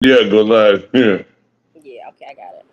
Yeah, go live. Yeah. Yeah, okay, I got it.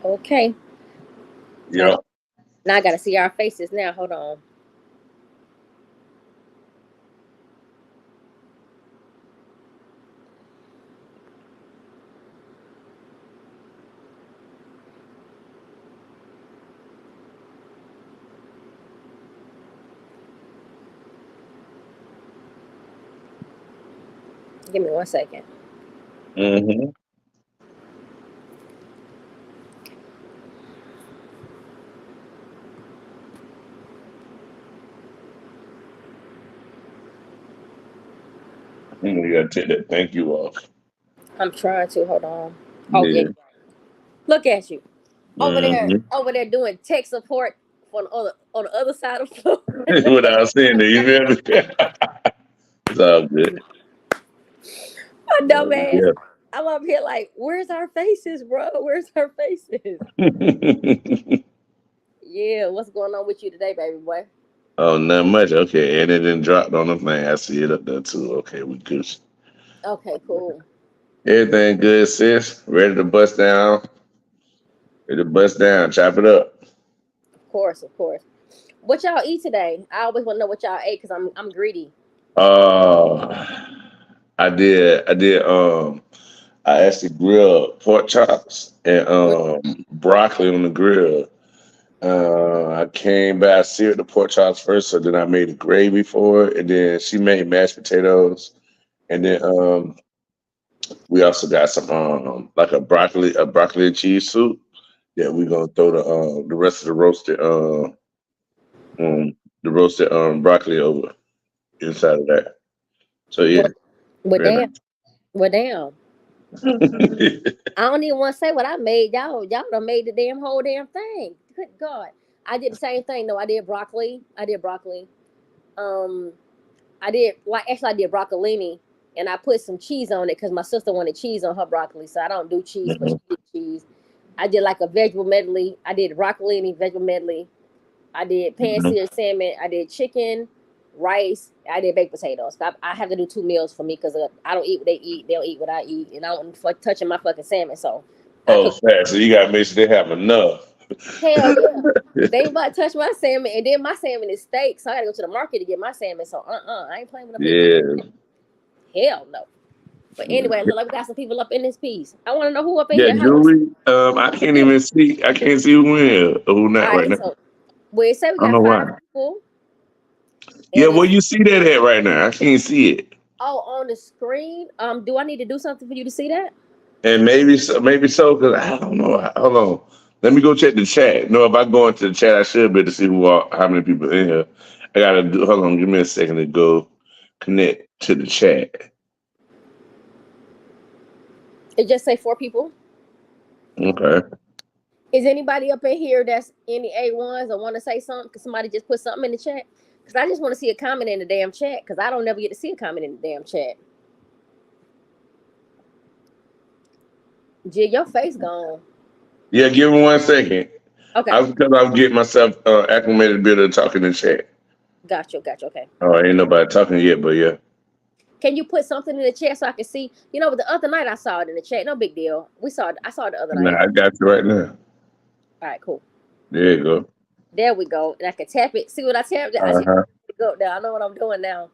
Okay. Hold on. Yep. Now I gotta see our faces now. Hold on. Give me 1 second. Mm-hmm. You gotta take that thank you off. I'm trying to. Hold on. Oh yeah. Yeah. Look at you Mm-hmm. over there doing tech support on the other side of the floor. Without saying that, you feel me? It's all good. My dumb ass. Yeah. I'm up here like, where's our faces, bro? Where's our faces? Yeah, what's going on with you today, baby boy? Oh, not much. Okay, and it didn't drop on the thing. I see it up there too. Okay, we good. Okay, cool. Everything good, sis. Ready to bust down. Ready to bust down. Chop it up. Of course, of course. What y'all eat today? I always want to know what y'all ate because I'm greedy. Uh, I did. I actually grilled pork chops and Mm, broccoli on the grill. I came back, I seared the pork chops first, so then I made the gravy for it, and then she made mashed potatoes, and then we also got some like a broccoli and cheese soup that we gonna throw the rest of um the roasted broccoli over inside of that. So yeah, What? What very damn? What damn? nice. I don't even want to say what I made. Y'all done made the damn whole damn thing. Good God. I did the same thing though. I did broccoli. I did broccoli. Um, I did like actually I did broccolini, and I put some cheese on it because my sister wanted cheese on her broccoli, so I don't do cheese, but she Mhm. did cheese. I did like a vegetable medley. I did broccolini vegetable medley. I did pan Mhm. seared salmon. I did chicken, rice. I did baked potatoes. I have to do 2 meals for me because I don't eat what they eat. They don't eat what I eat, and I don't fuck touching my fucking salmon. So I Oh, cook. fat. So you gotta make sure they have enough. Hell yeah. They ain't about to touch my salmon, and then my salmon is steak, so I gotta go to the market to get my salmon. So I ain't playing with them people. Yeah. Hell no. But anyway, look like we got some people up in this piece. I want to know who up in Yeah, here. How you Julie. I can't see? even see. I can't see who in here or who All not right right, now. so we say we I don't got know five why. people, Yeah, and where it's you see that at right now? I can't see it. on the screen. Do I need to do something for you to see that? And maybe so, because I don't know. Hold on. Let me go check the chat. No, if I go into the chat, I should be able to see how many people in here. I gotta do. Hold on. Give me a second to go connect to the chat. It just say 4 people. Okay. Is anybody up in here that's any A1s or want to say something? Cause somebody just put something in the chat. Cause I just want to see a comment in the damn chat. Cause I don't never get to see a comment in the damn chat. Jill, your face gone. Yeah, give me 1 second. Okay, I was because I was getting myself acclimated a bit of talking in the chat. got you. Okay. Oh, ain't nobody talking yet, but yeah. Can you put something in the chat so I can see? You know, the other night I saw it in the chat. No big deal. I saw it the other Nah, night. I got you right now. All right, cool. There you go. There we go. And I can tap it. See what I tapped? I Uh tapped huh. it go there. I know what I'm doing now.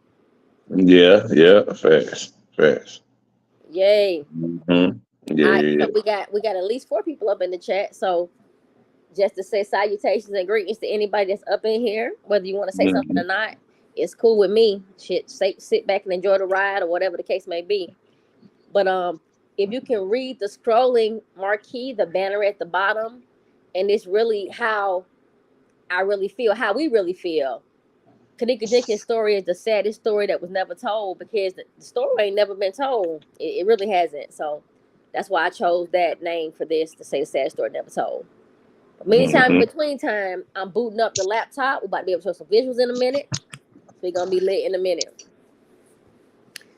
Yeah, yeah, fast, fast. Yay. Mm-hmm. Yeah, All right, yeah, so we got at least 4 people up in the chat. So just to say salutations and greetings to anybody that's up in here, whether you want to say yeah. something or not, it's cool with me. Shit, sit back and enjoy the ride or whatever the case may be. But if you can read the scrolling marquee, the banner at the bottom, and it's really how I really feel, how we really feel. Kenneka Jenkins' story is the saddest story that was never told because the story ain't never been told. It really hasn't. So that's why I chose that name for this to say the sad story never told. But meantime, in Mm-hmm. between time, I'm booting up the laptop. We're about to be able to show some visuals in a minute. So we're gonna be lit in a minute.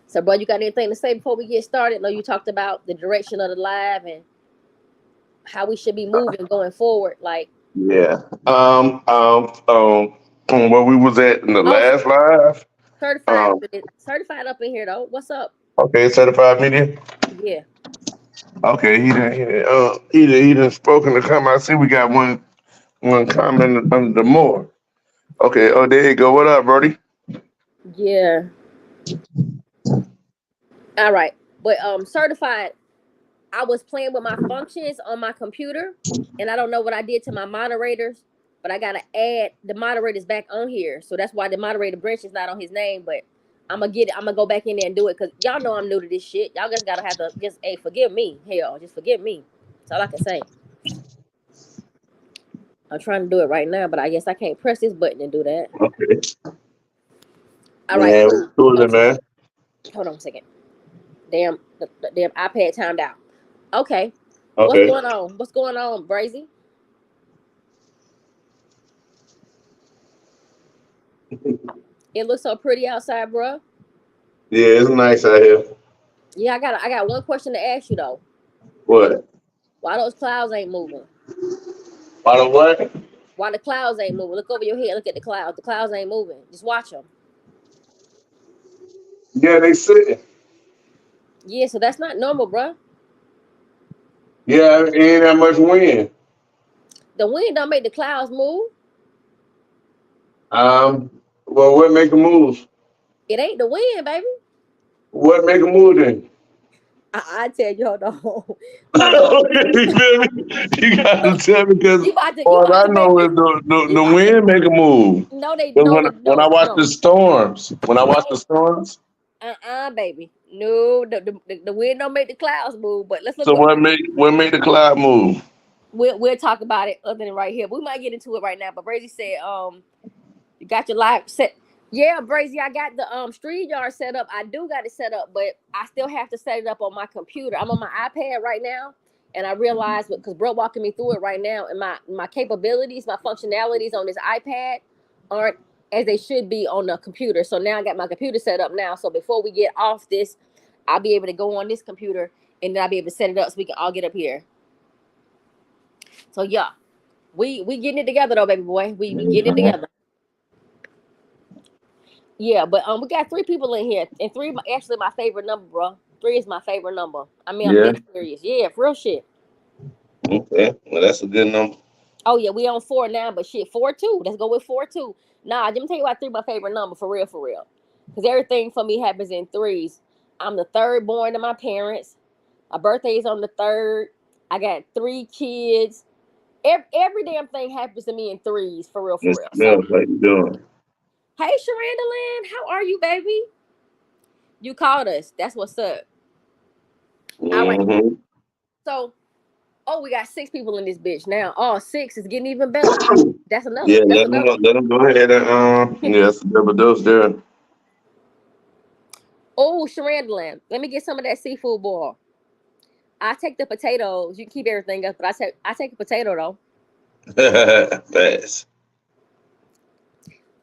So, bro, you got anything to say before we get started? No, you talked about the direction of the live and how we should be moving going forward. Like, Yeah. Where we was at in the oh, last live. certified, Um, certified up in here though. What's up? okay, certified media. Yeah, Okay, he done spoken to come. I see we got one comment under the more. Okay, oh there you go. What up, Brody? yeah. All right, but certified. I was playing with my functions on my computer, and I don't know what I did to my moderators, but I gotta add the moderators back on here. So that's why the moderator branch is not on his name. But I'm gonna get it. I'm gonna go back in there and do it because y'all know I'm new to this shit. Y'all just gotta have to just hey forgive me. Hell, just forgive me. That's all I can say. I'm trying to do it right now, but I guess I can't press this button and do that. Okay. All right, Yeah, cool. cool, Okay, man. hold on a second. Damn, the damn iPad timed out. Okay, what's Okay. going on? What's going on, Brazy? It looks so pretty outside, bro. Yeah, it's nice out here. Yeah, I got one question to ask you though. What? Why those clouds ain't moving? By the way? Why the clouds ain't moving? Look over your head. Look at the clouds. The clouds ain't moving. Just watch them. Yeah, they sitting. Yeah, so that's not normal, bro. Yeah, ain't that much wind. The wind don't make the clouds move. Um, well, what make a move? It ain't the wind, baby. What make a move then? I tell you, hold on, hold on. You feel me? You gotta tell me because You all about I to make know is me. the You about to. wind make a move. No, they Because no, they when I no watch the no storms, when I watch the no. storms, Baby. No, the wind don't make the clouds move. But let's look so over here. what make the cloud move? We'll talk about it other than right here. We might get into it right now. But Brady said, you got your live set. Yeah, Brazy, I got the StreamYard set up. I do got it set up, but I still have to set it up on my computer. I'm on my iPad right now, and I realized because bro walking me through it right now, and my capabilities, my functionalities on this iPad aren't as they should be on the computer. So now I got my computer set up now. So before we get off this, I'll be able to go on this computer and then I'll be able to set it up so we can all get up here. So yeah, we getting it together though, baby boy. We getting it together. Yeah, but we got 3 people in here, and actually my favorite number, bro. 3 is my favorite number. I mean, I'm Yeah. dead serious. Yeah, for real shit. Okay. Well, that's a good number. Oh yeah, we on 4 now, but shit, 4-2. Let's go with 4-2. Nah, let me tell you why 3 my favorite number for real, for real. Because everything for me happens in threes. I'm the third born to my parents. My birthday is on the 3rd. I got 3 kids. Every damn thing happens to me in threes, for real, for Mr. real. So, Mills, how you doing? hey, Sharandaland, how are you, baby? You called us. That's what's up. All right. Mm-hmm. So, oh, we got 6 people in this bitch now. Oh, 6 is getting even better. That's another. Yeah, That's another. let them go ahead and yeah, it's a double dose there. Oh, Sharandaland. Let me get some of that seafood boil. I take the potatoes. You can keep everything else, but I take a potato though. Fast.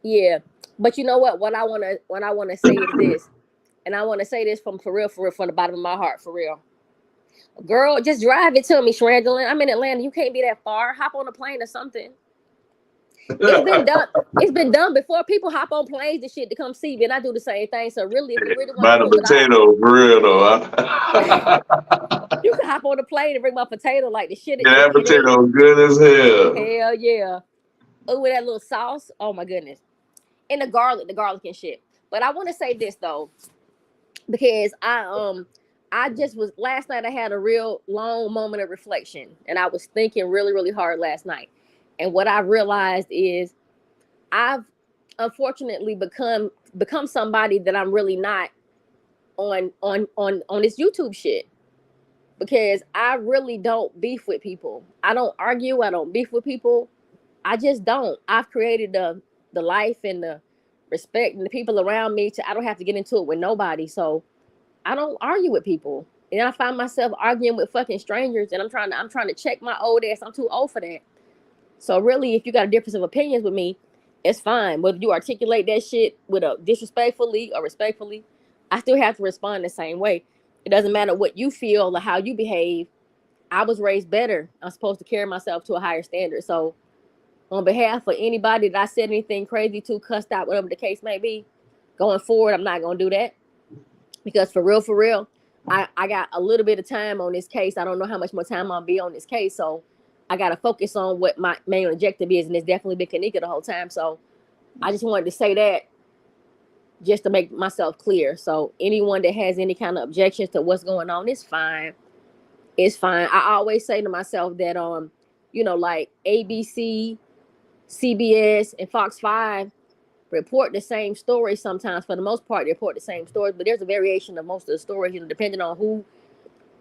Yeah. But you know what? What I wanna say is this. And I wanna say this for real, from the bottom of my heart, for real. Girl, just drive it to me, Sharandaland. I'm in Atlanta. You can't be that far. Hop on a plane or something. It's been done. It's been done before. People hop on planes and shit to come see me, and I do the same thing. So really, if you really want to By the do it without, potato, for real though. you can hop on the plane and bring my potato like the shit. Yeah, that It ain't. potato good as hell. Hell yeah. Oh, with that little sauce. Oh my goodness. And the garlic and shit. But I want to say this though, because I just was last night. I had a real long moment of reflection, and I was thinking really, really hard last night. And what I realized is I've unfortunately become somebody that I'm really not on this YouTube shit, because I really don't beef with people. I don't argue. I don't beef with people. I just don't. I've created the life and the respect and the people around me to I don't have to get into it with nobody. So I don't argue with people. And I find myself arguing with fucking strangers, and I'm trying to check my old ass. I'm too old for that. So really, if you got a difference of opinions with me, it's fine. Whether you articulate that shit with a disrespectfully or respectfully, I still have to respond the same way. It doesn't matter what you feel or how you behave. I was raised better. I'm supposed to carry myself to a higher standard. So on behalf of anybody that I said anything crazy to, cussed out, whatever the case may be, going forward, I'm not gonna do that. Because for real, I got a little bit of time on this case. I don't know how much more time I'll be on this case. So I got to focus on what my main objective is. And it's definitely been Kenneka the whole time. So I just wanted to say that just to make myself clear. So anyone that has any kind of objections to what's going on, it's fine. It's fine. I always say to myself that, like ABC, CBS, and Fox 5 report the same stories sometimes. For the most part, they report the same stories, but there's a variation of most of the stories, depending on who.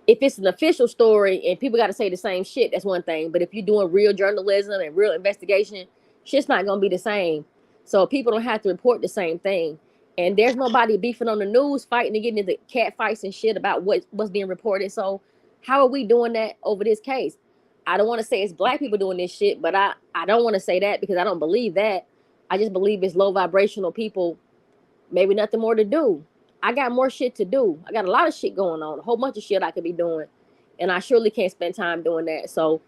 If it's an official story and people got to say the same shit, that's one thing. But if you're doing real journalism and real investigation, shit's not gonna be the same. So people don't have to report the same thing. And there's nobody beefing on the news, fighting and getting into cat fights and shit about what's being reported. So how are we doing that over this case? I don't want to say it's black people doing this shit, but I don't want to say that because I don't believe that. I just believe it's low vibrational people, maybe nothing more to do. I got more shit to do. I got a lot of shit going on, a whole bunch of shit I could be doing. And I surely can't spend time doing that. So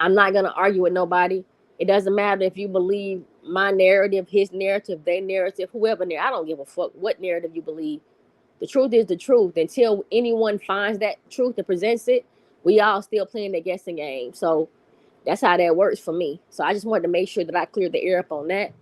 I'm not going to argue with nobody. It doesn't matter if you believe my narrative, his narrative, their narrative, whoever narrative. I don't give a fuck what narrative you believe. The truth is the truth. Until anyone finds that truth and presents it, we all still playing the guessing game. So that's how that works for me. So I just wanted to make sure that I cleared the air up on that.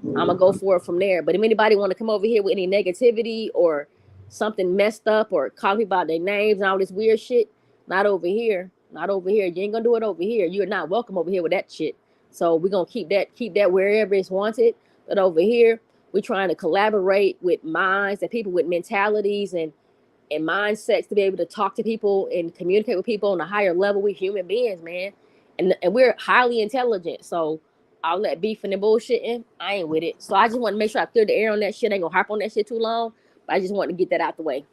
I'm gonna go for it from there. But if anybody want to come over here with any negativity or something messed up or call people out their names and all this weird shit, not over here. Not over here. You ain't gonna do it over here. You're not welcome over here with that shit. So we're gonna keep that wherever it's wanted. But over here, we're trying to collaborate with minds and people with mentalities and mindsets to be able to talk to people and communicate with people on a higher level. We human beings, man. And we're highly intelligent. So all that beefing and bullshitting, I ain't with it. So I just want to make sure I clear the air on that shit. I ain't gonna harp on that shit too long. But I just want to get that out the way.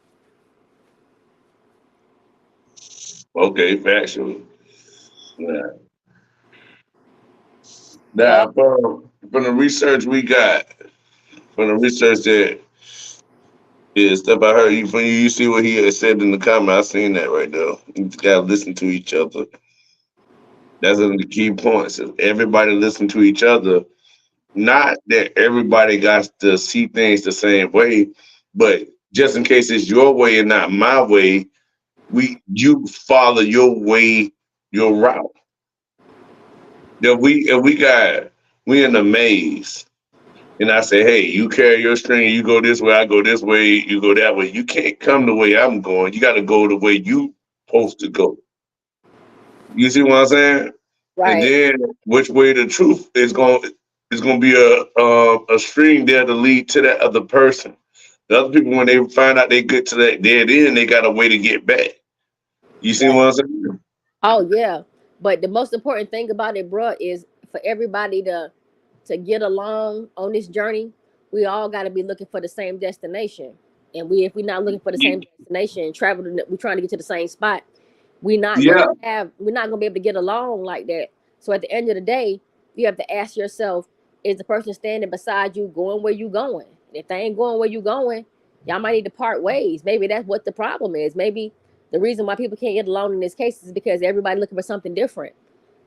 Okay, factual. Yeah. Yeah. Now, from the research we got, from the research that is stuff I heard, you see what he had said in the comment. I seen that right there. You just gotta listen to each other. That's one of the key points. If everybody listen to each other, not that everybody got to see things the same way, but just in case it's your way and not my way, you follow your way, your route. If we in the maze, and I say, hey, you carry your string, you go this way, I go this way, you go that way. You can't come the way I'm going. You got to go the way you supposed to go. You see what I'm saying? And Right. then which way the truth is going to be a string there to lead to that other person. The other people, when they find out they get to that dead end, they got a way to get back. You see what Right. I'm saying? Oh yeah. But the most important thing about it, bro, is for everybody to get along on this journey. We all got to be looking for the same destination. And if we're not looking for the same destination and we're trying to get to the same spot, Yeah, we're not gonna be able to get along like that. So at the end of the day, you have to ask yourself, is the person standing beside you going where you going? If they ain't going where you going, y'all might need to part ways. Maybe that's what the problem is. Maybe the reason why people can't get along in this case is because everybody looking for something different.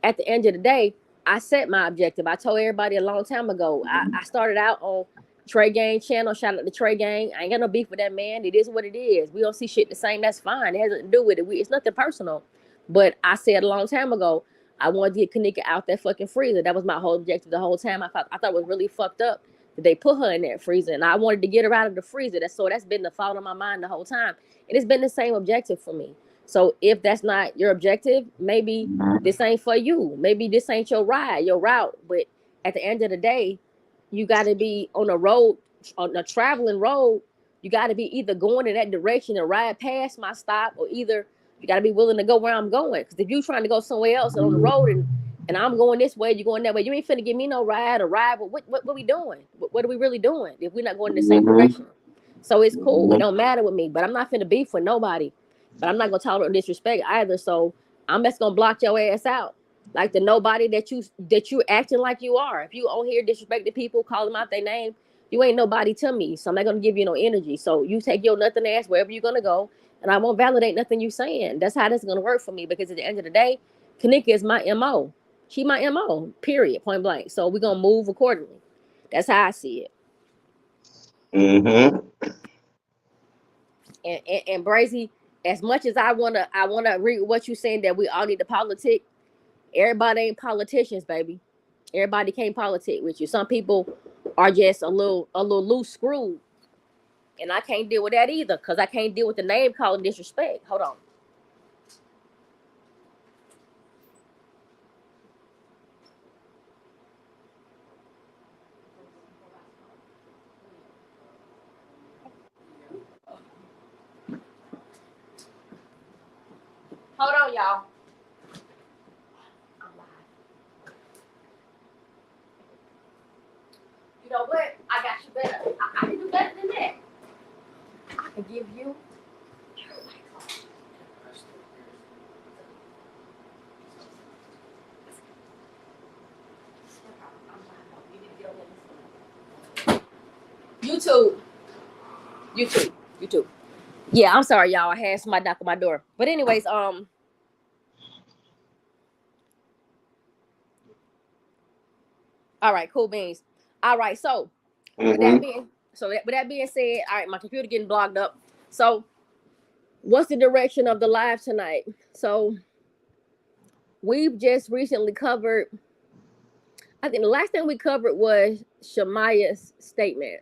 At the end of the day, I set my objective. I told everybody a long time ago. I started out on Trey Gang channel. Shout out to Trey Gang. I ain't got no beef with that man. It is what it is. We don't see shit the same. That's fine. It has nothing to do with it. It's nothing personal. But I said a long time ago, I wanted to get Kenneka out that fucking freezer. That was my whole objective the whole time. I thought it was really fucked up they put her in that freezer, and I wanted to get her out of the freezer. That's been the thought on my mind the whole time, and it's been the same objective for me. So if that's not your objective, maybe this ain't for you. Maybe this ain't your route. But at the end of the day, you got to be on a road, on a traveling road. You got to be either going in that direction and ride past my stop, or either you got to be willing to go where I'm going. Because if you're trying to go somewhere else on the road and I'm going this way, you're going that way, you ain't finna give me no ride or ride. What are we doing? What are we really doing if we're not going in the same direction? So it's cool. It don't matter with me. But I'm not finna beef with nobody. But I'm not gonna tolerate disrespect either. So I'm just gonna block your ass out. Like the nobody that you acting like you are. If you on here disrespecting people, call them out their name, you ain't nobody to me. So I'm not gonna give you no energy. So you take your nothing ass wherever you're gonna go, and I won't validate nothing you saying. That's how this is gonna work for me, because at the end of the day, Kenneka is my MO. She my MO, period, point blank. So we're gonna move accordingly. That's how I see it. Mm-hmm. And Brazy, as much as I wanna read what you saying that we all need to politic, everybody ain't politicians, baby. Everybody can't politic with you. Some people are just a little loose screwed. And I can't deal with that either, because I can't deal with the name calling disrespect. Hold on. Hold on, y'all. You know what? I got you better. I can do better than that. I can give you. YouTube. Yeah, I'm sorry, y'all. I had somebody knock on my door. But anyways, all right, cool beans. All right, so with that being said, all right, my computer getting blocked up. So what's the direction of the live tonight? So we've just recently covered, I think the last thing we covered was Shamaya's statement.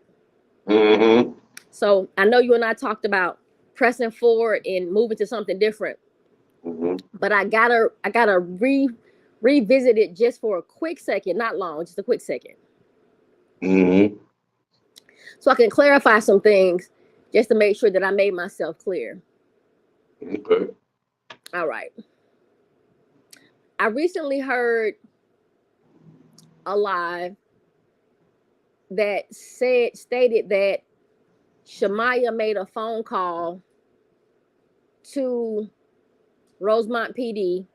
Mm-hmm. So I know you and I talked about pressing forward and moving to something different. Mm-hmm. But I gotta revisit it just for a quick second, not long, just a quick second. Mm-hmm. So I can clarify some things just to make sure that I made myself clear. Okay. All right. I recently heard a live that stated that Shamaya made a phone call to Rosemont PD,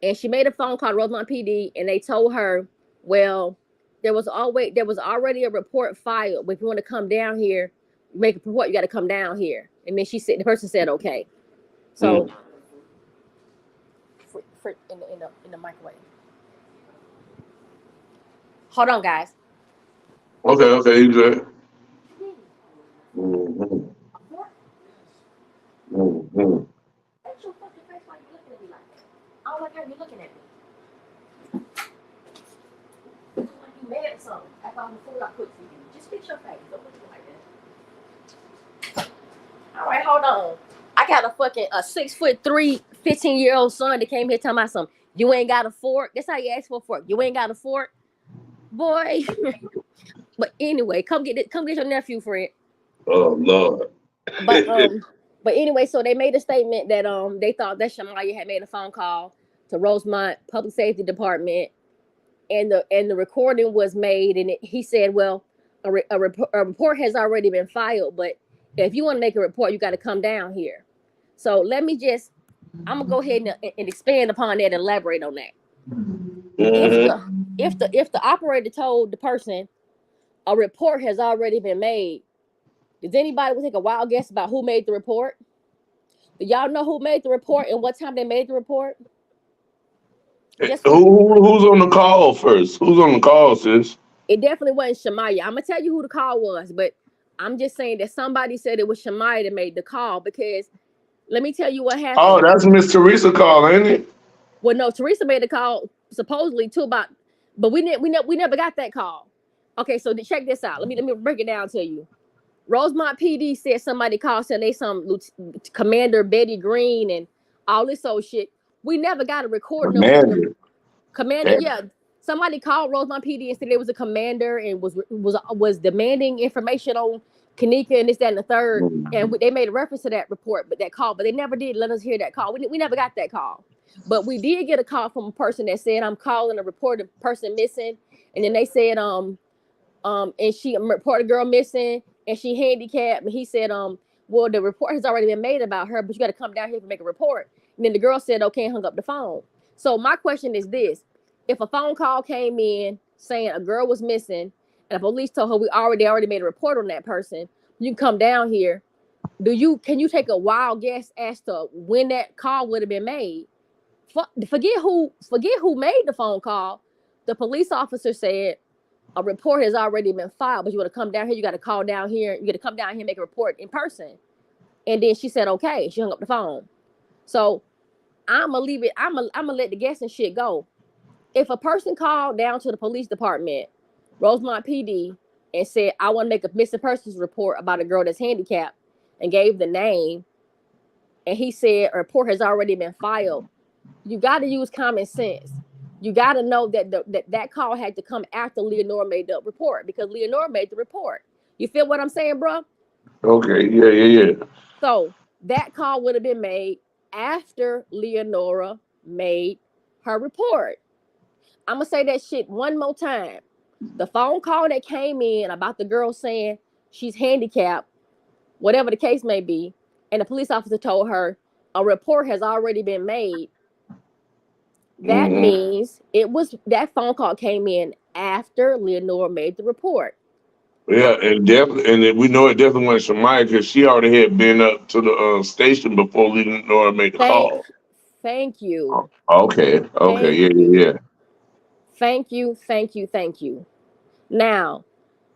and she made a phone call to Rosemont PD, and they told her, well, there was already a report filed, but if you want to come down here, make a report, you got to come down here. And then the person said okay. So in the microwave. Hold on, guys. Okay, you good. Mm-hmm. Mm-hmm. That's your fucking face. Why you looking at me like that? I don't like how you looking at me. Like you mad or something. After all the food I cooked for you. Just fix your face. Don't look at me like that. All right, hold on. I got a 6'3", 15-year-old son that came here talking about something. You ain't got a fork. That's how you ask for a fork. You ain't got a fork, boy. But anyway, come get your nephew, friend. Oh Lord. But anyway, so they made a statement that they thought that Shamaya had made a phone call to Rosemont Public Safety Department, and the recording was made, and he said, well, a report has already been filed, but if you want to make a report, you got to come down here. So I'm gonna go ahead and expand upon that and elaborate on that. Mm-hmm. If the operator told the person a report has already been made, does anybody take a wild guess about who made the report? Do y'all know who made the report and what time they made the report? Who's on the call first? Who's on the call, sis? It definitely wasn't Shamaya. I'm gonna tell you who the call was, but I'm just saying that somebody said it was Shamaya that made the call, because let me tell you what happened. Oh, that's Miss Teresa call, ain't it? Well, no, Teresa made the call supposedly too, but we never got that call. Okay, so check this out. Let me break it down to you. Rosemont PD said somebody called saying they some Commander Betty Green and all this old shit. We never got a recording of when the commander. Yeah, somebody called Rosemont PD and said there was a commander and was demanding information on Kenneka and this, that, and the third. And they made a reference to that report, but that call, but they never did let us hear that call. We never got that call. But we did get a call from a person that said, I'm calling to report a person missing. And then they said, and she reported a girl missing and she handicapped. And he said, well, the report has already been made about her, but you got to come down here to make a report. And then the girl said, okay, and hung up the phone. So my question is this. If a phone call came in saying a girl was missing and the police told her they already made a report on that person, you can come down here. Can you take a wild guess as to when that call would have been made? Forget who made the phone call. The police officer said a report has already been filed, but you want to come down here, you got to call down here, you got to come down here and make a report in person. And then she said, okay, she hung up the phone. So I'm gonna leave it, I'm gonna let the guessing shit go. If a person called down to the police department, Rosemont PD, and said, I want to make a missing persons report about a girl that's handicapped, and gave the name, and he said a report has already been filed, you got to use common sense. You got to know that that call had to come after Leonora made the report, because Leonora made the report. You feel what I'm saying, bro? Okay, yeah. So that call would have been made after Leonora made her report. I'm going to say that shit one more time. The phone call that came in about the girl saying she's handicapped, whatever the case may be, and the police officer told her a report has already been made. That means that phone call came in after Leonora made the report. Yeah, and we know it definitely wasn't Shamaya because she already had been up to the station before Leonora made the call. Thank you. Okay, yeah. Thank you. Now,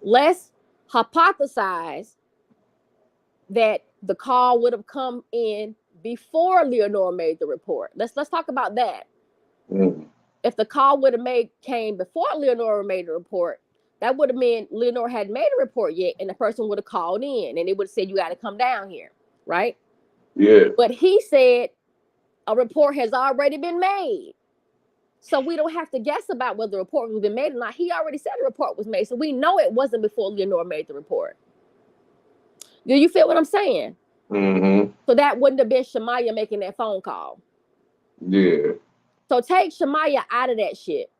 let's hypothesize that the call would have come in before Leonora made the report. Let's talk about that. If the call would have came before Leonora made the report, that would have meant Leonora hadn't made a report yet, and the person would have called in, and they would have said, you got to come down here, right? Yeah. But he said a report has already been made. So we don't have to guess about whether the report has been made or not. He already said a report was made, so we know it wasn't before Leonora made the report. Do you feel what I'm saying? Mm-hmm. So that wouldn't have been Shamaya making that phone call. Yeah. So take Shamaya out of that shit.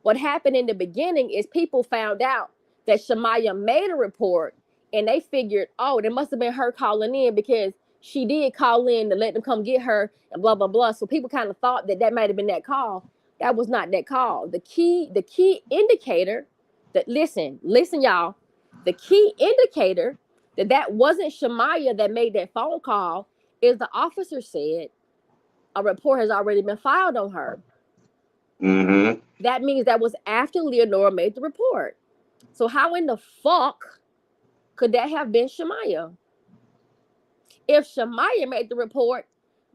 What happened in the beginning is people found out that Shamaya made a report, and they figured, oh, it must have been her calling in because she did call in to let them come get her and blah, blah, blah. So people kind of thought that might have been that call. That was not that call. The key indicator that, listen, y'all, the key indicator that wasn't Shamaya that made that phone call is the officer said a report has already been filed on her. Mm-hmm. That means that was after Leonora made the report. So how in the fuck could that have been Shamaya? If Shamaya made the report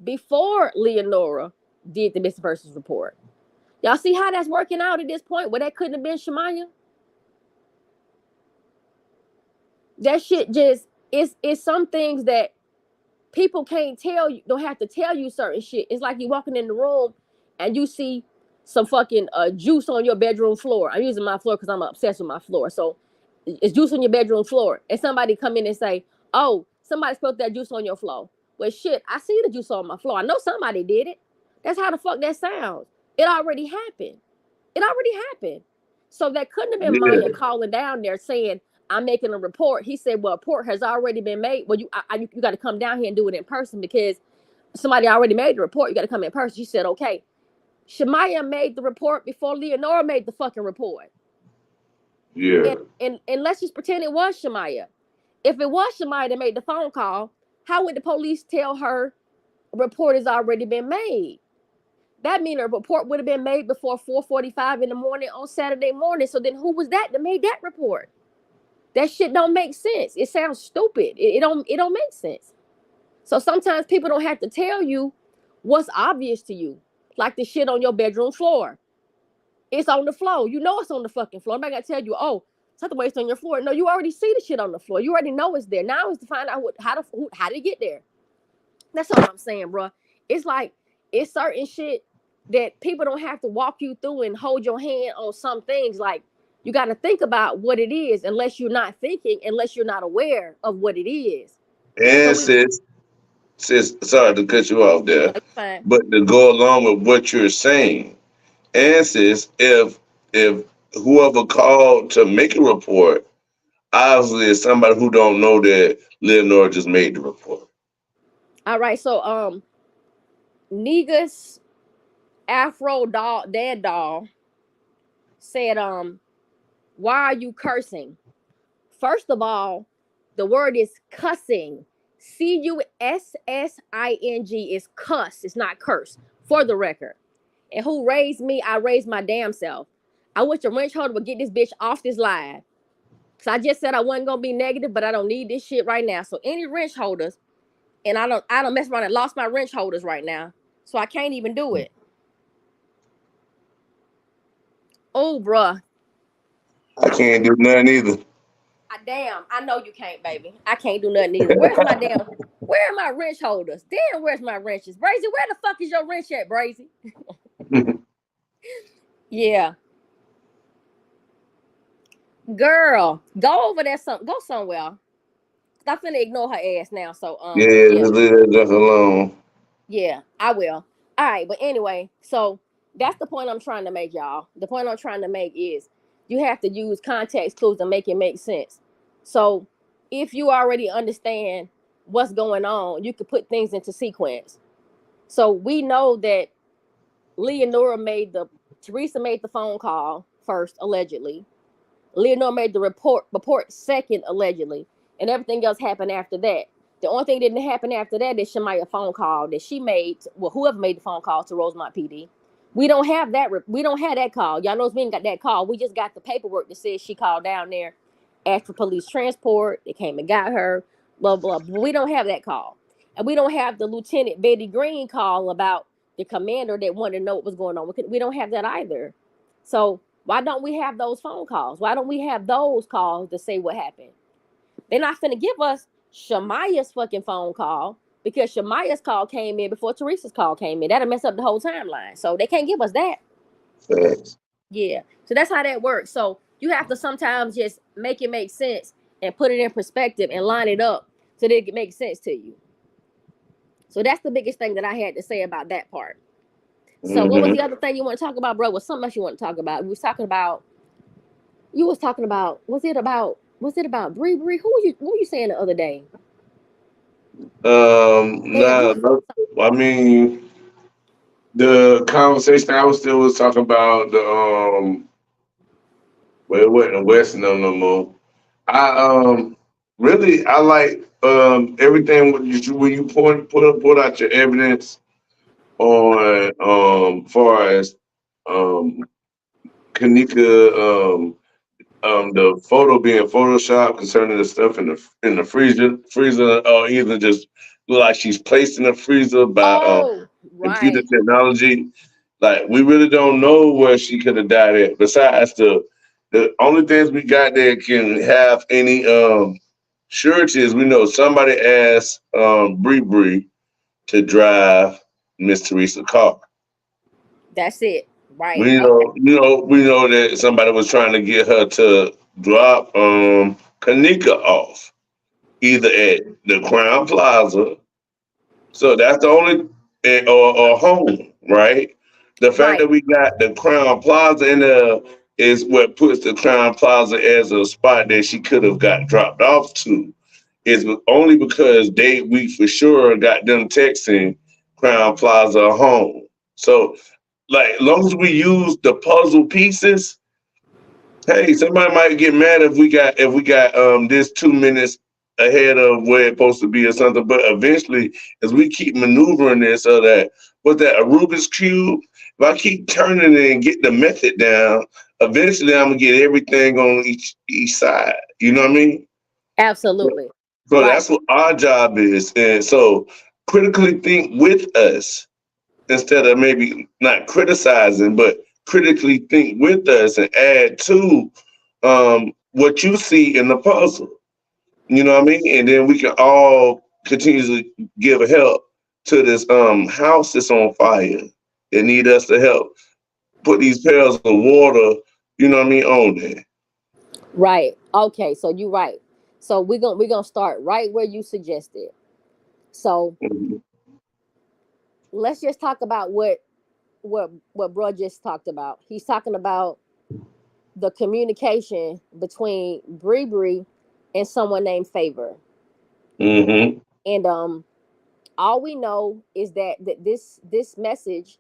before Leonora did the missing persons report. Y'all see how that's working out at this point? Where that couldn't have been Shamaya? That shit just, it's some things that people can't tell you, don't have to tell you certain shit. It's like you walking in the room and you see some fucking juice on your bedroom floor. I'm using my floor because I'm obsessed with my floor. So it's juice on your bedroom floor. And somebody come in and say, oh, somebody spilled that juice on your floor. Well, shit, I see the juice on my floor. I know somebody did it. That's how the fuck that sounds. It already happened. So that couldn't have been Maya calling down there saying, I'm making a report. He said, well, a report has already been made. Well, you got to come down here and do it in person because somebody already made the report. You got to come in person. She said, okay. Shamaya made the report before Leonora made the fucking report. Yeah. And let's just pretend it was Shamaya. If it was Shamaya that made the phone call, how would the police tell her a report has already been made? That means a report would have been made before 4:45 in the morning on Saturday morning. So then who was that made that report? That shit don't make sense. It sounds stupid. It don't make sense. So sometimes people don't have to tell you what's obvious to you, like the shit on your bedroom floor. It's on the floor. You know it's on the fucking floor. Nobody got to tell you, oh, something waste on your floor. No, you already see the shit on the floor. You already know it's there. Now it's to find out how did it get there. That's all I'm saying, bro. It's like it's certain shit that people don't have to walk you through and hold your hand on some things. Like you got to think about what it is, unless you're not thinking, unless you're not aware of what it is. So And we, sis, sorry to cut you off no, there, it's fine. but to go along with what you're saying, and sis, if whoever called to make a report, obviously it's somebody who don't know that Leonora just made the report. All right, so Negus Afro doll, dad doll said, why are you cursing? First of all, the word is cussing. Cussing is cuss. It's not curse, for the record. And who raised me? I raised my damn self. I wish a wrench holder would get this bitch off this live. Cause I just said I wasn't gonna be negative, but I don't need this shit right now. So any wrench holders, and I don't mess around and lost my wrench holders right now. So I can't even do it. Oh, bruh. I can't do nothing either. Damn, I know you can't, baby. I can't do nothing either. Where are my wrench holders? Damn, where's my wrenches? Brazy, where the fuck is your wrench at, Brazy? Yeah. Girl, go over there go somewhere. I'm finna ignore her ass now. So Yeah, yeah. just leave that just alone. Yeah, I will. All right, but anyway, so that's the point I'm trying to make, y'all. The point I'm trying to make is you have to use context clues to make it make sense. So if you already understand what's going on, you can put things into sequence. So we know that Teresa made the phone call first, allegedly. Leonora made the report second, allegedly, and everything else happened after that. The only thing that didn't happen after that is Shemaya phone call that she made. Well, whoever made the phone call to Rosemont PD. We don't have that. We don't have that call. Y'all knows we ain't got that call. We just got the paperwork that says she called down there, asked for police transport. They came and got her. Blah blah. But we don't have that call, and we don't have the Lieutenant Betty Green call about the commander that wanted to know what was going on. We don't have that either. So why don't we have those phone calls? Why don't we have those calls to say what happened? They're not finna give us Shemaya's fucking phone call because Shemaya's call came in before Teresa's call came in. That'll mess up the whole timeline. So they can't give us that. Facts. Yeah. So that's how that works. So you have to sometimes just make it make sense and put it in perspective and line it up so that it makes sense to you. So that's the biggest thing that I had to say about that part. So what was the other thing you want to talk about, bro? Was something else you want to talk about? We was talking about. You was talking about. Was it about Bree? What were you saying the other day? Damn, you Nah, was no, I mean the conversation I was talking about the well, it wasn't the West no more. I really I like everything when you put out your evidence on far as um Kenneka the photo being photoshopped concerning the stuff in the freezer or either just look like she's placed in the freezer by Oh, computer right. technology. Like we really don't know where she could have died at. Besides the only things we got that can have any surety is we know somebody asked Bree Bree to drive Miss Teresa's car. That's it. Right. We Okay. know, we know that somebody was trying to get her to drop Kanika off either at the Crown Plaza. So that's the only or home, right? The fact Right. that we got the Crown Plaza in there is what puts the Crown Plaza as a spot that she could have got dropped off to. Is only because we for sure got them texting Crown Plaza home. So like as long as we use the puzzle pieces, hey, somebody might get mad if we got this 2 minutes ahead of where it's supposed to be or something. But eventually, as we keep maneuvering this so that with that a Rubik's cube, if I keep turning it and get the method down, eventually I'm gonna get everything on each side. You know what I mean? Absolutely. So Right. that's what our job is. And so critically think with us instead of maybe not criticizing, but critically think with us and add to what you see in the puzzle. You know what I mean? And then we can all continuously give help to this house that's on fire. They need us to help put these pails of water, you know what I mean, on there. Right. Okay. So you're right. So we're gonna start right where you suggested. So Mhm. let's just talk about what bro just talked about. He's talking about the communication between Bree and someone named Favor. Mhm. And all we know is that this message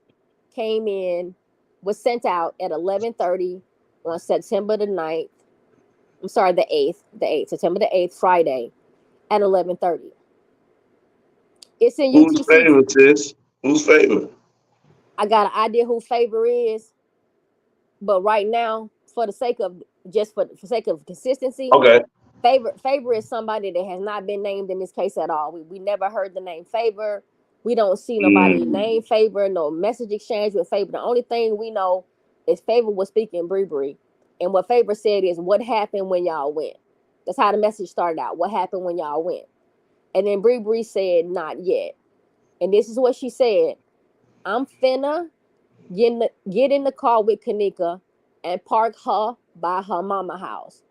came in, was sent out at 11:30 on September the 9th. I'm sorry, the 8th, September the 8th, Friday at 11:30. It's in Whose UTC. favor, sis? Whose favor? I got an idea who Favor is, but right now, for the sake of just for sake of consistency, Okay. Favor is somebody that has not been named in this case at all. We never heard the name Favor. We don't see nobody Mm. name Favor, no message exchange with Favor. The only thing we know is Favor was speaking Bree. And what Favor said is, what happened when y'all went? That's how the message started out. What happened when y'all went? And then Bree said, not yet. And this is what she said. I'm finna get in the car with Kenneka and park her by her mama house.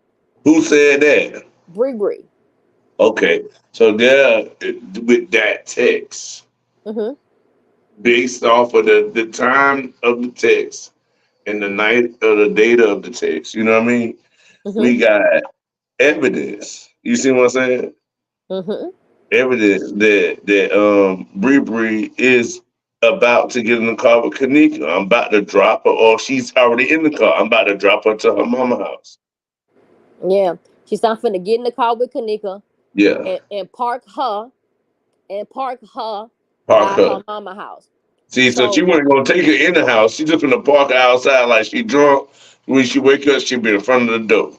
Who said that? Bree. Okay. So there, with that text, Mm-hmm. based off of the time of the text and the night of the data of the text, you know what I mean? Mm-hmm. We got evidence. You see what I'm saying? Mm-hmm. Evidence that Bree is about to get in the car with Kanika. I'm about to drop her, or she's already in the car. I'm about to drop her to her mama house. Yeah. She's not finna get in the car with Kenneka Yeah, and park her park by her. her mama house. See, so she So wasn't gonna take her in the house. She just gonna park her outside like she drunk. When she wake up, she be in front of the door.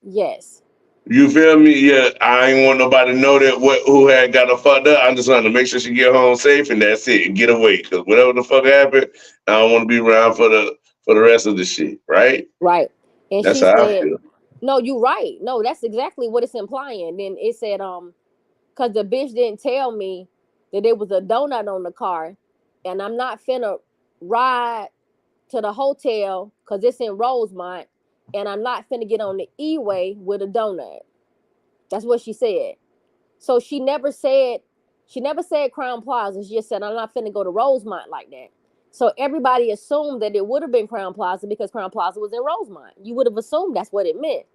yes. You feel me? Yeah, I ain't want nobody to know that what who had got her fucked up. I just wanted to make sure she get home safe and that's it. And get away. Cause whatever the fuck happened, I don't want to be around for the rest of the shit. Right? Right. And That's she how I said, feel. no, you right. No, that's exactly what it's implying. Then it said, because the bitch didn't tell me that there was a donut on the car, and I'm not finna ride to the hotel because it's in Rosemont, and I'm not finna get on the E-way with a donut. That's what she said. So she never said Crown Plaza. She just said, I'm not finna go to Rosemont like that. So everybody assumed that it would have been Crown Plaza because Crown Plaza was in Rosemont. You would have assumed that's what it meant.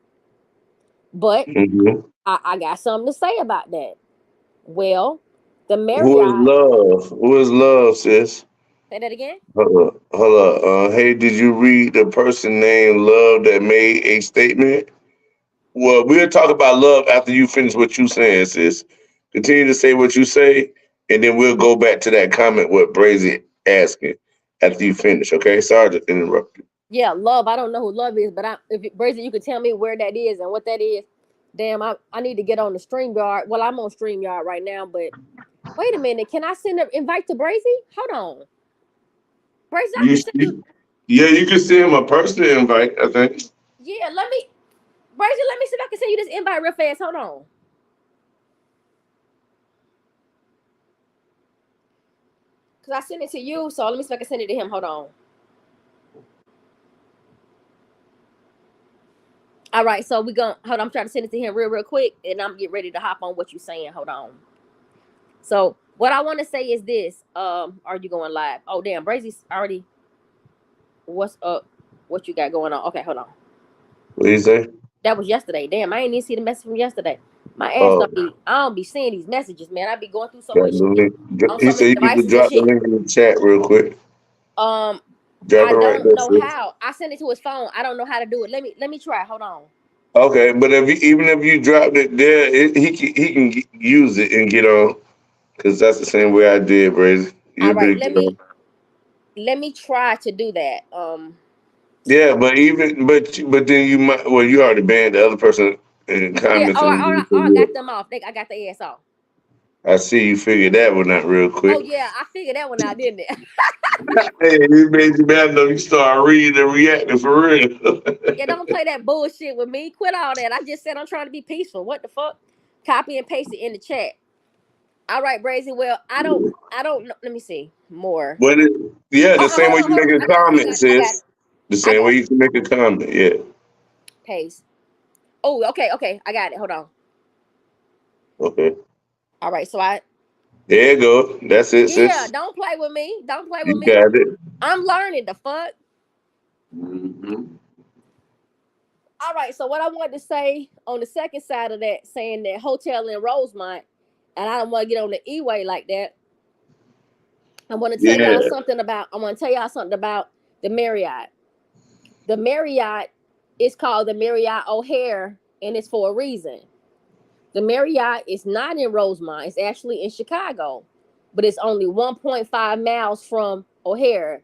But Hmm. I got something to say about that. Well, the Who is Marriott. love? Who is love, sis? Say that again. Hold up, hold up. Hey, did you read the person named Love that made a statement? Well, we'll talk about love after you finish what you saying, sis. Continue to say what you say, and then we'll go back to that comment what Brazy asking after you finish. Okay, sorry to interrupt you. Yeah, love. I don't know who love is, but if Brazen, you could tell me where that is and what that is. Damn, I need to get on the StreamYard. Well, I'm on StreamYard right now, but wait a minute. Can I send an invite to Brazy? Hold on. Brazy, I You, can send you. you yeah, you can send him a personal invite. I think. Yeah, Brazy, let me see if I can send you this invite real fast. Hold on. Because I sent it to you, so let me see if I can send it to him. Hold on. All right, so we gonna hold on. I'm trying to send it to him real quick, and I'm getting ready to hop on what you saying. Hold on. So what I want to say is this. Are you going live? Oh damn, Brazy's already. What's up? What you got going on? Okay, hold on. What do you say? That was yesterday. Damn, I ain't even see the message from yesterday. My ass Oh, don't be. I don't be seeing these messages, man. I be going through so got much the shit link. on He so many said you could devices and drop the shit. link in the chat real quick. Um, Drop I it right don't there, know sis. how. I sent it to his phone. I don't know how to do it. Let me try. Hold on. Okay, but even if you dropped it there, he can use it and get on. Cause that's the same way I did, Brazy. All You'll be right, able to get on. let me try to do that. Yeah, but then you might you already banned the other person in Yeah. comments Oh, and I got them off. I got the ass off. I see you figured that one out real Oh quick. yeah, I figured that one out, didn't it? Hey, it made you mad enough you start reading and reacting for real. Yeah, don't play that bullshit with me. Quit all that. I just said I'm trying to be peaceful. What the fuck? Copy and paste it in the chat. All right, Brazy. Well, I don't know. Let me see more. But yeah, the same way you Hold make on. a comment, I got it. sis. The I same got way it. you can make a comment, yeah. Paste. Oh, okay. I got it. Hold on. Okay. All right, so I There you go. That's it, yeah, sis. don't play with me. Don't play with You me. got it. I'm learning the fuck. Hmm. All right, so what I wanted to say on the second side of that, saying that hotel in Rosemont, and I don't want to get on the E-way like that. I want to tell y'all Yeah. something about. I want to tell y'all something about the Marriott. The Marriott is called the Marriott O'Hare, and it's for a reason. The Marriott is not in Rosemont; it's actually in Chicago, but it's only 1.5 miles from O'Hare.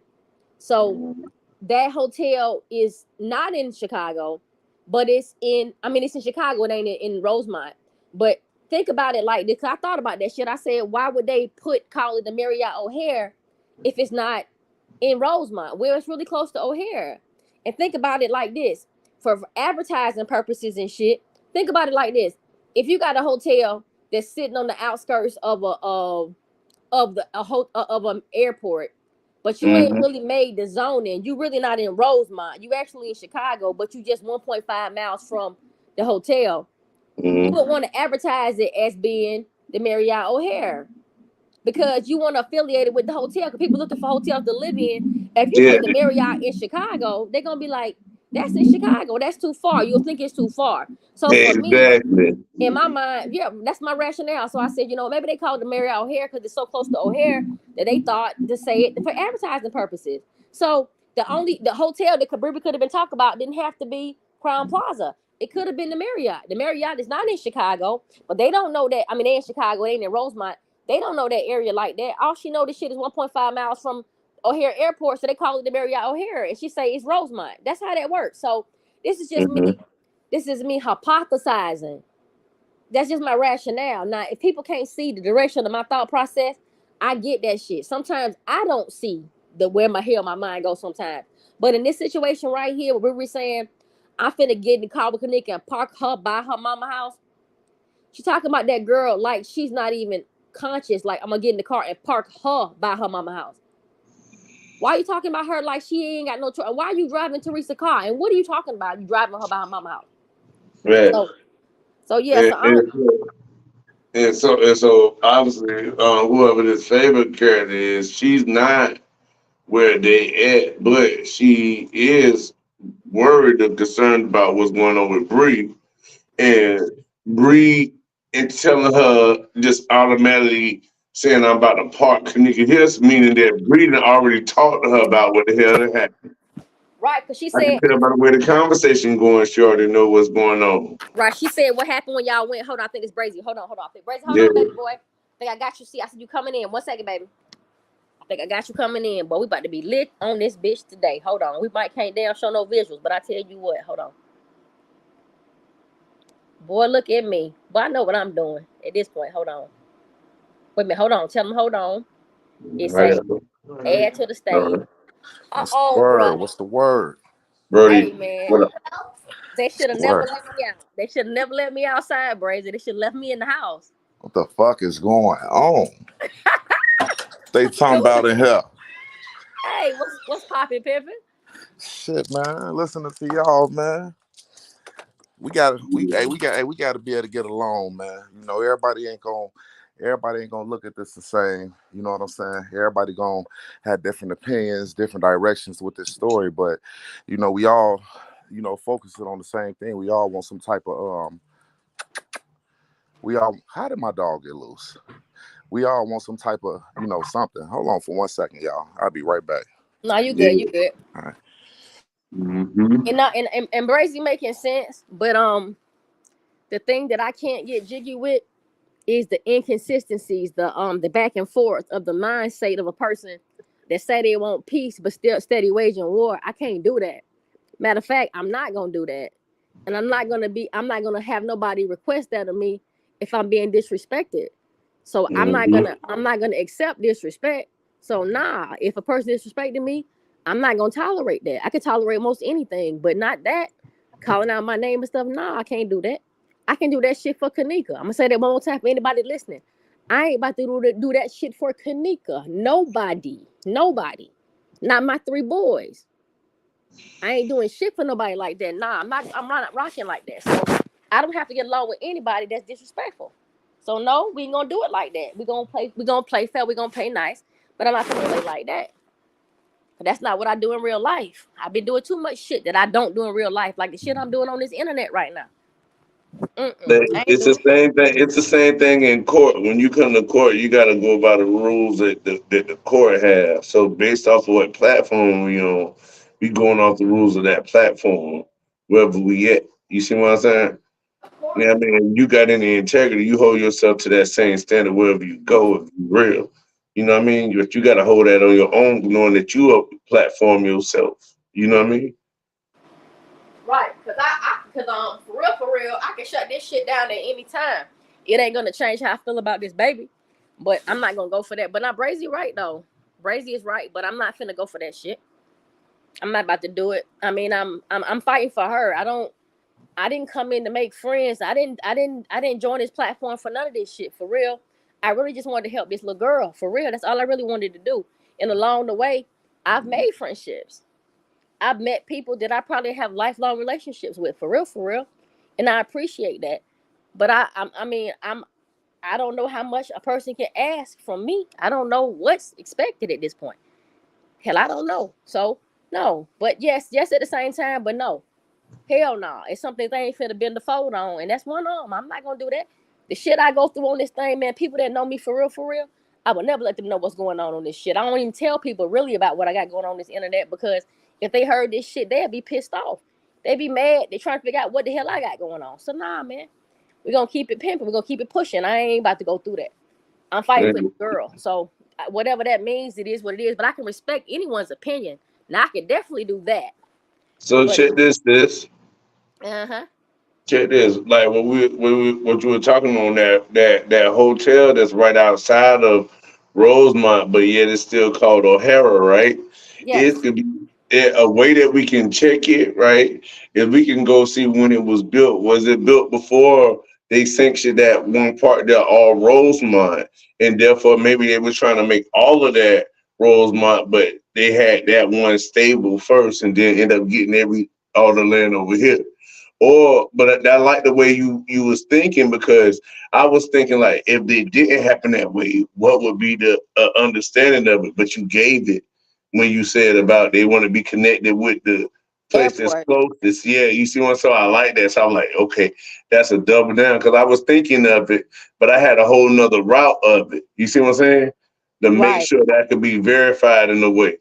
So that hotel is not in Chicago, but it's in. I mean, it's in Chicago. It ain't in Rosemont. But think about it like this. I thought about that shit. I said, why would they call it the Marriott O'Hare if it's not in Rosemont, where it's really close to O'Hare? And think about it like this: for advertising purposes and shit. Think about it like this: if you got a hotel that's sitting on the outskirts of of an airport, but you ain't Hmm. really made the zoning. You really not in Rosemont. You actually in Chicago, but you just 1.5 miles from the hotel. You Hmm. would want to advertise it as being the Marriott O'Hare because you want to affiliate it with the hotel. Because people looking for hotels to live in. If you Yeah. put the Marriott in Chicago, they're gonna be like, "That's in Chicago. That's too far." You'll think it's too far. So for me, Exactly. in my mind, yeah, that's my rationale. So I said, maybe they called the Marriott O'Hare because it's so close to O'Hare that they thought to say it for advertising purposes. So the hotel that Cabrini could have been talked about didn't have to be Crown Plaza. It could have been the Marriott. The Marriott is not in Chicago, but they don't know that. I mean, they in Chicago, they ain't in Rosemont. They don't know that area like that. All she know this shit is 1.5 miles from O'Hare Airport, so they call it the Marriott O'Hare, and she say it's Rosemont. That's how that works. So this is just me. Hmm. This is me hypothesizing. That's just my rationale. Now, if people can't see the direction of my thought process, I get that shit. Sometimes I don't see the where my hell my mind goes sometimes. But in this situation right here, where we're saying I'm finna get in the car with Kenneka and park her by her mama house. She's talking about that girl like she's not even conscious. Like I'm gonna get in the car and park her by her mama house. Why are you talking about her like she ain't got no choice? Why are you driving Teresa's car? And what are you talking about? You driving her by her mama house. Right. So yeah, And, so I don't. and, and so obviously, whoever this favorite character is, she's not where they at, but she is worried and concerned about what's going on with Bree. And Bree and telling her just automatically saying I'm about to park Kanika Hills, meaning that Bree done already talked to her about what the hell that happened. Right, because she I can said, tell by the way the conversation going, she already know what's going on. right, she said, what happened when y'all went? Hold on, I think it's Brazy. Hold on. Brazy, hold Yeah. on, baby boy. I think I got you. See, I said you coming in. 1 second, baby. I think I got you coming in, but we about to be lit on this bitch today. Hold on. We might can't damn show no visuals, but I tell you what, hold on. Boy, look at me. But I know what I'm doing at this point. Hold on. Wait a minute, hold on. Tell them hold on. It I say got it. All right. add to the All stage. right. What's the Bruh. word? What's the word? Hey Brody, man. what up? They What's should the have never word? let me out. They should have never let me outside, Brazy. They should have left me in the house. What the fuck is going on? They talking Yo, about in here. hey, what's poppin', pimpin'? Shit, man. Listening to y'all, man. We gotta be able to get along, man. Everybody ain't gonna look at this the same. You know what I'm saying? Everybody gonna have different opinions, different directions with this story, but we all, focusing on the same thing. We all want some type of how did my dog get loose? We all want some type of, something. Hold on for 1 second, y'all. I'll be right back. No, you Yeah. good, you good. All right. Mm-hmm. And not and Brazy making sense, but the thing that I can't get jiggy with is the inconsistencies, the back and forth of the mindset of a person that say they want peace but still steady waging war. I can't do that. Matter of fact, I'm not gonna do that. And I'm not gonna have nobody request that of me if I'm being disrespected. So Mm-hmm. I'm not gonna accept disrespect. So nah, if a person disrespecting me, I'm not gonna tolerate that. I can tolerate most anything, but not that. Calling out my name and stuff. Nah, I can't do that. I can do that shit for Kenneka. I'm gonna say that one more time for anybody listening. I ain't about to do that shit for Kenneka. Nobody. Nobody. Not my three boys. I ain't doing shit for nobody like that. Nah, I'm not rocking like that. So I don't have to get along with anybody that's disrespectful. So no, we ain't gonna do it like that. We gonna play fair, we gonna play nice, but I'm not gonna play like that. That's not what I do in real life. I've been doing too much shit that I don't do in real life, like the shit I'm doing on this internet right now. I ain't It's the doing. same thing. It's the same thing in court. When you come to court, you got to go by the rules that the court has. So based off of what platform we on, we going off the rules of that platform wherever we at. You see what I'm saying? Of course. Yeah, I mean, you got any integrity, you hold yourself to that same standard wherever you go if you real. You know what I mean? But you got to hold that on your own, knowing that you a platform yourself. You know what I mean? Right, cause for real, I can shut this shit down at any time. It ain't gonna change how I feel about this baby, but I'm not gonna go for that. But now Brazy right though. Brazy is right, but I'm not finna go for that shit. I'm not about to do it. I mean, I'm fighting for her. I didn't come in to make friends. I didn't join this platform for none of this shit. For real. I really just wanted to help this little girl. For real. That's all I really wanted to do. And along the way, I've made friendships. I've met people that I probably have lifelong relationships with. For real. And I appreciate that. But I mean, I don't know how much a person can ask from me. I don't know what's expected at this point. Hell, I don't know. So no. But yes at the same time, but no. Hell no. It's something they ain't finna bend the fold on. And that's one of them. I'm not gonna do that. The shit I go through on this thing, man, people that know me for real, I would never let them know what's going on this shit. I don't even tell people really about what I got going on this internet because if they heard this shit, they'd be pissed off. They'd be mad. They trying to figure out what the hell I got going on. So nah, man. We're gonna keep it pimping. We're gonna keep it pushing. I ain't about to go through that. I'm fighting for the girl. So whatever that means, it is what it is. But I can respect anyone's opinion. Now I can definitely do that. So But check this. uh-huh. Check this. Like what you were talking on that hotel that's right outside of Rosemont, but yet it's still called O'Hara, right? It Yes. could be a way that we can check it, right? If we can go see when it was built. Was it built before they sanctioned that one part there, all Rosemont, and therefore maybe they were trying to make all of that Rosemont, but they had that one stable first, and then end up getting all the land over here. Or, but I like the way you was thinking because I was thinking like if they didn't happen that way, what would be the understanding of it? But you gave it when you said about they want to be connected with the place that's Airport. closest. Yeah, you see what? So I like that. So I'm like, okay, that's a double down because I was thinking of it, but I had a whole nother route of it. You see what I'm saying? To make Right. sure that could be verified in a way.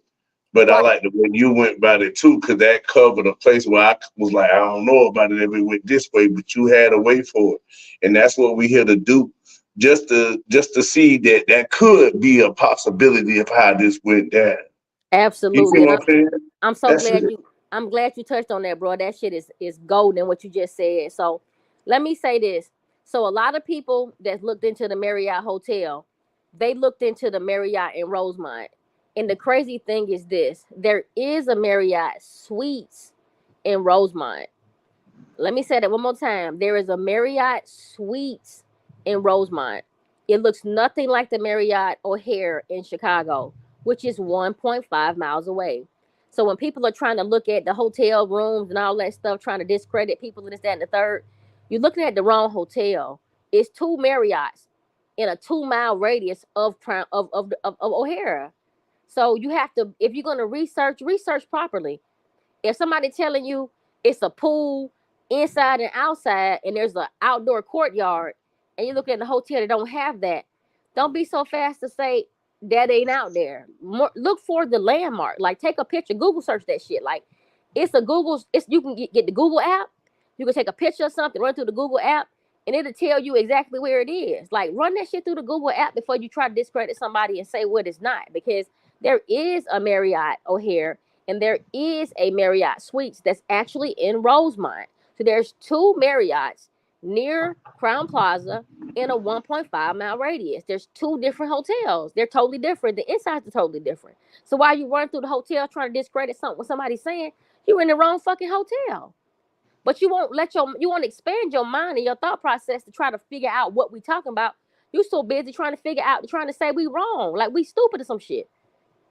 But I Right. like the way you went about it too, because that covered a place where I was like, I don't know about it if it went this way, but you had a way for it, and that's what we here to do, just to see that that could be a possibility of how this went down. You see Absolutely. And what I'm saying? I'm so That's glad it. you touched on that, bro. That shit is golden what you just said. So let me say this. So a lot of people that looked into the Marriott Hotel, they looked into the Marriott in Rosemont. And the crazy thing is this: there is a Marriott Suites in Rosemont. Let me say that one more time. There is a Marriott Suites in Rosemont. It looks nothing like the Marriott O'Hare in Chicago, which is 1.5 miles away. So when people are trying to look at the hotel rooms and all that stuff, trying to discredit people and this, that, and the third, you're looking at the wrong hotel. It's two Marriotts in a 2 mile radius of O'Hara. So you have to, if you're gonna research properly. If somebody telling you it's a pool inside and outside and there's an outdoor courtyard and you look at the hotel that don't have that, don't be so fast to say that ain't out there. Look for the landmark. Like take a picture, Google search that shit. Like it's you can get the Google app. You can take a picture of something, run through the Google app, and it'll tell you exactly where it is. Like run that shit through the Google app before you try to discredit somebody and say what it's not. Because there is a Marriott O'Hare and there is a Marriott Suites that's actually in Rosemont. So there's two Marriotts near Crown Plaza in a 1.5 mile radius. There's two different hotels. They're totally different. The insides are totally different. So while you run through the hotel trying to discredit something what somebody's saying, you're in the wrong fucking hotel. But you won't expand your mind and your thought process to try to figure out what we talking about. You so busy trying to figure out, trying to say we wrong, like we stupid or some shit.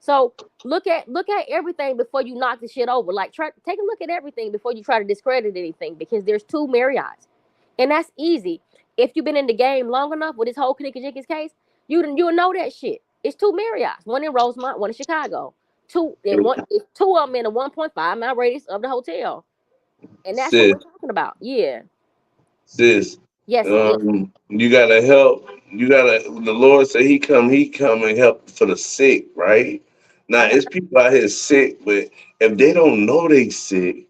So look at everything before you knock the shit over. Like try take a look at everything before you try to discredit anything because there's two Marriotts, and that's easy. If you've been in the game long enough with this whole Kenneka Jenkins case, you'll know that shit. It's two Marriotts, one in Rosemont, one in Chicago. Two of them in a 1.5 mile radius of the hotel, and that's what Sis, we're talking about. Yeah. sis, Yes. Yes. you gotta help. You gotta. The Lord said He come and help for the sick, right? Now, Okay. it's people out here sick, but if they don't know they sick,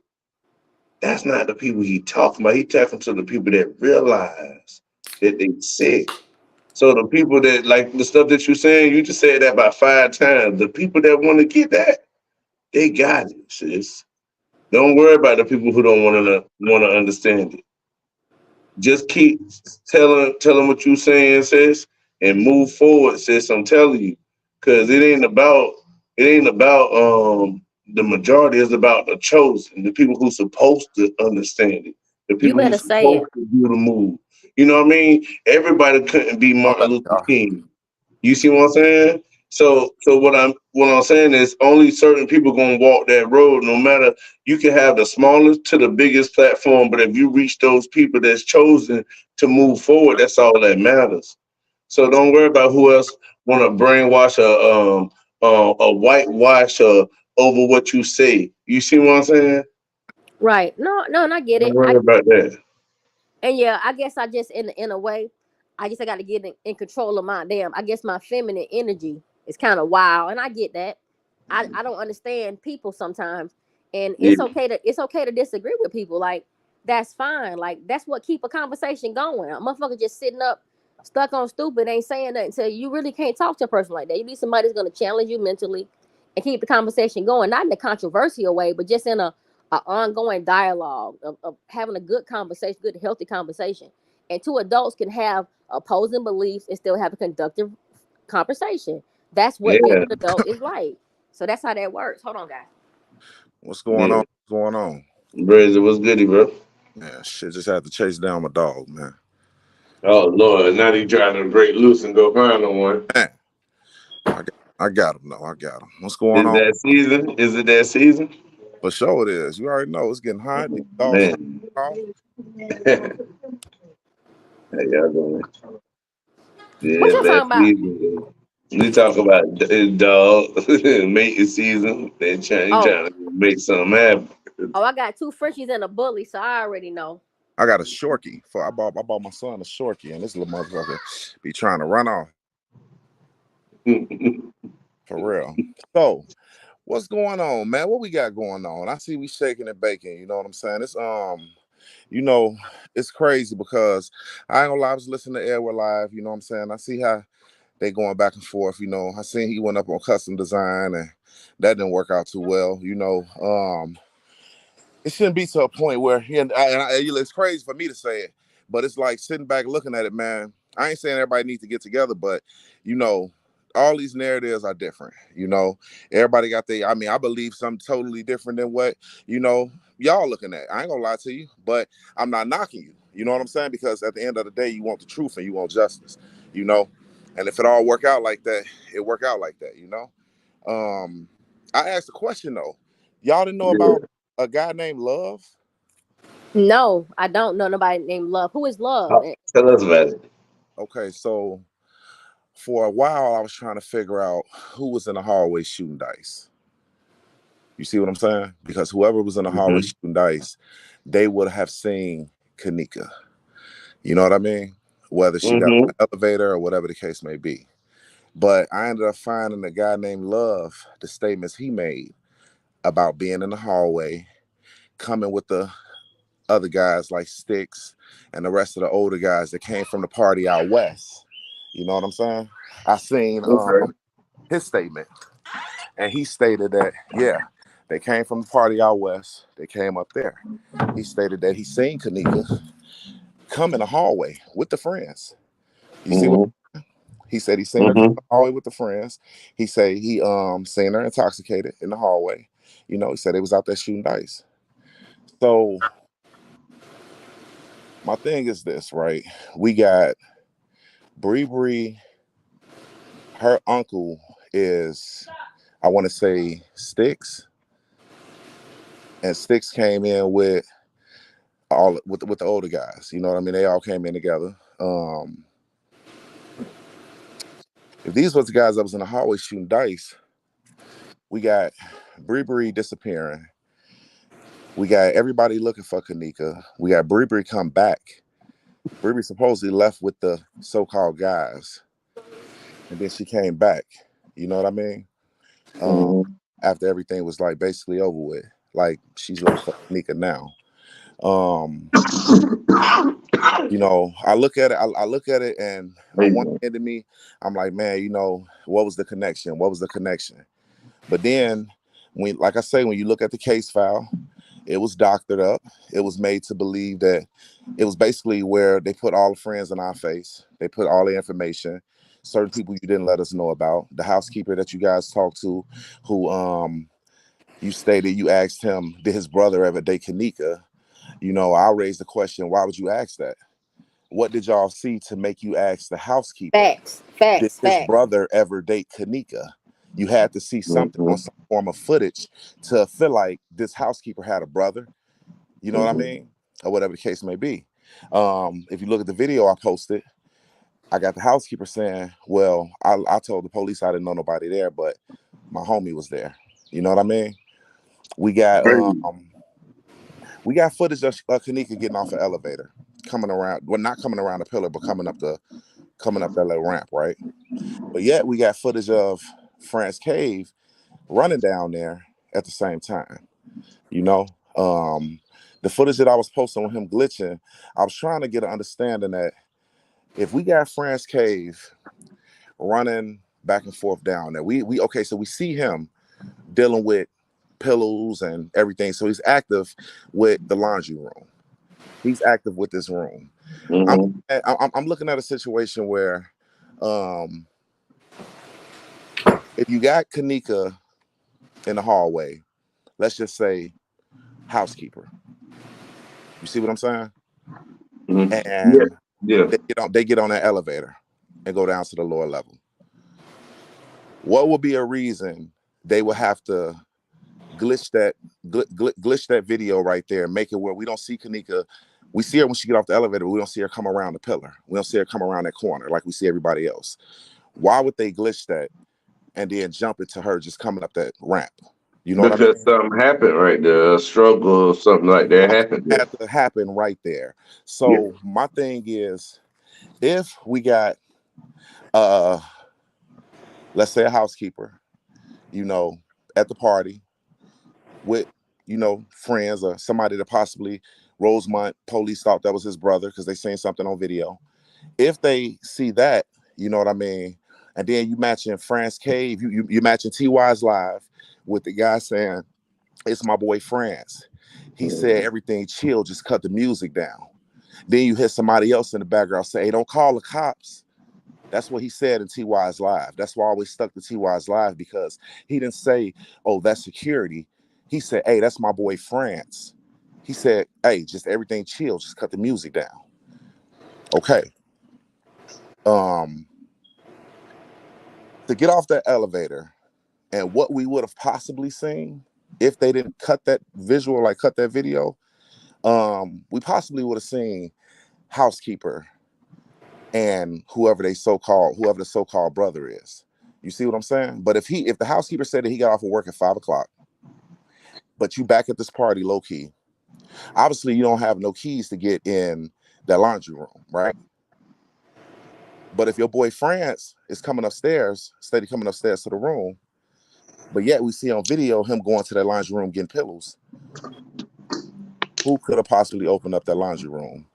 that's not the people He talking about. He talking to the people that realize that they sick. So the people that like the stuff that you're saying, you just said that about 5 times. The people that want to get that, they got it, sis. Don't worry about the people who don't want to understand it. Just keep telling what you saying, sis, and move forward, sis. I'm telling you, because it ain't about the majority. It's about the chosen, the people who supposed to understand it, the You people who better say supposed it. to do the move. You know what I mean? Everybody couldn't be Don't Martin let Luther King. You see what I'm saying? So what I'm saying is only certain people gonna walk that road. No matter you can have the smallest to the biggest platform, but if you reach those people that's chosen to move forward, that's all that matters. So don't worry about who else want to brainwash a whitewash over what you say. You see what I'm saying? Right. No, no, and I get Don't it. worry about that. And yeah, I guess I just in a way, I got to get in control of my damn. I guess my feminine energy is kind of wild, and I get that. I don't understand people sometimes, and Yeah, it's okay to disagree with people. Like that's fine. Like that's what keep a conversation going. A motherfucker just sitting up, stuck on stupid, ain't saying nothing. So you really can't talk to a person like that. You need somebody that's gonna challenge you mentally and keep the conversation going, not in a controversial way, but just in a ongoing dialogue of having a good conversation, good healthy conversation. And two adults can have opposing beliefs and still have a conductive conversation. That's what being yeah, an adult is like. So that's how that works. Hold on, guys. What's going on? yeah. What's going on? Brazy, what's goody, bro? Man, shit, just had to chase down my dog, man. Oh Lord, now he trying to break loose and go find no one. Man, I got, I got him. No, I got him. What's going Is on? that season? Is it that season? For sure it is. You already know it's getting hot. These dogs trying Man. to off. How y'all doing? What Yeah, y'all that talking about? season. We talk about dog mating season. You Oh, trying to make something happen. oh, I got two Frenchies and a bully, so I already know. I got a shorkie. I bought my son a shorkie, and this little motherfucker be trying to run off for real. So what's going on, man? What we got going on? I see we shaking and baking. You know what I'm saying? You know, it's crazy because I ain't gonna lie. I was listening to Edward Live. You know what I'm saying? I see how they going back and forth. You know, I seen he went up on custom design, and that didn't work out too well. You know, it shouldn't be to a point where it's crazy for me to say it, but it's like sitting back looking at it, man. I ain't saying everybody needs to get together, but you know, all these narratives are different. You know, everybody got their. I mean, I believe something totally different than what y'all looking at. I ain't gonna lie to you, but I'm not knocking you. You know what I'm saying? Because at the end of the day, you want the truth and you want justice. You know, and if it all work out like that, it work out like that. You know. I asked a question though. Y'all didn't know Yeah. about a guy named Love? No, I don't know nobody named Love. Who is Love? Oh, tell us about it. Okay, so for a while I was trying to figure out who was in the hallway shooting dice. You see what I'm saying? Because whoever was in the hallway Mm-hmm. shooting dice, they would have seen Kenneka. You know what I mean? Whether she got on Mm-hmm. the elevator or whatever the case may be. But I ended up finding a guy named Love, the statements he made about being in the hallway, coming with the other guys like Sticks and the rest of the older guys that came from the party out west. You know what I'm saying? I seen Okay. his statement, and he stated that they came from the party out west. They came up there. He stated that he seen Kenneka come in the hallway with the friends. You see what Mm-hmm. he said? He seen her come in Mm-hmm. the hallway with the friends. He said he seen her intoxicated in the hallway. You know, he said they was out there shooting dice. So my thing is this, right? We got Bree. Her uncle is, I want to say, Sticks, and Sticks came in with with the older guys. You know what I mean? They all came in together. If these was the guys that was in the hallway shooting dice, we got Bree disappearing. We got everybody looking for Kenneka. We got Bree come back. Bree supposedly left with the so-called guys, and then she came back. You know what I mean? Um, Mm-hmm. after everything was like basically over with, like she's looking for Kenneka now. Um, you know, I look at it. I look at it, and There on you one go. end of me, I'm like, man, you know, what was the connection? What was the connection? But then, when, like I say, when you look at the case file, it was doctored up. It was made to believe that it was basically where they put all the friends in our face. They put all the information. Certain people you didn't let us know about. The housekeeper that you guys talked to, who you stated you asked him, did his brother ever date Kenneka? You know, I raised the question, why would you ask that? What did y'all see to make you ask the housekeeper, Facts, did facts, his facts. brother ever date Kenneka? You had to see something Mm-hmm. on some form of footage to feel like this housekeeper had a brother. You know what I Mm-hmm. mean? Or whatever the case may be. If you look at the video I posted, I got the housekeeper saying, well, I told the police I didn't know nobody there, but my homie was there. You know what I mean? We got Crazy. footage of Kenneka getting off an elevator, coming around, well, not coming around the pillar, but coming up that little ramp, right? But yet we got footage of France Cave running down there at the same time. You know, the footage that I was posting with him glitching, I was trying to get an understanding that if we got France Cave running back and forth down there, we okay, so we see him dealing with pillows and everything. So he's active with the laundry room. He's active with this room. I'm Mm-hmm. I'm looking at a situation where um if you got Kenneka in the hallway, let's just say housekeeper. You see what I'm saying? Mm-hmm. Yeah. And Yeah. they get on that elevator and go down to the lower level. What would be a reason they would have to glitch that video right there, make it where we don't see Kenneka. We see her when she get off the elevator, but we don't see her come around the pillar. We don't see her come around that corner like we see everybody else. Why would they glitch that and then jump into her just coming up that ramp? You know what I mean? Because something happened right there, a struggle or something like that Something happened there. had to happen right there. Yeah. So my thing is, if we got uh let's say a housekeeper, you know, at the party with, you know, friends or somebody that possibly Rosemont police thought that was his brother because they seen something on video. If they see that, you know what I mean, and then you matching France Cave, you matching TY's live with the guy saying, it's my boy France. He said everything chill, just cut the music down. Then you hear somebody else in the background say, hey, don't call the cops. That's what he said in TY's live. That's why I always stuck to TY's live, because he didn't say, oh, that's security. He said, hey, that's my boy France. He said, hey, just everything chill, just cut the music down. Okay. Um, to get off that elevator and what we would have possibly seen if they didn't cut that visual, like cut that video, we possibly would have seen housekeeper and whoever the so-called brother is. You see what I'm saying? But if the housekeeper said that he got off of work at 5 o'clock, but you back at this party low key, obviously you don't have no keys to get in that laundry room, right? But if your boy France is coming upstairs, steady coming upstairs to the room, but yet we see on video him going to that laundry room getting pillows, who could have possibly opened up that laundry room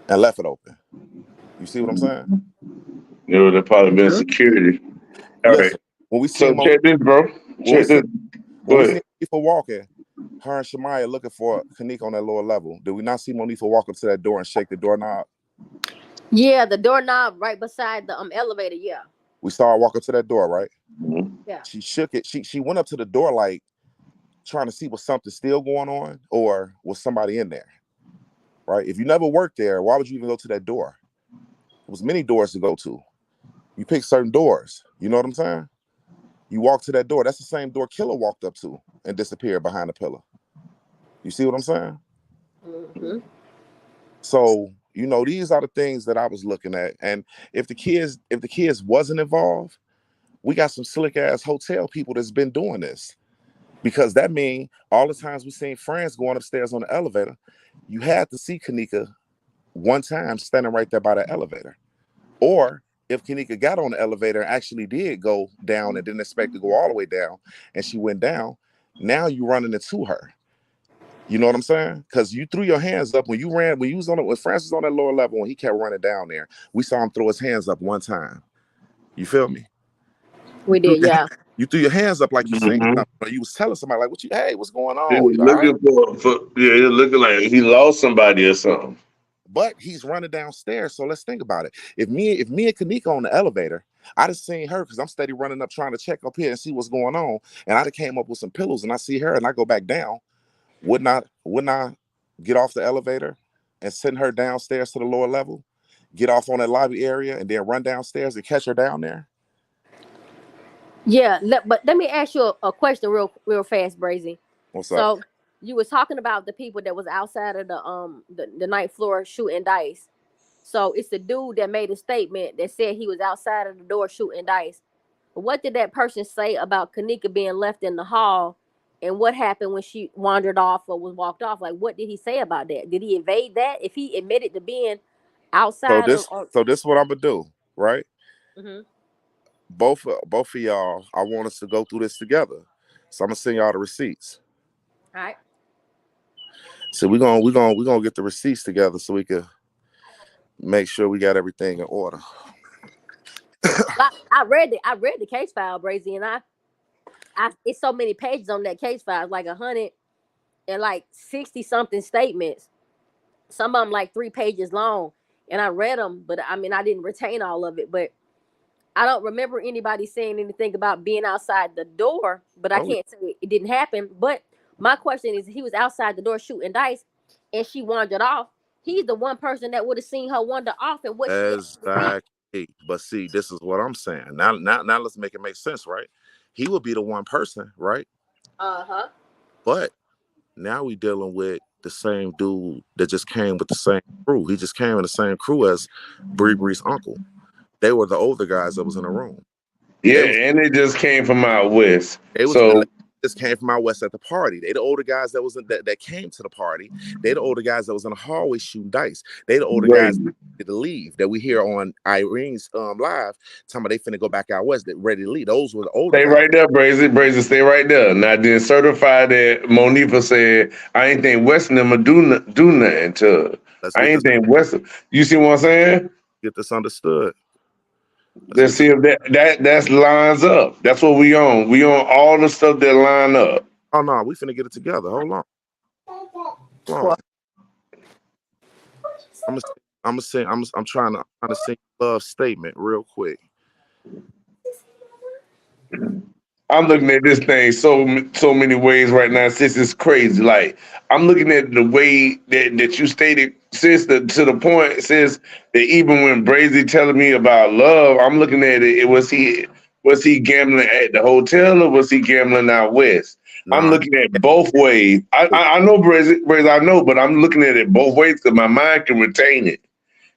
and left it open? You see what I'm saying? It would have probably been security. All right. Listen, when we see So him on check this, bro. when we Check see this. when Go we see ahead. people walking, her and Shamaya looking for Kenneka on that lower level. Did we not see Monifa walk up to that door and shake the doorknob? Yeah, the doorknob right beside the elevator. Yeah. We saw her walk up to that door, right? Mhm. Yeah. She shook it. She went up to the door like trying to see was something still going on or was somebody in there, right? If you never worked there, why would you even go to that door? There was many doors to go to. You pick certain doors. You know what I'm saying? You walk to that door. That's the same door Killer walked up to and disappeared behind the pillar. You see what I'm saying? Mm-hmm. So, you know, these are the things that I was looking at. And if the kids wasn't involved, we got some slick ass hotel people that's been doing this. Because that means all the times we seen friends going upstairs on the elevator, you had to see Kenneka one time standing right there by the elevator. Or if Kenneka got on the elevator and actually did go down and didn't expect to go all the way down, and she went down, now you running into her. You know what I'm saying? Because you threw your hands up when you ran, when you was on it, when Francis was on that lower level and he kept running down there. We saw him throw his hands up one time. You feel me? We did, yeah. You threw your hands up like you seen Mhm. something. Or you was telling somebody like, hey, what's going He on? was You all right? looking yeah, he was looking like he lost somebody or something. But he's running downstairs. So let's think about it. If me and Kenneka on the elevator, I just seen her because I'm steady running up trying to check up here and see what's going on. And I came up with some pillows and I see her and I go back down. Wouldn't I get off the elevator and send her downstairs to the lower level, get off on that lobby area, and then run downstairs and catch her down there? Yeah, but let me ask you a question real fast, Brazy. What's up? So you was talking about the people that was outside of the ninth floor shooting dice. So it's the dude that made a statement that said he was outside of the door shooting dice. But what did that person say about Kenneka being left in the hall? And what happened when she wandered off or was walked off? Like, what did he say about that? Did he evade that? If he admitted to being So outside this or so this is what I'm gonna do, right? mm-hmm. Both of y'all, I want us to go through this together. So I'm gonna send y'all the receipts. All right. So we're gonna get the receipts together so we can make sure we got everything in order. I read the case file, Brazy, and I it's so many pages on that case file, like 100 and like 60 something statements. Some of them like 3 pages long, and I read them, but I mean I didn't retain all of it. But I don't remember anybody saying anything about being outside the door. But I Oh, can't say it didn't happen. But my question is, he was outside the door shooting dice, and she wandered off. He's the one person that would have seen her wander off, and what she actually did. exactly. But see, this is what I'm saying. Now let's make it make sense, right? He would be the one person, right? Uh-huh. But now we dealing with the same dude that just came with the same crew. He just came in the same crew as Bree's uncle. They were the older guys that was in the room. Yeah, They was and it just came from out west. they was So just came from out west at the party. They the older guys that was that came to the party. They the older guys that was in the hallway shooting dice. They the older guys crazy. to leave that we hear on Irene's live talking about they finna go back out west. They ready to leave. Those were the older Stay guys. right there, Brazy. Brazy, stay right there. Now, then certify that Monifa said, I ain't think Weston them would do nothing to her. Let's I get ain't this think Weston. You see what I'm saying? understood. Let's Let's get this. see if that lines up. That's what we on. We on all the stuff that line up. Oh no, we finna get it together. Hold on. Hold on. Well, I'm trying to sing a love statement real quick. I'm looking at this thing so many ways right now. Sis, it's crazy. Like I'm looking at the way that you stated, sis, to the point, sis, that even when Brazy telling me about love, I'm looking at it. Was he gambling at the hotel or was he gambling out west? I'm Nah, looking at both ways. I know Brazy, I know, but I'm looking at it both ways because my mind can retain it.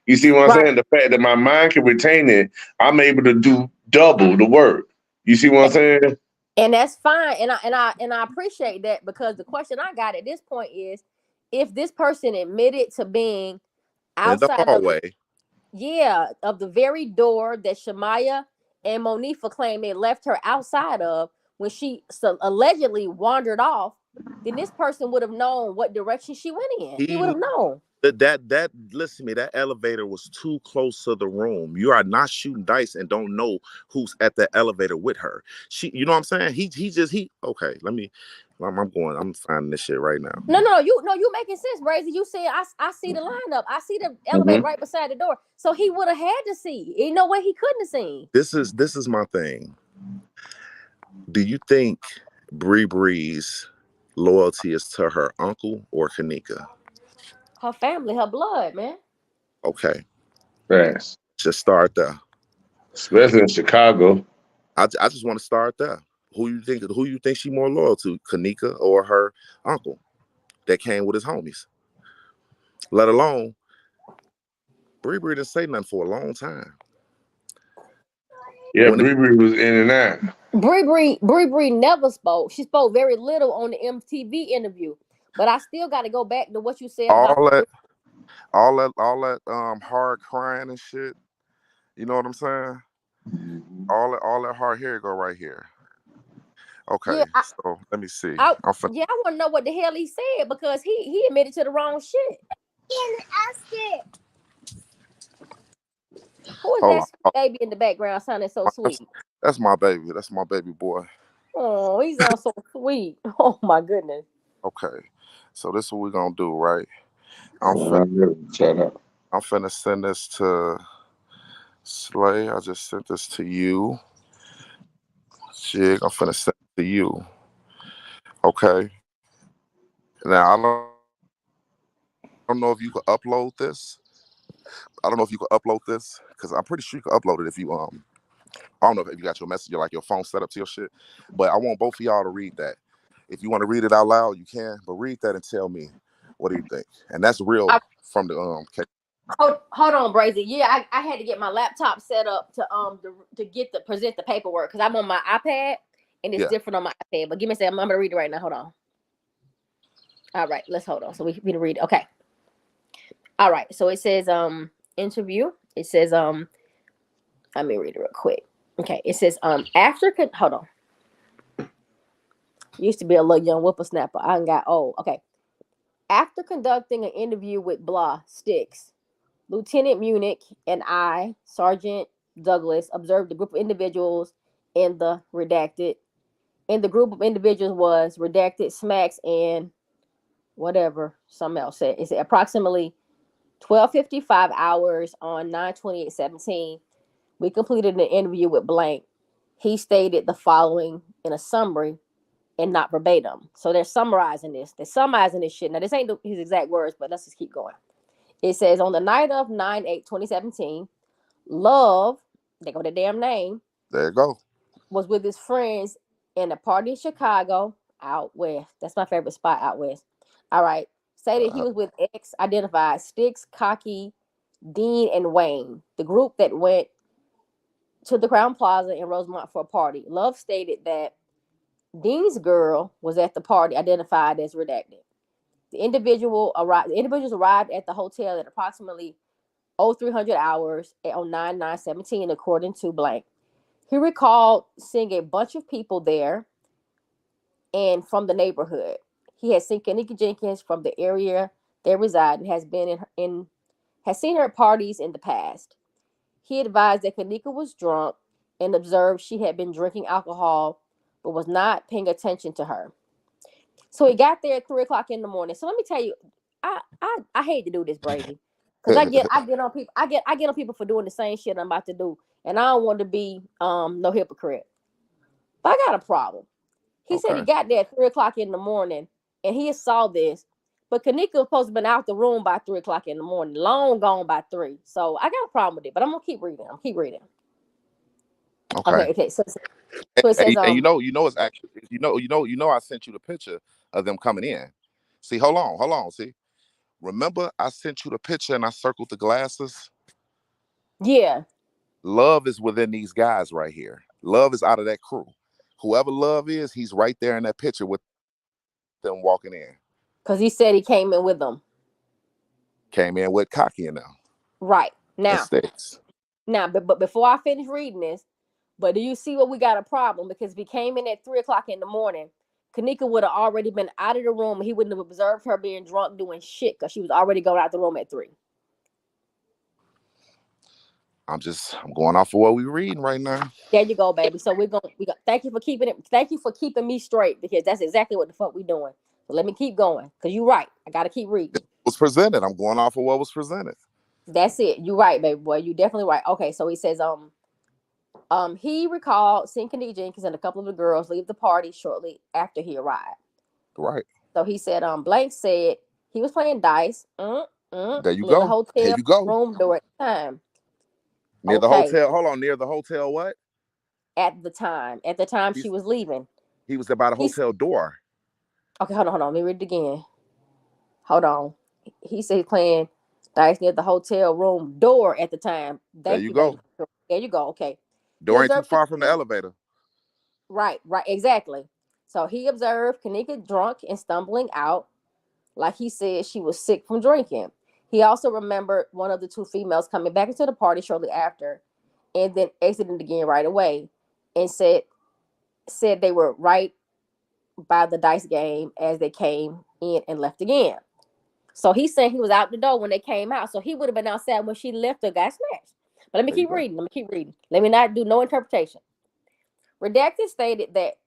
You see what I'm right. saying? The fact that my mind can retain it, I'm able to do double the work. You see what I'm saying? And that's fine. And I appreciate that, because the question I got at this point is, if this person admitted to being in the outside of hallway. the very door that Shamaya and Monifa claim they left her outside of when she allegedly wandered off, then this person would have known what direction she went in. He would He have known. That listen to me, that elevator was too close to the room. You are not shooting dice and don't know who's at the elevator with her. You know what I'm saying? He okay, I'm finding this shit right now. You making sense, Brazy. You said I see the lineup. I see the elevator right beside the door. So he would have had to see. Ain't no way he couldn't have seen. This is my thing. Do you think Bree's loyalty is to her uncle or Kenneka? Her family, her blood, man. Okay. Thanks. Just start there. Especially in Chicago. I just want to start there. Who you think she more loyal to, Kenneka or her uncle that came with his homies? Let alone Bree didn't say nothing for a long time. Yeah, Bree was in and out. Bree never spoke. She spoke very little on the MTV interview. But I still got to go back to what you said about all that hard crying and shit. You know what I'm saying? All that hard hair go right here. Okay, yeah, so let me see. I want to know what the hell he said because he admitted to the wrong shit. Who is that baby in the background sounding so sweet? That's my baby. That's my baby boy. Oh, he sounds so sweet. Oh my goodness. Okay, so this is what we're gonna do, right? I'm finna send this to Slay. I just sent this to you. Jig, I'm finna send it to you. Okay. Now I don't know if you could upload this. Because I'm pretty sure you can upload it if you I don't know if you got your messenger, like your phone set up to your shit. But I want both of y'all to read that. If you want to read it out loud, you can. But read that and tell me what do you think. And that's real from the Hold on, Brazy. Yeah, I had to get my laptop set up to present the paperwork because I'm on my iPad and it's different on my iPad. But give me a second. I'm gonna read it right now. Hold on. All right, let's hold on. So we can read it. Okay. All right. So it says interview. It says let me read it real quick. Okay. It says hold on. Used to be a little young whippersnapper. I got old. Okay. After conducting an interview with blah Sticks, Lieutenant Munich and I, Sergeant Douglas, observed a group of individuals in the redacted. And the group of individuals was redacted, Smacks, and whatever something else said. It's approximately 12:55 hours on 9/28/17. We completed an interview with blank. He stated the following in a summary and not verbatim. So they're summarizing this. They're summarizing this shit. Now, this ain't his exact words, but let's just keep going. It says, on the night of 9/8/2017, Love, they go the damn name. There you go. Was with his friends in a party in Chicago, out west. That's my favorite spot, out west. All right. Say that he was with X identified Sticks, Cocky, Dean, and Wayne, the group that went to the Crown Plaza in Rosemont for a party. Love stated that Dean's girl was at the party, identified as redacted. The individuals arrived at the hotel at approximately 0300 hours on 9/9/17, according to blank. He recalled seeing a bunch of people there and from the neighborhood. He has seen Kenneka Jenkins from the area they reside and has seen her at parties in the past. He advised that Kenneka was drunk and observed she had been drinking alcohol but was not paying attention to her. So he got there at 3:00 in the morning. So let me tell you, I hate to do this, Brady, because I get on people. I get on people for doing the same shit I'm about to do, and I don't want to be no hypocrite. But I got a problem. He said he got there at 3:00 in the morning, and he saw this. But Kenneka was supposed to have been out the room by 3:00 in the morning, long gone by 3. So I got a problem with it. But I'm gonna keep reading. Okay. So it says and it's actually I sent you the picture of them coming in. See, hold on. See, remember I sent you the picture and I circled the glasses. Yeah. Love is within these guys right here. Love is out of that crew. Whoever Love is, he's right there in that picture with them walking in. Because he said he came in with them. Came in with Cocky and them. Right. Now, Sticks. But before I finish reading this, but do you see what we got a problem? Because if he came in at 3:00 in the morning, Kenneka would have already been out of the room. He wouldn't have observed her being drunk doing shit because she was already going out the room at 3. I'm going off of what we're reading right now. There you go, baby. So we got. Thank you for keeping it. Thank you for keeping me straight because that's exactly what the fuck we doing. So let me keep going because you're right. I gotta keep reading. It was presented. I'm going off of what was presented. That's it. You're right, baby boy. You definitely right. Okay, so he says he recalled seeing Kenneka Jenkins and a couple of the girls leave the party shortly after he arrived. Right. So he said Blank said he was playing dice. There you near go. the hotel There you go. room door at the time. Near the hotel. Hold on. Near the hotel what? At the time she was leaving. He was about a hotel door. Okay, hold on. Let me read it again. Hold on. He said he's playing dice near the hotel room door at the time. There you go. Baby. There you go. Okay. Door ain't too far from the elevator. Right, exactly. So he observed Kenneka drunk and stumbling out. Like he said, she was sick from drinking. He also remembered one of the two females coming back into the party shortly after and then exiting again right away and said they were right by the dice game as they came in and left again. So he's saying he was out the door when they came out. So he would have been outside when she left or got snatched. But let me keep reading. Let me not do no interpretation. Redacted stated that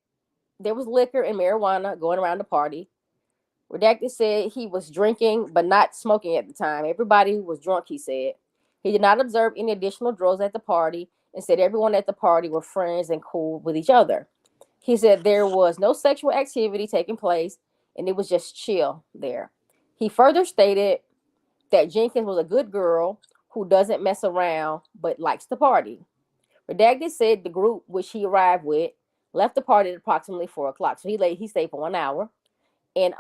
there was liquor and marijuana going around the party. Redacted said he was drinking but not smoking at the time. Everybody was drunk, he said. He did not observe any additional drugs at the party and said everyone at the party were friends and cool with each other. He said there was no sexual activity taking place and it was just chill there. He further stated that Jenkins was a good girl who doesn't mess around but likes to party. Redacted said the group which he arrived with left the party at approximately 4 o'clock. So he stayed for 1 hour. And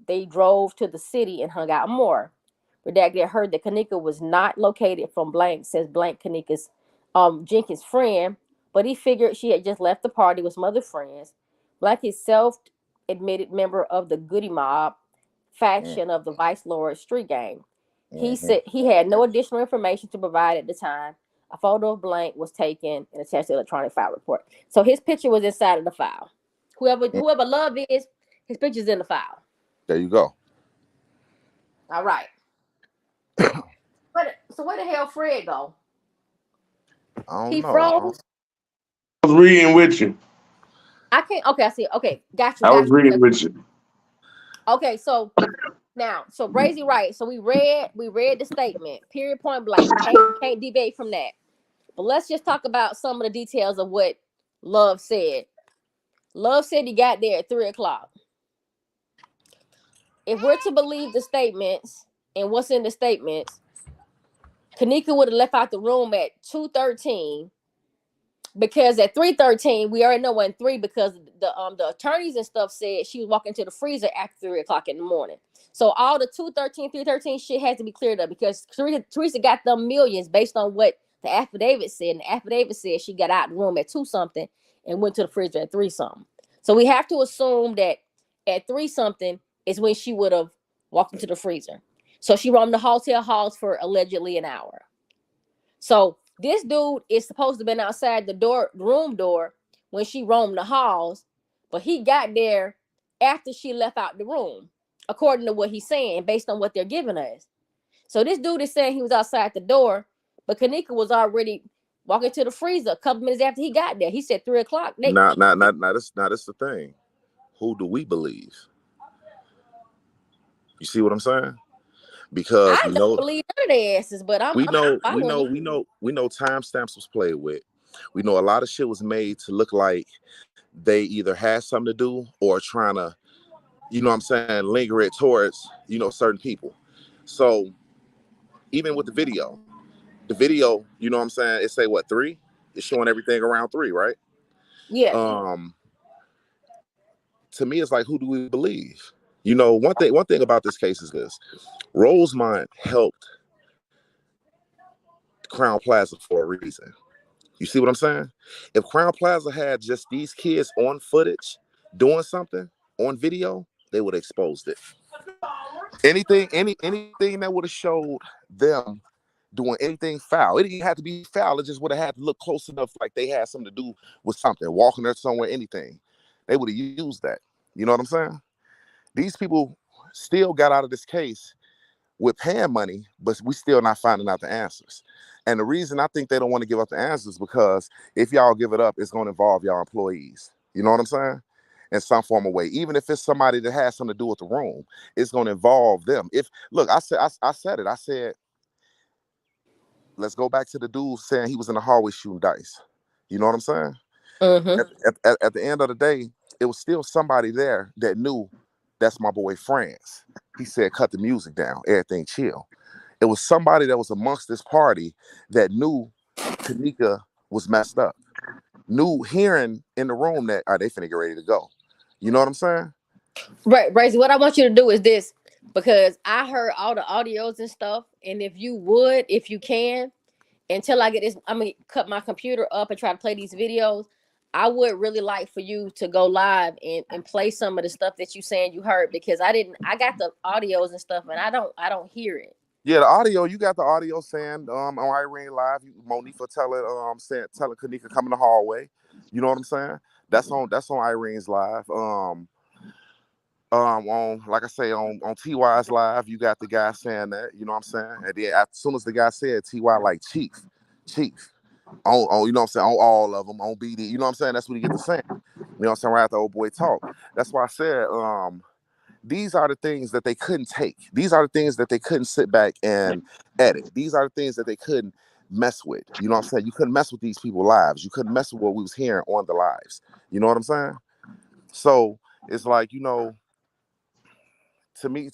they drove to the city and hung out more. Redacted heard that Kenneka was not located from Blank, says Blank Kenneka's Jenkins' friend, but he figured she had just left the party with some other friends. Blank is self-admitted member of the Goody Mob faction of the Vice Lord street gang. He said he had no additional information to provide at the time. A photo of Blank was taken and attached to the electronic file report. So his picture was inside of the file. Whoever Love is, his picture's in the file. There you go. All right. So where the hell Fred go? I don't he know. Froze. I was reading with you. I can't. Okay, I see. Okay, got you. I was reading with you. Okay, so now, so Brazy right. So we read the statement. Period. Point blank. Can't debate from that. But let's just talk about some of the details of what Love said. Love said he got there at 3 o'clock. If we're to believe the statements and what's in the statements, Kenneka would have left out the room at 2:13 because at 3:13 we already know when 3 because the attorneys and stuff said she was walking to the freezer after 3 o'clock in the morning. So all the 2:13, 3:13 shit has to be cleared up because Teresa got them millions based on what the affidavit said. And the affidavit said she got out the room at 2 something and went to the freezer at 3 something. So we have to assume that at 3 something is when she would have walked into the freezer. So she roamed the hotel halls for allegedly an hour. So this dude is supposed to have been outside the room door when she roamed the halls, but he got there after she left out the room, according to what he's saying, based on what they're giving us. So this dude is saying he was outside the door, but Kenneka was already walking to the freezer a couple minutes after he got there. He said 3 o'clock. Now that's the thing. Who do we believe? You see what I'm saying? Because I don't believe none of their asses, but we know timestamps was played with. We know a lot of shit was made to look like they either had something to do or trying to, you know what I'm saying, linger it towards, certain people. So even with the video, you know what I'm saying, it say what, 3? It's showing everything around 3, right? Yeah. To me, it's like, who do we believe? One thing about this case is this. Rosemont helped Crown Plaza for a reason. You see what I'm saying? If Crown Plaza had just these kids on footage doing something on video, they would have exposed it. Anything that would have showed them doing anything foul. It didn't have to be foul. It just would have had to look close enough like they had something to do with something, walking there somewhere, anything. They would have used that. You know what I'm saying? These people still got out of this case with paying money, but we still not finding out the answers. And the reason I think they don't want to give up the answers is because if y'all give it up, it's going to involve y'all employees. You know what I'm saying? In some form of way, even if it's somebody that has something to do with the room, it's going to involve them. If look, I said it. I said, let's go back to the dude saying he was in the hallway shooting dice. You know what I'm saying? Mm-hmm. At the end of the day, it was still somebody there that knew that's my boy France. He said, cut the music down, everything chill. It was somebody that was amongst this party that knew Kenneka was messed up, knew hearing in the room that, are they finna get ready to go? You know what I'm saying? Right, Brazy. What I want you to do is this, because I heard all the audios and stuff, and if you can, until I get this, I'm gonna cut my computer up and try to play these videos. I would really like for you to go live and play some of the stuff that you saying you heard, because I got the audios and stuff, and I don't hear it. Yeah, the audio, you got the audio saying on Irene Live, Monifa telling Kenneka come in the hallway. You know what I'm saying? That's on Irene's live. On like I say on TY's live, you got the guy saying that, you know what I'm saying? And then as soon as the guy said TY, like Chief, on you know what I'm saying, on all of them, on BD, you know what I'm saying? That's what he get to saying. You know what I'm saying? Right after old boy talk. That's why I said these are the things that they couldn't take. These are the things that they couldn't sit back and edit. These are the things that they couldn't mess with. You know what I'm saying? You couldn't mess with these people's lives. You couldn't mess with what we was hearing on the lives. You know what I'm saying? So it's like, to me,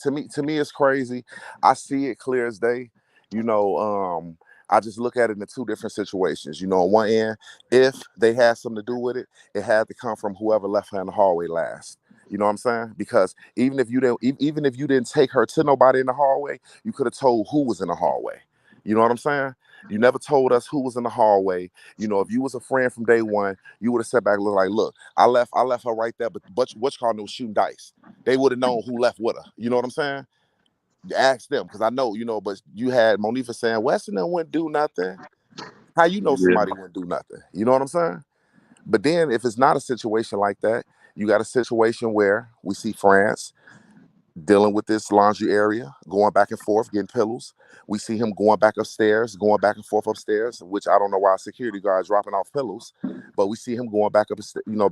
it's crazy. I see it clear as day. You know, I just look at it in two different situations. You know, on one end, if they had something to do with it, it had to come from whoever left her in the hallway last. You know what I'm saying? Because even if you didn't take her to nobody in the hallway, you could have told who was in the hallway. You know what I'm saying? You never told us who was in the hallway. You know, if you was a friend from day one, you would have sat back and looked like, look, I left her right there, but what's called was shooting dice. They would have known who left with her. You know what I'm saying? Ask them, because I know, but you had Monifa saying Weston wouldn't do nothing. How you know Yeah. somebody wouldn't do nothing? You know what I'm saying? But then if it's not a situation like that, you got a situation where we see France dealing with this laundry area, going back and forth, getting pillows. We see him going back upstairs, going back and forth upstairs, which I don't know why a security guard is dropping off pillows, but we see him going back up,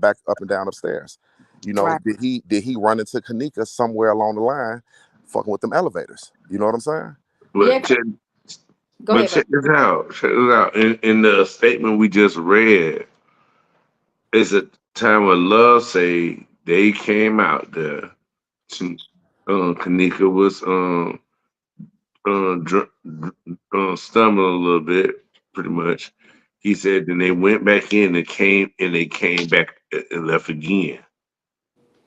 back up and down upstairs. Right. Did he run into Kenneka somewhere along the line, fucking with them elevators? You know what I'm saying? Yeah. But check, Go but ahead, bro. check this out. Check this out. In the statement we just read, it's a time of love say they came out there. To, Kenneka was stumbling a little bit, pretty much. He said then they went back in and they came back and left again.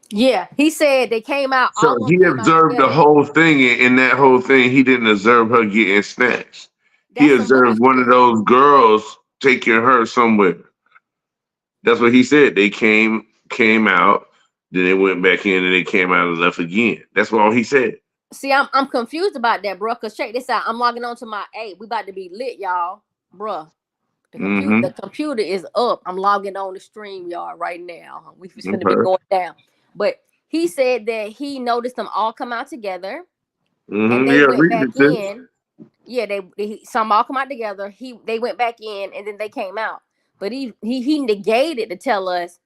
Yeah, he said they came out. So All of he them came out observed the together. whole thing, and in that whole thing, he didn't observe her getting snatched. He That's some observed one of bullshit. those girls taking her somewhere. That's what he said. They came out, then they went back in, and they came out and left again. That's all he said. See, I'm confused about that, bro. Cause check this out. I'm logging on to my we about to be lit, y'all, bro. The Mm-hmm. computer is up. I'm logging on the stream, y'all, right now. We just gonna be Okay. going down. But he said that he noticed them all come out together, and Mm-hmm. they Yeah, went read back it, sis. in. Yeah, some all come out together. They went back in, and then they came out. But he negated to tell us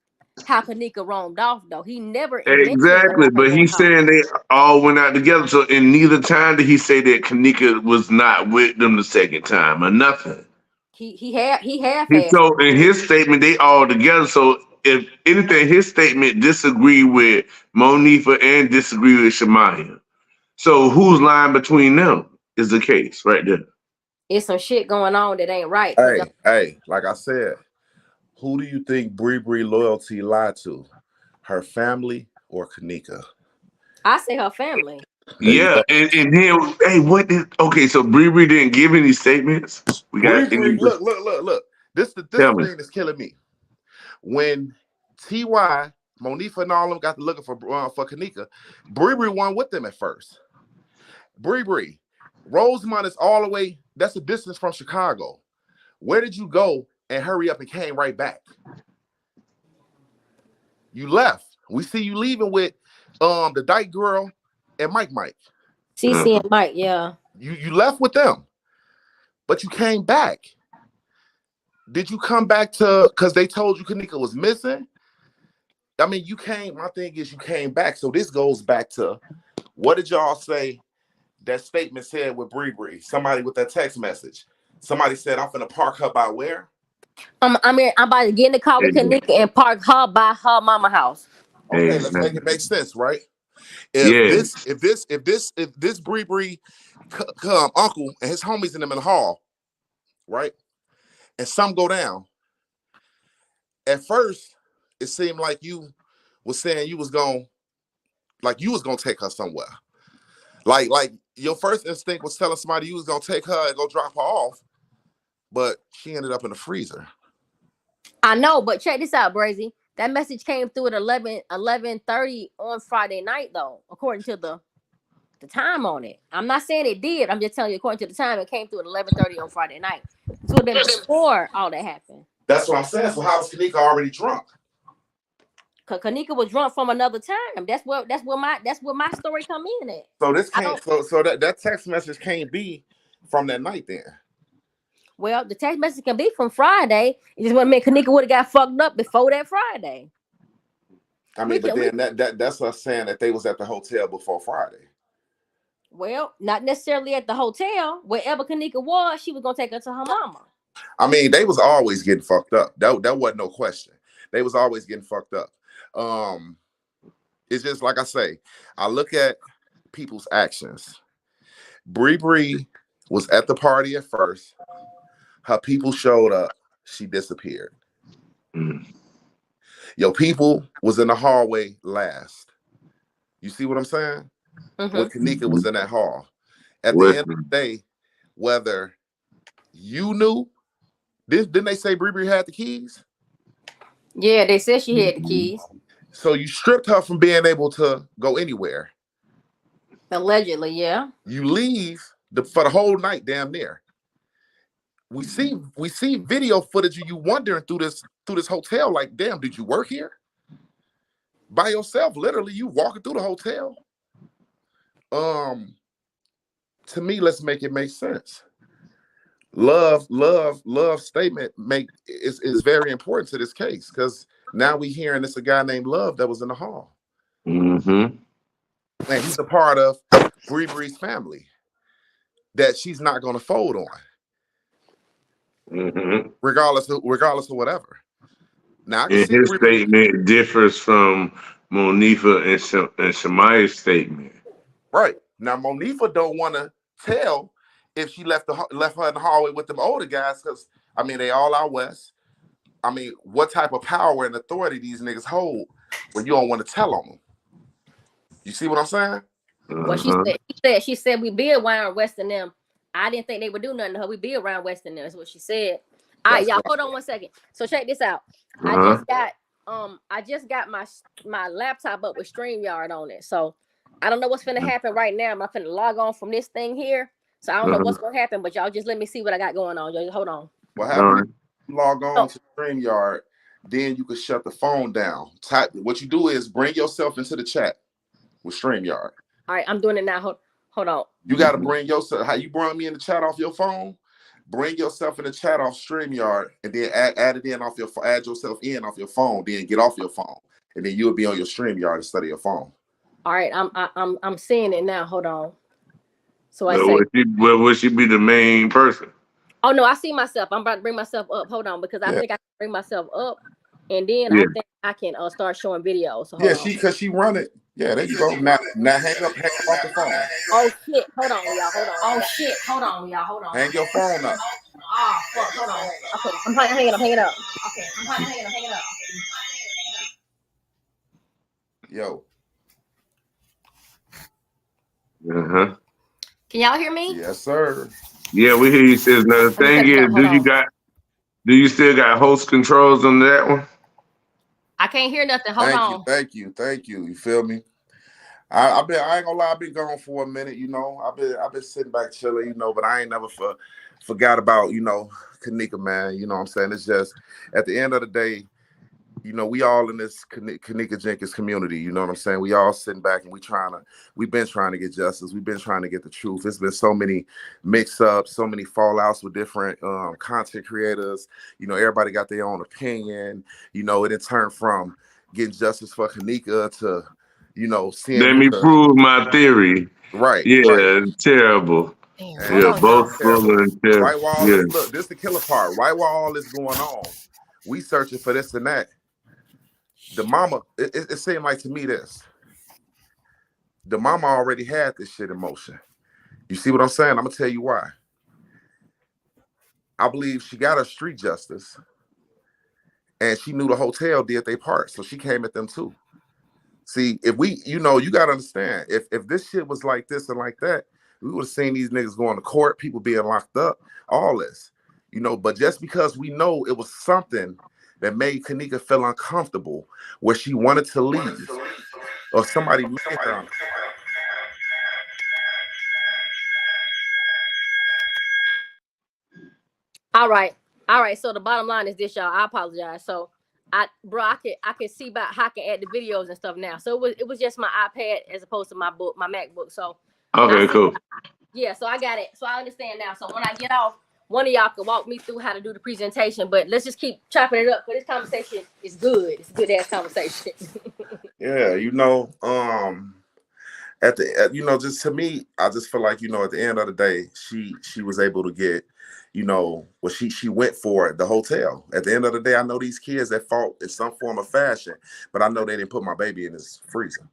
how Kenneka roamed off. Though he never mentioned Exactly, about her but going he's off. saying they all went out together. So in neither time did he say that Kanika was not with them the second time or nothing. He He half-assed it. so in his statement they all together. So if anything, his statement disagree with Monifa and disagree with Shemaya. So who's lying between them is the case right there. It's some shit going on that ain't right. Cause Hey, like I said, who do you think Bree loyalty lied to? Her family or Kenneka? I say her family. There you Yeah, go. and then hey, what did okay? So Bree didn't give any statements. We got any? Look. This Tell the me. thing that's killing me. When Ty, Monifa, and all of them got to looking for Kenneka, Bree won with them at first. Bree, Rosemont is all the way. That's a distance from Chicago. Where did you go and hurry up and came right back? You left. We see you leaving with the dyke girl and Mike. CC and Mike, yeah. You left with them, but you came back. Did you come back to because they told you Kenneka was missing? I mean, you came. My thing is, you came back. So this goes back to what did y'all say? That statement said with Bree. Somebody with that text message. Somebody said, "I'm finna park her by where?" I'm about to get in the car with Kenneka and park her by her mama house. Okay, let's make it make sense, right? If this Bree uncle and his homies in them in the hall, right? And some go down. At first, it seemed like you was saying you was gonna take her somewhere. Like your first instinct was telling somebody you was gonna take her and go drop her off, but she ended up in the freezer. I know, but check this out, Brazy. That message came through at 11:30 on Friday night, though, according to the time on it. I'm not saying it did. I'm just telling you, according to the time, it came through at 11:30 on Friday night. So it would have been before all that happened. That's what I'm saying. So how was Kenneka already drunk? Cause Kenneka was drunk from another time. That's where my story come in at. So this can't. So that text message can't be from that night then. Well, the text message can be from Friday. It just want to make Kenneka would have got fucked up before that Friday. I mean, that's us saying that they was at the hotel before Friday. Well, not necessarily at the hotel. Wherever Kenneka was, she was gonna take her to her mama. I mean, they was always getting fucked up. That wasn't no question. They was always getting fucked up. It's just like I say, I look at people's actions. Bree was at the party at first. Her people showed up. She disappeared. Your people was in the hallway last. You see what I'm saying? When Kenneka was in that hall. At the end of the day, whether you knew, didn't they say Bree had the keys? Yeah, they said she had the keys. So you stripped her from being able to go anywhere. Allegedly, yeah. You leave for the whole night, damn near. We see video footage of you wandering through this hotel. Like, damn, did you work here by yourself? Literally, you walking through the hotel. To me, let's make it make sense. Love statement is very important to this case because now we hearing it's a guy named Love that was in the hall. And he's a part of Bree's family that she's not going to fold on, regardless of whatever. Now, his statement differs from Monifa and Shamaya's statement. Right now, Monifa don't want to tell if she left her in the hallway with them older guys because I mean they all out west. I mean, what type of power and authority these niggas hold when you don't want to tell on them? You see what I'm saying? Well, she said we be around West and them. I didn't think they would do nothing to her. We be around West and them. That's what she said. All right, y'all, hold on 1 second. So check this out. I just got my laptop up with StreamYard on it. So I don't know what's finna happen right now. I'm finna log on from this thing here. So I don't know what's gonna happen, but y'all just let me see what I got going on. Y'all hold on. What happened? Log on to StreamYard, then you can shut the phone down. What you do is bring yourself into the chat with StreamYard. All right, I'm doing it now. Hold on. You got to bring yourself. How you brought me in the chat off your phone? Bring yourself in the chat off StreamYard, and then add it in off your add yourself in off your phone. Then get off your phone, and then you'll be on your StreamYard instead of your phone. All right, I'm seeing it now. Hold on. So would she be the main person? Oh no, I see myself. I'm about to bring myself up. Hold on, because I think I can bring myself up, and then I think I can start showing videos. So because she run it. Yeah, there you go. Now hang up off the phone. Oh shit! Hold on, y'all. Hold on. Oh shit! Hold on, y'all. Hold on. Hang your phone up. Oh fuck! Hold on. Okay, I'm hanging up. Hanging up. Okay, I'm hanging up. Yo. Can y'all hear me? Yes, sir. Yeah, we hear you. Sis. Now the thing is, do you still got host controls on that one? I can't hear nothing. Hold on. Thank you. You feel me? I ain't gonna lie, I've been gone for a minute, you know. I've been sitting back chilling, you know, but I ain't never forgot about, you know, Kenneka, man. You know what I'm saying? It's just at the end of the day, you know, we all in this Kenneka Jenkins community. You know what I'm saying? We all sitting back and we've been trying to get justice. We've been trying to get the truth. It's been so many mix-ups, so many fallouts with different content creators. You know, everybody got their own opinion. You know, it turned from getting justice for Kenneka to, you know, seeing Let who me the prove my theory. right. Yeah, terrible. Damn, And hold Yeah, on, it's y'all. both terrible. full and terrible. Right while all Yeah. this, look, this the killer part. Right while all this going on, we searching for this and that. The mama, it seemed like to me this. The mama already had this shit in motion. You see what I'm saying? I'm gonna tell you why. I believe she got her street justice, and she knew the hotel did their part, so she came at them too. See, if we, you know, you gotta understand, if this shit was like this and like that, we would have seen these niggas going to court, people being locked up, all this, you know. But just because we know it was something that made Kenneka feel uncomfortable, where she wanted to leave, or somebody made her uncomfortable. All right. All right. So the bottom line is this, y'all. I apologize. So I could see about how I can add the videos and stuff now. So it was just my iPad as opposed to my book, my MacBook. So I Okay, see, cool. yeah, so I got it. So I understand now. So when I get off, one of y'all can walk me through how to do the presentation. But let's just keep chopping it up, because this conversation is good. It's a good ass conversation. Yeah, you know, you know, just to me, I just feel like, you know, at the end of the day, she was able to get, you know, well, she went for it, the hotel. At the end of the day, I know these kids that fought in some form of fashion, but I know they didn't put my baby in this freezer.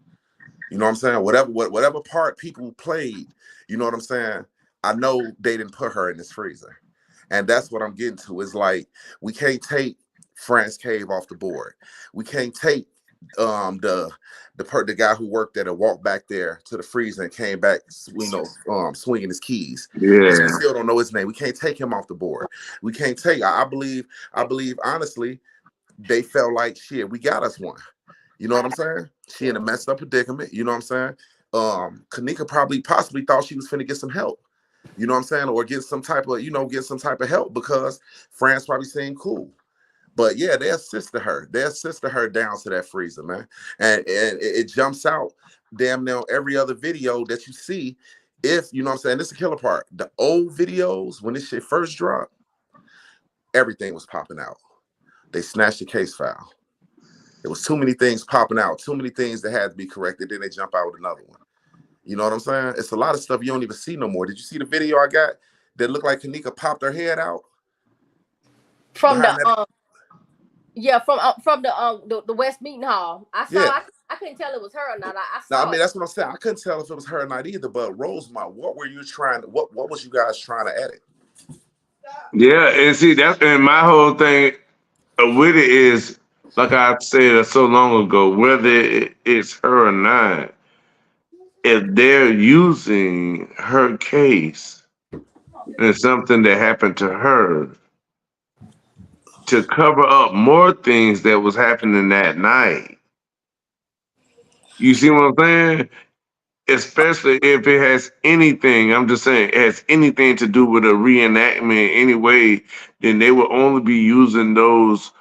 You know what I'm saying? Whatever part people played, you know what I'm saying? I know they didn't put her in this freezer. And that's what I'm getting to. Is like, we can't take France Cave off the board. We can't take the guy who worked there to walk back there to the freezer and came back, you know, swinging his keys. And we Yeah. still don't know his name. We can't take him off the board. We can't take. I believe honestly, they felt like, shit, we got us one. You know what I'm saying? She in a messed up predicament. You know what I'm saying? Kenneka possibly thought she was finna get some help. You know what I'm saying? Or get some type of, get some type of help, because France probably saying cool. But yeah, they assisted her. They assisted her down to that freezer, man. And it jumps out damn near every other video that you see. If you know what I'm saying, this is the killer part. The old videos, when this shit first dropped, everything was popping out. They snatched the case file. There was too many things popping out, too many things that had to be corrected. Then they jump out with another one. You know what I'm saying? It's a lot of stuff you don't even see no more. Did you see the video I got that looked like Kenneka popped her head out From behind the that? yeah, from the West Meeting Hall. I saw. Yeah. I couldn't tell it was her or not. I Now, I saw mean, it. that's what I'm saying. I couldn't tell if it was her or not either. But Rosemont, what were you trying to? What was you guys trying to edit? Yeah, and see that's and my whole thing with it is like I said so long ago, whether it's her or not, if they're using her case and something that happened to her to cover up more things that was happening that night. You see what I'm saying? Especially if it has anything, I'm just saying, it has anything to do with a reenactment anyway, then they will only be using those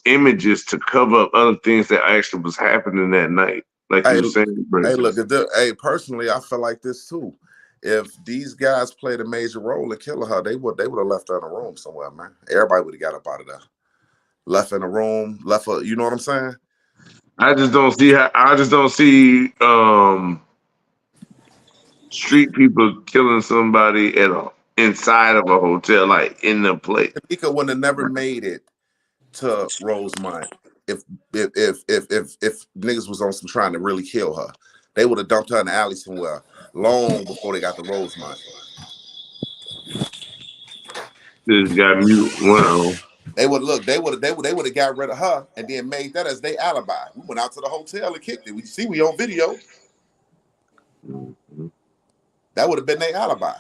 images to cover up other things that actually was happening that night. Like you Hey, were saying, hey, look, Bridges. hey, personally, I feel like this too. If these guys played a major role in killing her, they would have left her in a room somewhere, man. Everybody would have got up out of there, left in a room, left her. You know what I'm saying? I just don't see street people killing somebody at a inside of a hotel, like in the place. Kenneka would have never made it to Rosemont if niggas was on some trying to really kill her. They would have dumped her in the alley somewhere long before they got to Rosemont. This got mute. Wow. They would look. They would have got rid of her and then made that as their alibi. We went out to the hotel and kicked it. We see we on video. Mhm. That would have been their alibi.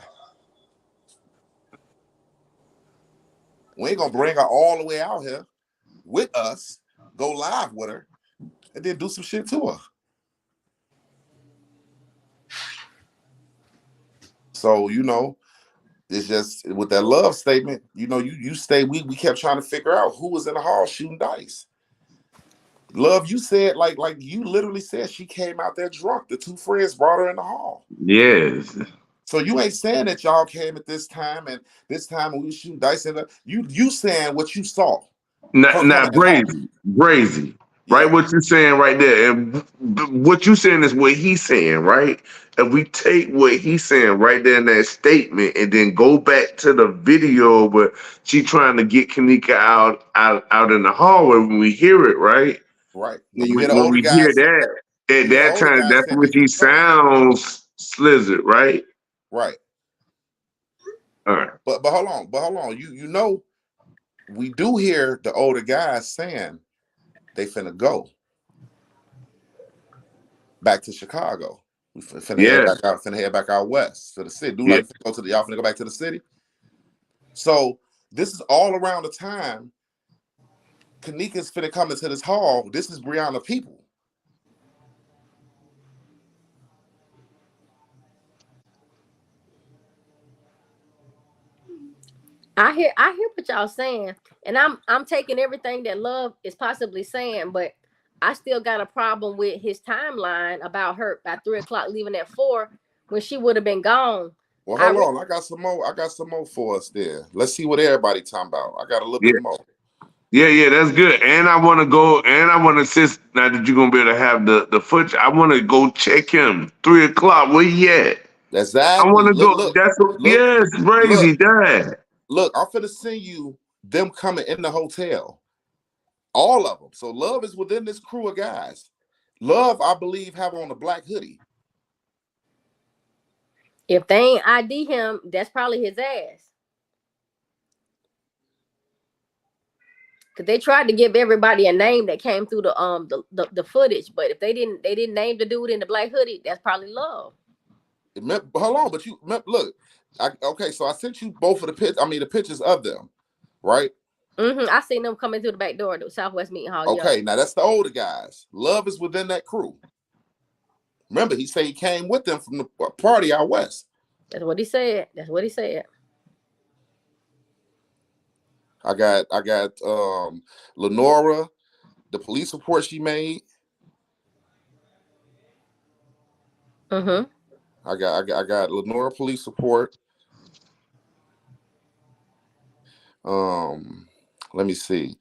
We ain't gonna bring her all the way out here with us, go live with her, and then do some shit to her. So it's just with that love statement. You stay. We kept trying to figure out who was in the hall shooting dice. Love, you said like you literally said she came out there drunk. The two friends brought her in the hall. Yes. So you ain't saying that y'all came at this time and this time when we shoot dice in the you saying what you saw. Her Not coming in hall. brazy. Right, Yeah, what you're saying right there, and what you're saying is what he's saying, right? And we take what he's saying right there in that statement, and then go back to the video where she trying to get Kenneka out in the hallway. When we hear it, right? right. Then When you we hear the when older we hear guys. that You at hear the that older time, guys that's saying when they she finna go. sounds slizzard, right? Right. All right. But hold on. You know we do hear the older guys saying they finna go back to Chicago. We Yeah. finna head back out west to the city. Do Yeah. like go to the y'all finna go back to the city. So this is all around the time Kenneka's finna come into this hall. This is Brianna people. I hear what y'all saying, and I'm taking everything that Love is possibly saying, but I still got a problem with his timeline about her at 3 o'clock leaving at 4 when she would have been gone. Well, I hold re- on. I got some more. I got some more for us there. Let's see what everybody talking about. I got a little Yeah. bit more. Yeah, that's good. And I want to go, and I want to assist. Now that you're gonna be able to have the footage, I want to go check him. 3 o'clock. Where he at? I want Exactly. to go. That's what. Look, Yes, look, crazy dad. look. I'm finna send you them coming in the hotel. All of them. So Love is within this crew of guys. Love, I believe, have on a black hoodie. if they ain't ID him, that's probably his ass. Cause they tried to give everybody a name that came through the footage, but if they didn't name the dude in the black hoodie, that's probably Love. Hold on, but look. Okay, so I sent you both of the pictures of them, right? I seen them coming through the back door, the Southwest Meeting Hall. Yeah, Okay, now that's the older guys. Love is within that crew. Remember, he said he came with them from the party out west. that's what he said. That's what he said. I got Lenora, the police report she made. Mm-hmm. I got Lenora police report. Um, Let me see.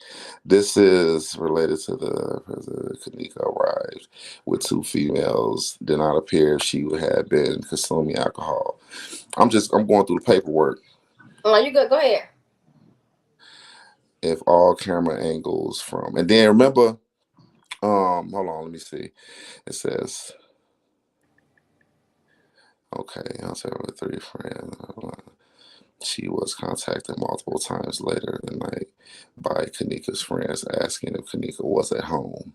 This is related to the President Kenneka arrived with two females. Did not appear if she had been consuming alcohol. I'm going through the paperwork. Oh, you good? Go ahead. If all camera angles from, and then remember, hold on, let me see. It says, okay, I'll tell her with three friends. She was contacted multiple times later in the night by Kenneka's friends asking if Kenneka was at home.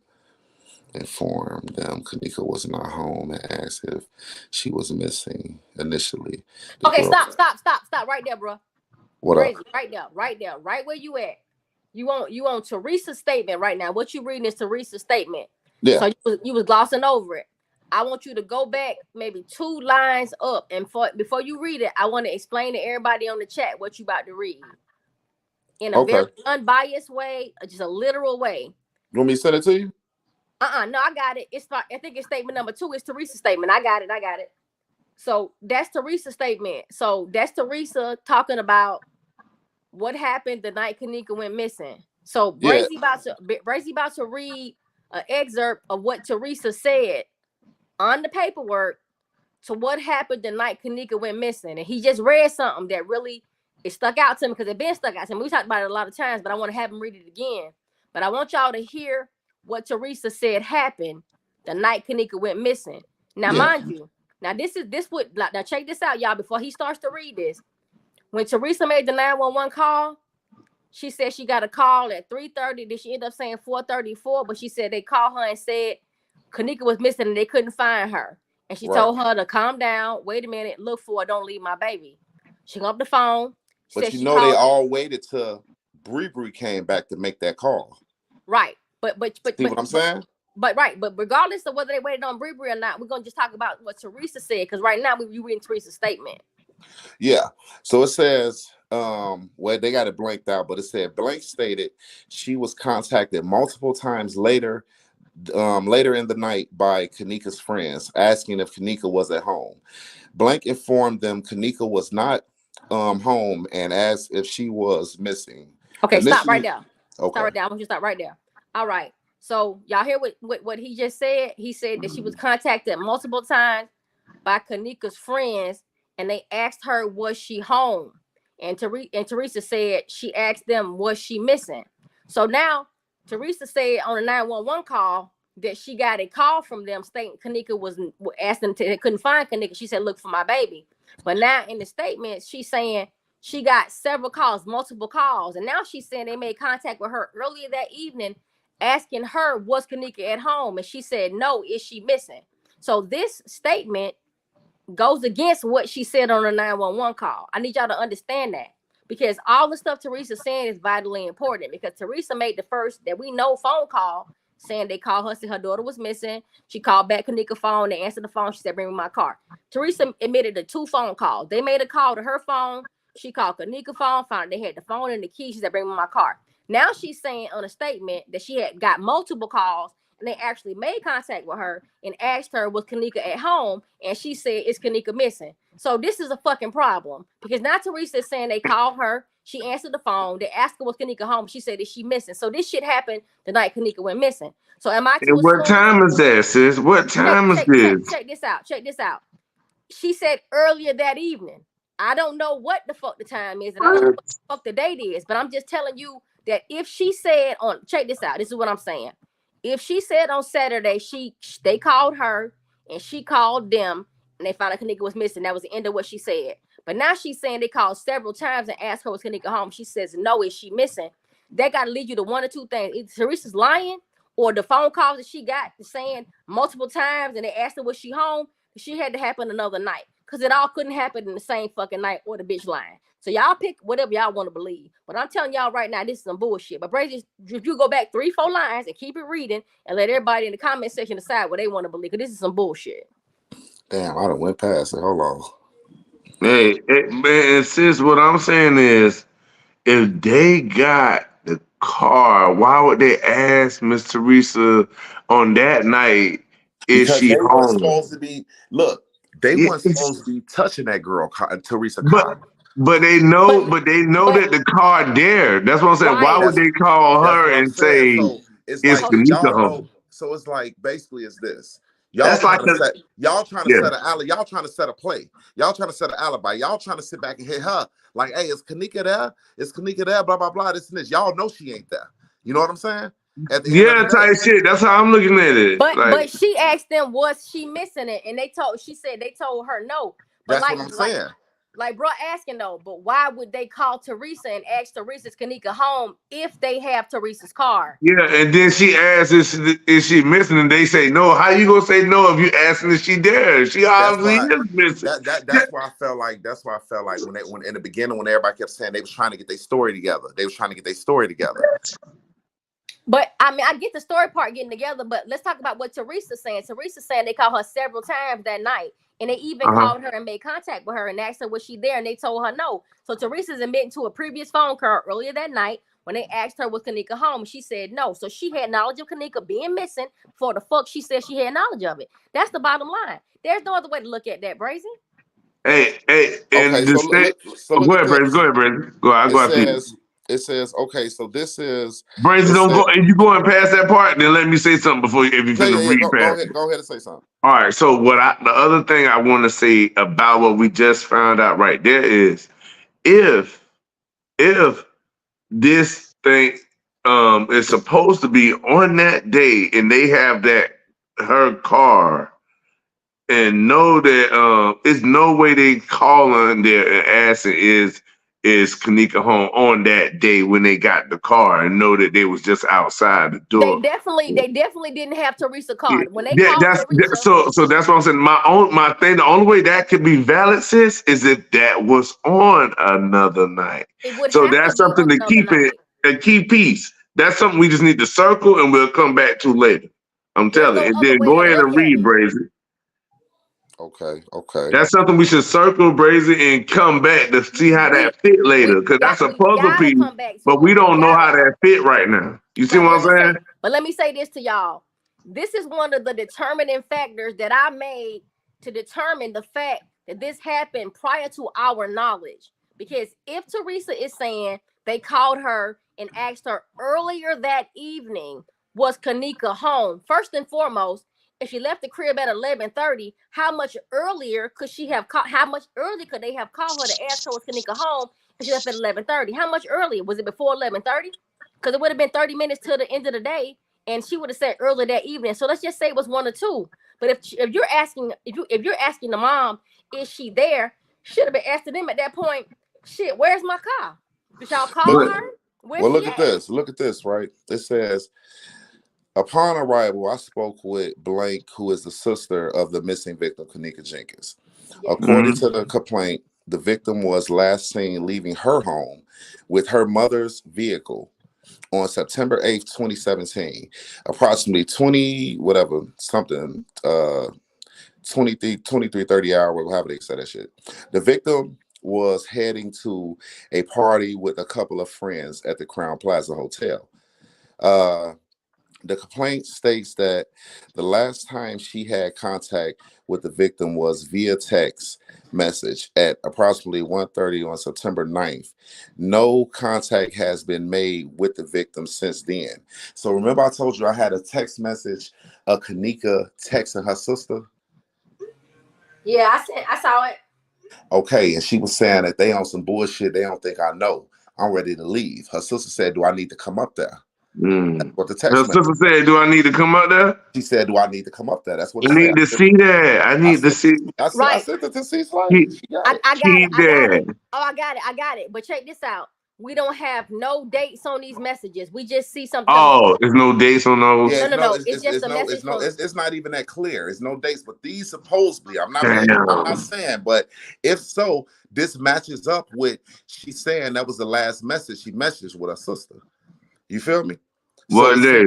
Informed them Kenneka was not home and asked if she was missing. Initially, the Okay, girl. stop right there, bro. What up? Brazy, right there, right where you at. You on Teresa's statement right now. What you reading is Teresa's statement. Yeah. So you was glossing over it. I want you to go back maybe 2 lines up, and before you read it, I want to explain to everybody on the chat what you about to read in a Okay. very unbiased way, just a literal way. You want me to send it to you? No, I got it. I think it's statement number 2. It's Teresa's statement. I got it. So that's Teresa's statement. So that's Teresa talking about what happened the night Kenneka went missing. So Yeah. Brazy about to read an excerpt of what Teresa said on the paperwork to what happened the night Kenneka went missing. And he just read something that really it stuck out to me because it been stuck out to me. We talked about it a lot of times, but I want to have him read it again. But I want y'all to hear what Teresa said happened the night Kenneka went missing. Now, Yeah. mind you, now now check this out, y'all, before he starts to read this. When Teresa made the 911 call, she said she got a call at 3:30. Did she end up saying 4:34? But she said they called her and said Kenneka was missing and they couldn't find her. And she told her to calm down, wait a minute, look for her, don't leave my baby. She got up the phone. But you know they all waited till Bree came back to make that call. Right. See what I'm saying? But regardless of whether they waited on Bree or not, we're gonna just talk about what Teresa said because right now you reading Teresa's statement. Yeah. So it says, well, they got it blanked out, but it said blank stated she was contacted multiple times later later in the night by Kenneka's friends, asking if Kenneka was at home. Blank informed them Kenneka was not home and asked if she was missing. Okay, stop right Initially, there. Stop okay. right there. I want you to stop right there. All right. So y'all hear what he just said? He said that she was contacted multiple times by Kenneka's friends, and they asked her, was she home? And Teresa said she asked them, was she missing? So now Teresa said on a 911 call that she got a call from them stating Kenneka was asking they couldn't find Kenneka. She said, look for my baby. But now in the statement, she's saying she got several calls, multiple calls. And now she's saying they made contact with her earlier that evening, asking her, was Kenneka at home? And she said, no, is she missing? So this statement goes against what she said on the 911 call. I need y'all to understand that, because all the stuff Teresa's saying is vitally important, because Teresa made the first that we know phone call saying they called her, said her daughter was missing. She called back Kenneka's phone. They answered the phone. She said, bring me my car. Teresa admitted to 2 phone calls. They made a call to her phone. She called Kenneka's phone, found they had the phone and the key. She said, bring me my car. Now she's saying on a statement that she had got multiple calls, and they actually made contact with her and asked her, was Kenneka at home? And she said, is Kenneka missing? So this is a fucking problem, because now Teresa is saying they called her. She answered the phone. They asked her, was Kenneka home? She said, is she missing? So this shit happened the night Kenneka went missing. So am I to And what assume? time is that, sis? What time is this? Check this out. Check this out. She said earlier that evening. I don't know what the fuck the time is, and I don't know what the fuck the date is, but I'm just telling you that if she said on, check this out. This is what I'm saying. If she said on Saturday, they called her and she called them and they found out Kenneka was missing, that was the end of what she said. But now she's saying they called several times and asked her, was Kenneka home? She says, no, is she missing? That got to lead you to one or two things. Either Teresa's lying, or the phone calls that she got saying multiple times and they asked her, was she home? She had to happen another night, because it all couldn't happen in the same fucking night, or the bitch lying. So y'all pick whatever y'all want to believe. But I'm telling y'all right now, this is some bullshit. But Brady, if you go back 3-4 lines and keep it reading and let everybody in the comment section decide what they want to believe, because this is some bullshit. Damn, I done went past it. Hold on. Hey, man, sis, what I'm saying is, if they got the car, why would they ask Miss Teresa on that night, is Because she they weren't home? supposed to be, look, they weren't Yes. supposed to be touching that girl, Teresa But car. they know that the car there. That's what I'm saying. Why Right. would they call That's her what I'm and saying. say, So it's is like Kenneka y'all home? know. So it's like basically it's this. Y'all That's like trying to set. Y'all trying to Yeah. set an alibi. Y'all trying to set a play. Y'all trying to set an alibi. Y'all trying to sit back and hit her like, hey, is Kenneka there? Is Kenneka there? Blah blah blah. This and this. Y'all know she ain't there. You know what I'm saying? At the end of the day. type shit. That's how I'm looking at it. But she asked them, was she missing it? And she said they told her no. But That's what I'm saying. Like bro asking though, but why would they call Teresa and ask Teresa's Kenneka home if they have Teresa's car? Yeah, and then she asks, is she missing? And they say no. How you gonna say no if you asking if she there? She obviously is missing. That's why I felt like when in the beginning, when everybody kept saying they was trying to get their story together. But I mean, I get the story part getting together, but let's talk about what Teresa's saying. Teresa's saying they called her several times that night, and they even called her and made contact with her and asked her was she there, and they told her no. So Teresa's admitting to a previous phone call earlier that night when they asked her was Kenneka home. She said no. So she had knowledge of Kenneka being missing before the fuck she said she had knowledge of it. That's the bottom line. There's no other way to look at that, Brazy. Hey, and okay, the go ahead, Brazy. Go ahead, Brazy. Go ahead. It says, okay, so this is Brazy, don't go. If you going past that part, then let me say something before if you finna read past. Go ahead and say something. All right. So the other thing I want to say about what we just found out right there is, if this thing is supposed to be on that day and they have her car, and know that there's no way they call on there and asking is Kenneka home on that day when they got the car, and know that they was just outside the door. They definitely didn't have Teresa card when they called Teresa. So that's what I'm saying. My thing, the only way that could be valid, sis, is if that was on another night. So that's something to keep it and keep peace. That's something we just need to circle and we'll come back to later. I'm telling you. And then go ahead and read, Brazy. Okay. That's something we should circle, Brazy, and come back to see how that fit later. Because that's a puzzle piece, but we don't know how that fit right now. You see what I'm saying? But let me say this to y'all. this is one of the determining factors that I made to determine the fact that this happened prior to our knowledge. Because if Teresa is saying they called her and asked her earlier that evening, was Kenneka home? First and foremost, if she left the crib at 11:30, how much earlier could she have called? How much earlier could they have called her to ask her was Kenneka home if she left at 11:30? How much earlier? Was it before 11:30? Because it would have been 30 minutes to the end of the day, and she would have said earlier that evening. So let's just say it was one or two. But if you're asking if you're asking the mom, is she there? Should have been asking them at that point. Shit, where's my car? Did y'all call But, her? Where's well, she look at at? this. Look at this, right? It says, upon arrival, I spoke with blank, who is the sister of the missing victim, Kenneka Jenkins. Yes. According to the complaint, the victim was last seen leaving her home with her mother's vehicle on September 8th, 2017, approximately 20, whatever, something, 23:30 hour, however they say that shit. The victim was heading to a party with a couple of friends at the Crown Plaza Hotel. Uh, the complaint states that the last time she had contact with the victim was via text message at approximately 1:30 on September 9th. No contact has been made with the victim since then. So remember I told you I had a text message of Kenneka texting her sister? Yeah, I saw it. Okay, and she was saying that they on some bullshit. They don't think I know. I'm ready to leave. Her sister said, "Do I need to come up there?" That's what the Her text message. sister said, "Do I need to come up there?" She said, "Do I need to come up there?" That's what I it said. need to see that. I need to see. I Right. sent it to C Slade. Keep, She got it. I got it. keep I got that. it. Oh, I got it. But check this out. We don't have no dates on these messages. We just see something. Oh, there's no dates on those. Yeah, No. It's just a message from. it's not even that clear. It's no dates, but these supposedly, I'm not Damn. saying, but if so, this matches up with she's saying that was the last message she messaged with her sister. You feel me? So What day?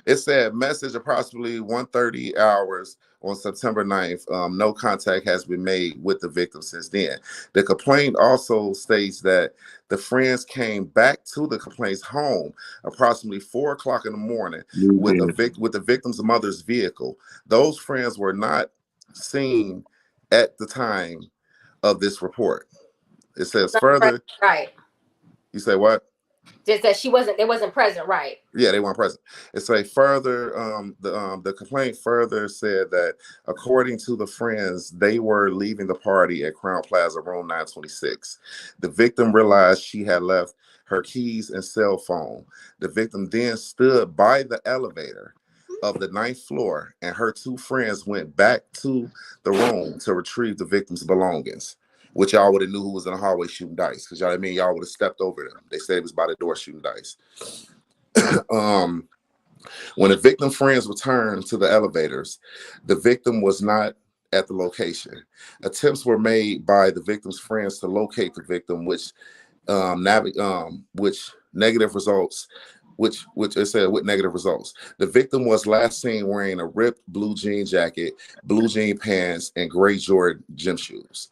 it said message approximately 1:30 hours on September 9th. No contact has been made with the victim since then. The complaint also states that the friends came back to the complaint's home approximately 4 o'clock in the morning with the victim's mother's vehicle. Those friends were not seen at the time of this report. It says further. Right. You say what? Just that they wasn't present, right? Yeah, they weren't present. It's a further, the complaint further said that according to the friends, they were leaving the party at Crown Plaza room 926. The victim realized she had left her keys and cell phone. The victim then stood by the elevator of the 9th floor, and her two friends went back to the room to retrieve the victim's belongings, which y'all would have knew who was in the hallway shooting dice, because y'all would have stepped over them. They said it was by the door shooting dice. When the victim friends returned to the elevators, the victim was not at the location. Attempts were made by the victim's friends to locate the victim, which negative results. Which it said with negative results. The victim was last seen wearing a ripped blue jean jacket, blue jean pants, and gray Jordan gym shoes.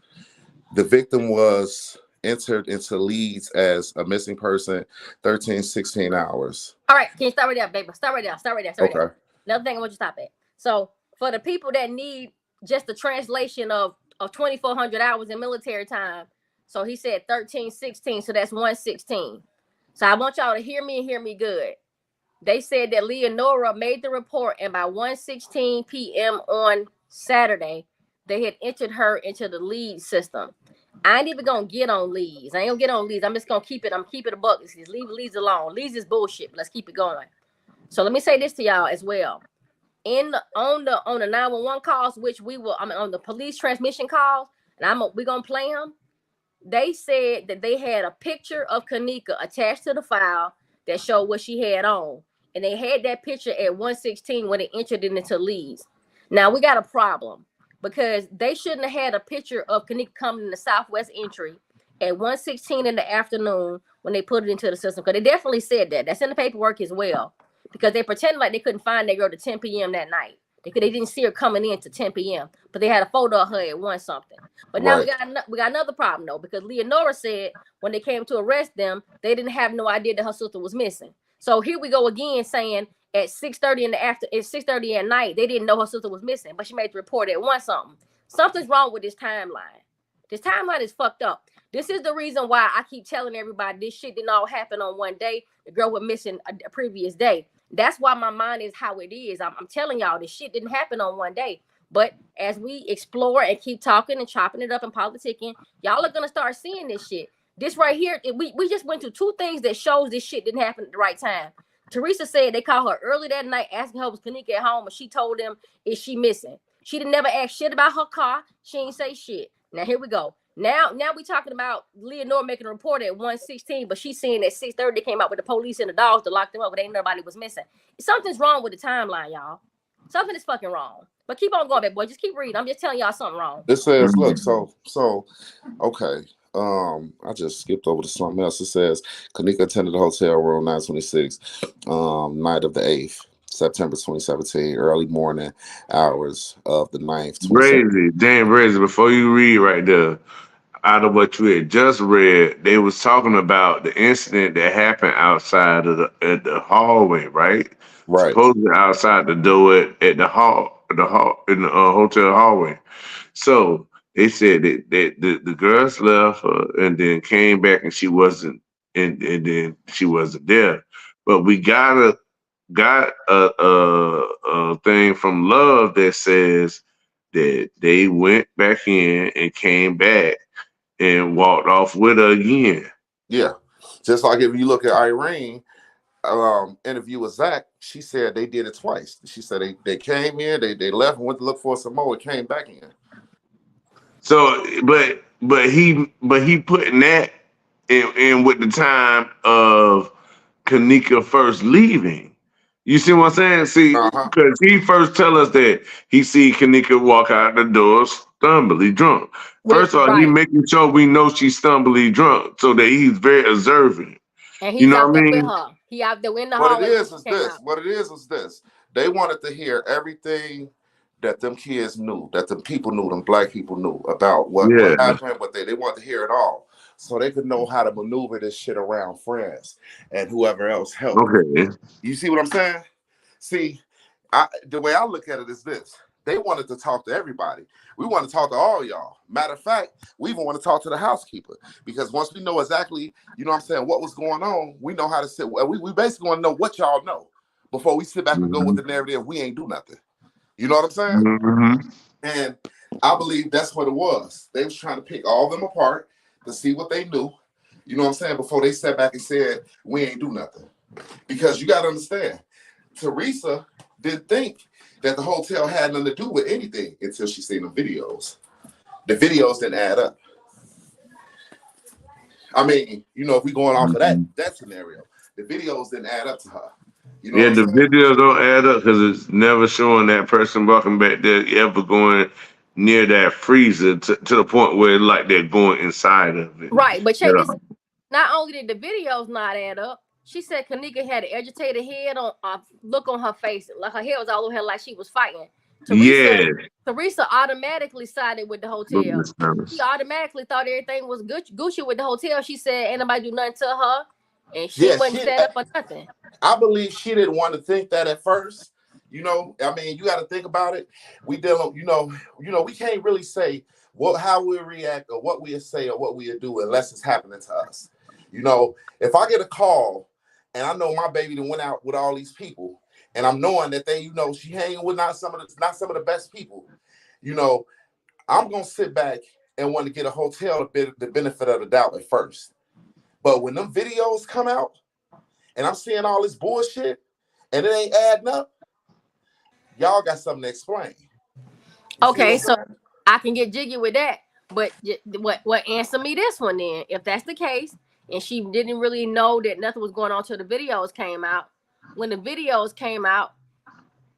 The victim was entered into leads as a missing person 16 hours. All right, can you start right there, baby? Start right there. Okay. Another thing I want you to stop at. So for the people that need just the translation of 2,400 hours in military time, so he said 1316, so that's 116. So I want y'all to hear me and hear me good. They said that Leonora made the report, and by 1:16 p.m. on Saturday, they had entered her into the lead system. I ain't even gonna get on leads. I ain't gonna get on leads. I'm just gonna keep it. I'm keeping a buck. Leave leads alone. Leads is bullshit. Let's keep it going. So let me say this to y'all as well. On the 911 calls, which on the police transmission calls, and we're gonna play them. They said that they had a picture of Kenneka attached to the file that showed what she had on, and they had that picture at 1:16 when they entered it into leads. Now we got a problem, because they shouldn't have had a picture of Kenneka coming in the southwest entry at 1:16 in the afternoon when they put it into the system, because they definitely said that. That's in the paperwork as well, because they pretended like they couldn't find that girl to 10 p.m. that night. They didn't see her coming in to 10 p.m., but they had a photo of her at 1 something. But now we got another problem though, because Leonora said when they came to arrest them, they didn't have no idea that her sister was missing. So here we go again saying at 6:30 in the after at 6:30 at night, they didn't know her sister was missing, but she made the report at 1 something. Something's wrong with this timeline. This timeline is fucked up. This is the reason why I keep telling everybody this shit didn't all happen on one day. The girl was missing a previous day. That's why my mind is how it is. I'm telling y'all this shit didn't happen on one day. But as we explore and keep talking and chopping it up and politicking, y'all are gonna start seeing this shit. This right here, we just went through 2 things that shows this shit didn't happen at the right time. Teresa said they called her early that night asking her was Kenneka at home, and she told them, is she missing? She didn't never ask shit about her car. She ain't say shit. Now here we go. Now we talking about Leonore making a report at 1:16, but she's saying at 6:30 they came out with the police and the dogs to lock them up, but ain't nobody was missing. Something's wrong with the timeline, y'all. Something is fucking wrong. But keep on going, baby boy. Just keep reading. I'm just telling y'all something wrong. It says, look, so okay. I just skipped over to something else. It says Kenneka attended the hotel room 926, night of the 8th, September 2017, early morning hours of the 9th. Brazy, damn Brazy, before you read right there, out of what you had just read, they was talking about the incident that happened outside of at the hallway, right? Right. Supposedly outside the door at the hall in the hotel hallway. So they said that the girls left and then came back and she wasn't and then she wasn't there. But we got a thing from Love that says that they went back in and came back and walked off with her again. Yeah. Just like if you look at Irene, interview with Zach, she said they did it twice. She said they came in, they left and went to look for some more, and came back in. So but he putting that in with the time of Kenneka first leaving. You see what I'm saying? See, because he first tell us that he see Kenneka walk out the door stumbly drunk. First of all, he making sure we know she's stumbly drunk, so that he's very observant. And he's out there with her. He out there in the hallway. What it is this. They wanted to hear everything that them kids knew, that them people knew, them black people knew about what happened, but they wanted to hear it all. So they could know how to maneuver this shit around friends and whoever else helped. Okay. You see what I'm saying? See, the way I look at it is this. They wanted to talk to everybody. We want to talk to all y'all. Matter of fact, we even want to talk to the housekeeper, because once we know exactly, you know what I'm saying, what was going on, we know how to sit. We basically want to know what y'all know before we sit back and go with the narrative. We ain't do nothing. You know what I'm saying? Mm-hmm. And I believe that's what it was. They was trying to pick all of them apart to see what they knew. You know what I'm saying? Before they sat back and said, we ain't do nothing. Because you got to understand, Teresa didn't think that the hotel had nothing to do with anything until she seen the videos. The videos didn't add up. I mean, you know, if we going off of that scenario, the videos didn't add up to her. You know the videos don't add up because it's never showing that person walking back there ever going near that freezer to the point where like they're going inside of it. Right, but check this. Not only did the videos not add up, she said Kenneka had an agitated head on look on her face, like her head was all over her, like she was fighting. Teresa automatically sided with the hotel. She automatically thought everything was Gucci with the hotel. She said ain't nobody do nothing to her, and she wasn't set up for nothing. I believe she didn't want to think that at first. You know, I mean, you got to think about it. We deal, you know, we can't really say how we react or what we say or what we do unless it's happening to us. You know, if I get a call and I know my baby that went out with all these people, and I'm knowing that they, you know, she hanging with not some of the best people, you know, I'm gonna sit back and want to get a hotel the benefit of the doubt at first. But when them videos come out and I'm seeing all this bullshit and it ain't adding up, y'all got something to explain. Okay, so I can get jiggy with that, but what answer me this one then? If that's the case, and she didn't really know that nothing was going on till the videos came out. When the videos came out,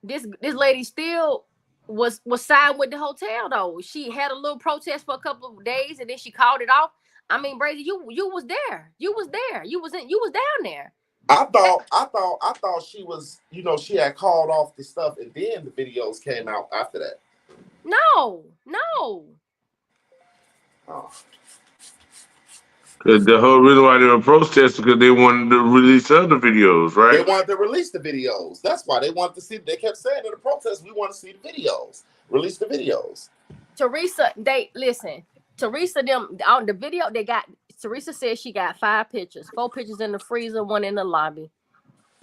this lady still was siding with the hotel though. She had a little protest for a couple of days and then she called it off. I mean, Brazy, you was there. You was there. You was down there. I thought she was, you know, she had called off the stuff and then the videos came out after that. No. Oh. Because the whole reason why they were protesting because they wanted to release other videos, They right? wanted to release the videos. That's why they wanted to see. They kept saying in the protest, "We want to see the videos. Release the videos." Teresa, they listen. Teresa, them on the video they got. Teresa said she got 5 pictures, 4 pictures in the freezer, 1 in the lobby.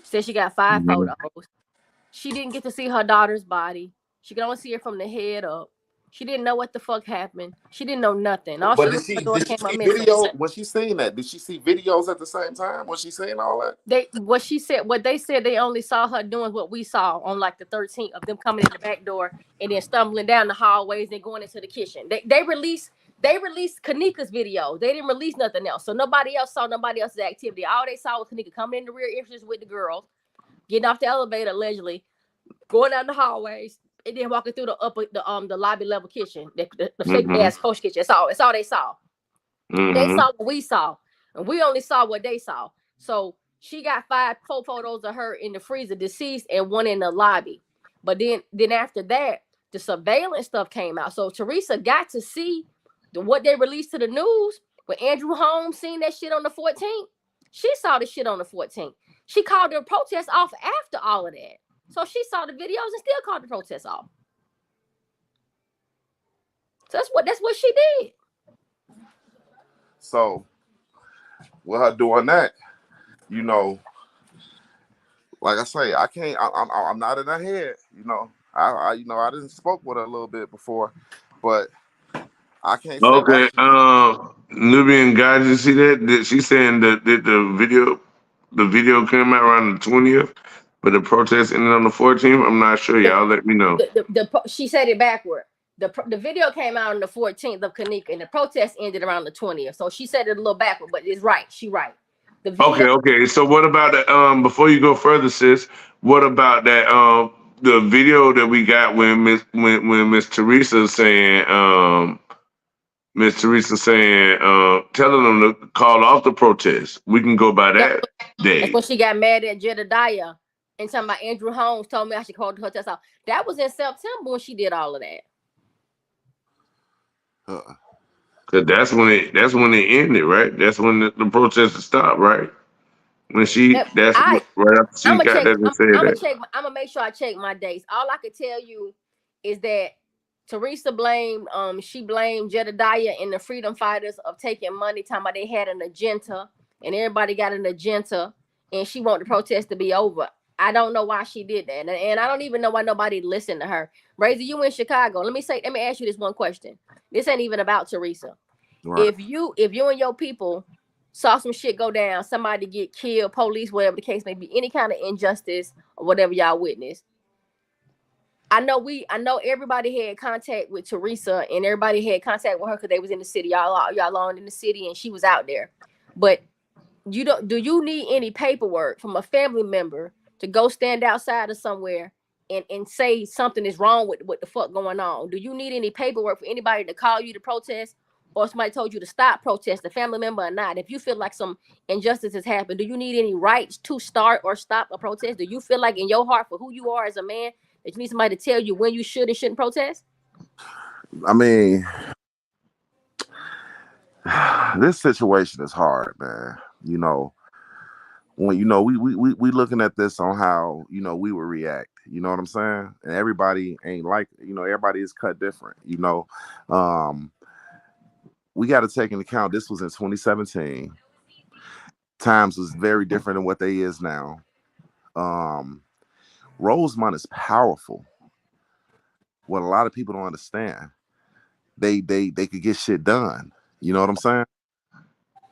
Said she got 5 Mm-hmm. photos. She didn't get to see her daughter's body. She could only see her from the head up. She didn't know what the fuck happened. She didn't know nothing. All But she knew, her daughter did she came up see missing. video when she seen that? Did she see videos at the same time when she seen all that? What they said they only saw her doing what we saw on like the 13th of them coming in the back door and then stumbling down the hallways and going into the kitchen. They released Kenneka's video. They didn't release nothing else. So nobody else saw nobody else's activity. All they saw was Kenneka coming in the rear entrance with the girls, getting off the elevator allegedly, going down the hallways, and then walking through the lobby level kitchen, the fake Mm-hmm. ass coach kitchen. That's all they saw. They Mm-hmm. saw what we saw, and we only saw what they saw. So she got 4 photos of her in the freezer, deceased, and 1 in the lobby. But then after that, the surveillance stuff came out. So Teresa got to see what they released to the news. When Andrew Holmes seen that shit on the 14th, she saw the shit on the 14th. She called the protest off after all of that. So she saw the videos and still called the protest off. So that's what she did. So with her doing that, you know, like I say, I can't. I'm not in her head. You know, I I didn't spoke with her a little bit before, but I can't say why Okay. she. Nubian guy, did you see that? She saying that the video came out around the 20th, but the protest ended on the 14th. I'm not sure. The, Y'all let me know. she said it backward. The video came out on the 14th of Kenneka, and the protest ended around the 20th. So she said it a little backward, but it's right. She right. The Okay, video. okay. So what about that? Before you go further, sis, what about that? The video that we got when Miss Teresa saying telling them to call off the protest. We can go by That, that that's day. when she got mad at Jedediah and talking about Andrew Holmes told me I should call the protest off. That was in September when she did all of that. Uh, Cause that's when it ended, right? That's when the protest stopped, right? When That right after she I'm gonna got check. that and said I'm gonna that. check. I'm gonna make sure I check my dates. All I can tell you is that Teresa blamed. She blamed Jedediah and the Freedom Fighters of taking money. Talking about they had an agenda, and everybody got an agenda, and she wanted the protest to be over. I don't know why she did that, and I don't even know why nobody listened to her. Razor, you in Chicago? Let me ask you this one question. This ain't even about Teresa. right. If you and your people saw some shit go down, somebody get killed, police, whatever the case may be, any kind of injustice or whatever y'all witnessed. I know everybody had contact with Teresa and everybody had contact with her because they was in the city. Y'all all in the city and she was out there. But do you need any paperwork from a family member to go stand outside of somewhere and say something is wrong with what the fuck going on? Do you need any paperwork for anybody to call you to protest or somebody told you to stop protest, a family member or not? If you feel like some injustice has happened, do you need any rights to start or stop a protest? Do you feel like in your heart for who you are as a man that you need somebody to tell you when you should and shouldn't protest? I mean, this situation is hard, man. You know, when we looking at this on how we would react. You know what I'm saying? And everybody ain't like everybody is cut different. We got to take into account this was in 2017. Times was very different than what they is now. Rosemont is powerful. What a lot of people don't understand, they could get shit done. You know what I'm saying?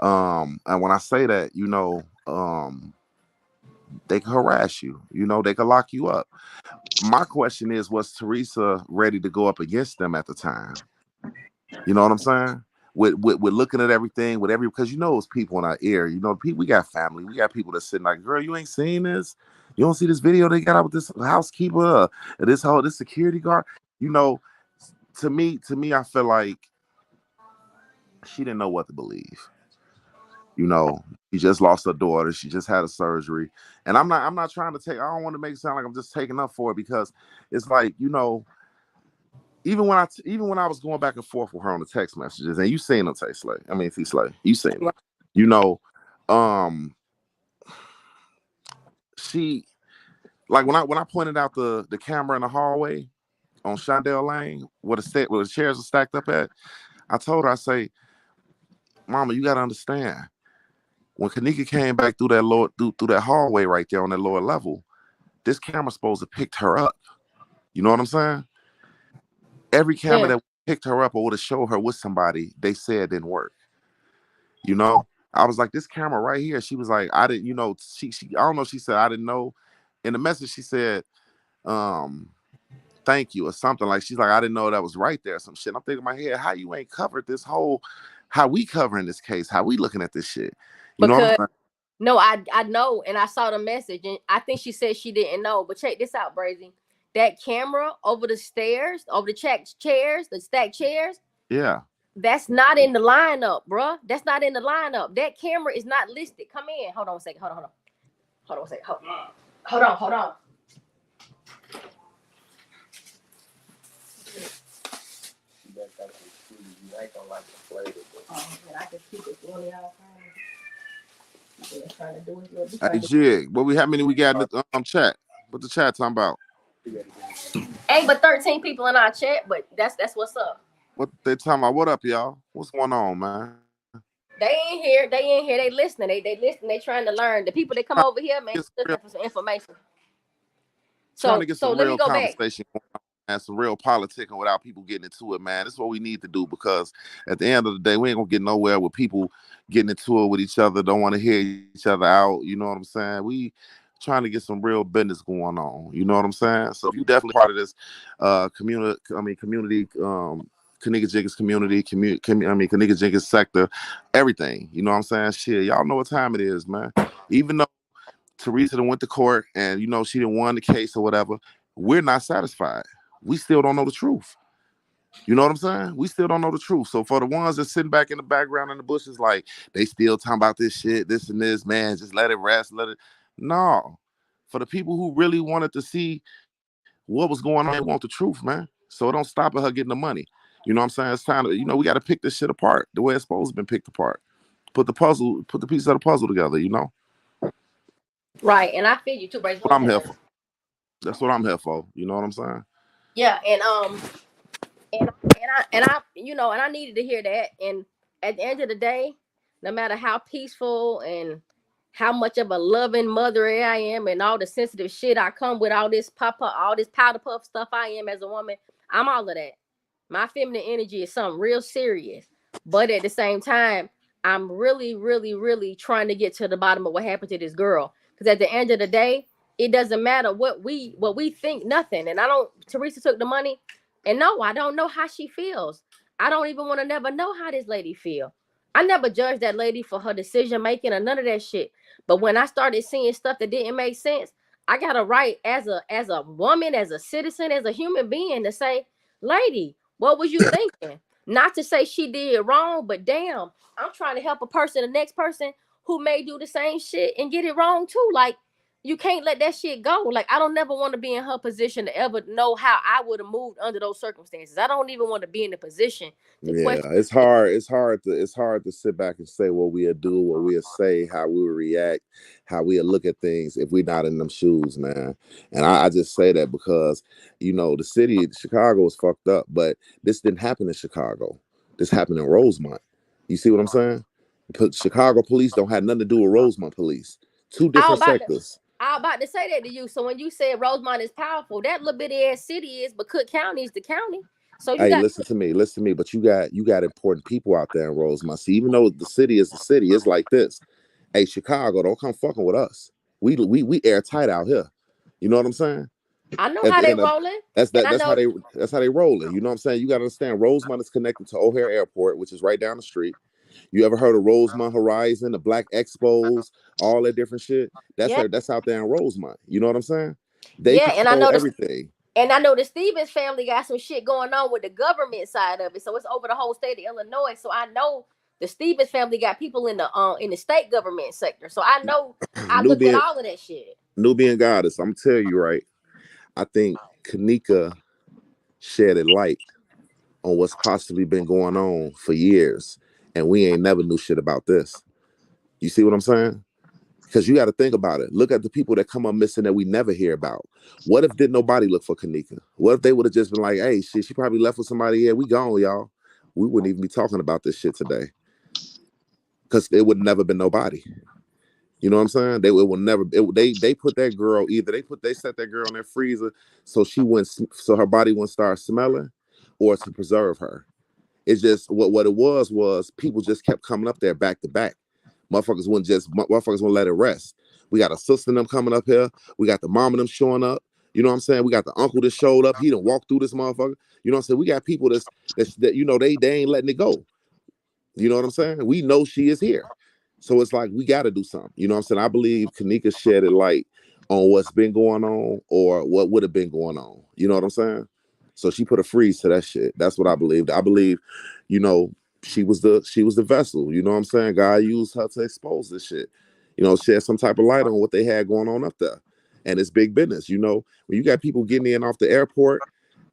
And when I say that, they can harass you. They can lock you up. My question is, was Teresa ready to go up against them at the time? You know what I'm saying? With looking at everything, because it's people in our ear. We got family, we got people that sitting like, girl, you ain't seen this. You don't see this video they got out with this housekeeper, this security guard. To me, I feel like she didn't know what to believe. She just lost her daughter. She just had a surgery, and I'm not trying to take. I don't want to make it sound like I'm just taking up for it because it's like even when I was going back and forth with her on the text messages, and you seen them, T Slay. You seen them. You know, um, she like when I pointed out the camera in the hallway on Shondell Lane, where the chairs are stacked up at. I told her, I say, Mama, you gotta understand. When Kenneka came back through that hallway right there on that lower level, this camera's supposed to picked her up. You know what I'm saying? Every camera Yeah. that picked her up or would have showed her with somebody, they said didn't work. You know? I was like, this camera right here. She was like, I didn't, she I don't know, she said I didn't know. In the message, she said, um, thank you, or something. Like she's like, I didn't know that was right there. Some shit. I'm thinking in my head, how you ain't covered this whole, how we covering this case, how we looking at this shit. You know what I'm Because saying? no, I know, and I saw the message, and I think she said she didn't know. But check this out, Brazy. That camera over the stairs, over the chairs, the stacked chairs, Yeah. that's not in the lineup, bruh. That's not in the lineup. That camera is not listed. Come in. Hold on a second. Hold on a second. Hold on. I just keep it going y'all. Trying to do it. Hey Jig, how many we got in the chat? What the chat talking about? Ain't but 13 people in our chat, but that's what's up. What they talking about? What up, y'all? What's going on, man? They ain't here. They listening. They listening. They trying to learn. The people that come over here, man, looking for some information. Trying to get So some let me real go back. conversation going on, and some real politicking without people getting into it, man. This is what we need to do, because at the end of the day, we ain't gonna get nowhere with people getting into it with each other, don't want to hear each other out. You know what I'm saying? We trying to get some real business going on. You know what I'm saying? So if you definitely part of this community, Kenneka Jenkins community, Kenneka Jenkins sector, everything. You know what I'm saying? Shit, y'all know what time it is, man. Even though Teresa done went to court and she didn't won the case or whatever, we're not satisfied. We still don't know the truth. You know what I'm saying? We still don't know the truth. So for the ones that sitting back in the background in the bushes, like they still talking about this shit, this and this, man, just let it rest, let it. No. For the people who really wanted to see what was going on, they want the truth, man. So it don't stop at her getting the money. You know what I'm saying? It's time to, we got to pick this shit apart the way it's supposed to be picked apart. Put the pieces of the puzzle together, Right, and I feel you too, Brazy. What I'm here for. That's what I'm here for. You know what I'm saying? Yeah, and I needed to hear that. And at the end of the day, no matter how peaceful and how much of a loving mother I am, and all the sensitive shit I come with, all this all this powder puff stuff I am as a woman, I'm all of that. My feminine energy is something real serious, but at the same time, I'm really, really, really trying to get to the bottom of what happened to this girl. Because at the end of the day, it doesn't matter what we think, nothing. And I don't. Teresa took the money. And no, I don't know how she feels. I don't even want to never know how this lady feel. I never judged that lady for her decision making or none of that shit. But when I started seeing stuff that didn't make sense, I got a right as a woman, as a citizen, as a human being to say, lady, what was you thinking? Not to say she did wrong, but damn, I'm trying to help the next person who may do the same shit and get it wrong too. Like, you can't let that shit go. Like, I don't never want to be in her position to ever know how I would have moved under those circumstances. I don't even want to be in the position to question. It's hard. It's hard to sit back and say what we'll do, what we'll say, how we will react, how we'll look at things if we're not in them shoes, man. And I just say that because the city, Chicago, is fucked up, but this didn't happen in Chicago. This happened in Rosemont. You see what I'm saying? Chicago police don't have nothing to do with Rosemont police. Two different sectors. I was about to say that to you. So when you said Rosemont is powerful, that little bitty ass city is, but Cook County is the county. So you Hey, got listen to me. But you got important people out there in Rosemont. See, even though the city is the city, it's like this. Hey, Chicago, don't come fucking with us. We airtight out here. You know what I'm saying? I know At how the they end of rolling, that's and that I that's how know they rolling. You know what I'm saying? You got to understand. Rosemont is connected to O'Hare Airport, which is right down the street. You ever heard of Rosemont Horizon, the Black Expos, all that different shit? yeah, That's out there in Rosemont. You know what I'm saying? They yeah, and I control know this. everything. And I know the Stevens family got some shit going on with the government side of it. So it's over the whole state of Illinois. So I know the Stevens family got people in the state government sector. So I know I look at Nubian all of that shit. Nubian goddess. I'm tell you right. I think Kenneka shed a light on what's possibly been going on for years, and we ain't never knew shit about this. You see what I'm saying? Because you got to think about it. Look at the people that come up missing that we never hear about. What if did nobody look for Kenneka? What if they would have just been like, hey, shit, she probably left with somebody. Yeah, we gone, y'all. We wouldn't even be talking about this shit today. Because it would never been nobody. You know what I'm saying? They will never. They put that girl either. They set that girl in that freezer so she wouldn't, so her body wouldn't start smelling, or to preserve her. It's just what it was people just kept coming up there back to back. Motherfuckers wouldn't let it rest. We got a sister and them coming up here. We got the mom and them showing up. You know what I'm saying? We got the uncle that showed up. He done walked through this motherfucker. You know what I'm saying? We got people that you know they ain't letting it go. You know what I'm saying? We know she is here. So it's like we got to do something. You know what I'm saying? I believe Kenneka shedded light on what's been going on or what would have been going on. You know what I'm saying? So she put a freeze to that shit. That's what I believed. I believe, you know, she was the vessel. You know what I'm saying? God used her to expose this shit. You know, shed some type of light on what they had going on up there. And it's big business. You know, when you got people getting in off the airport,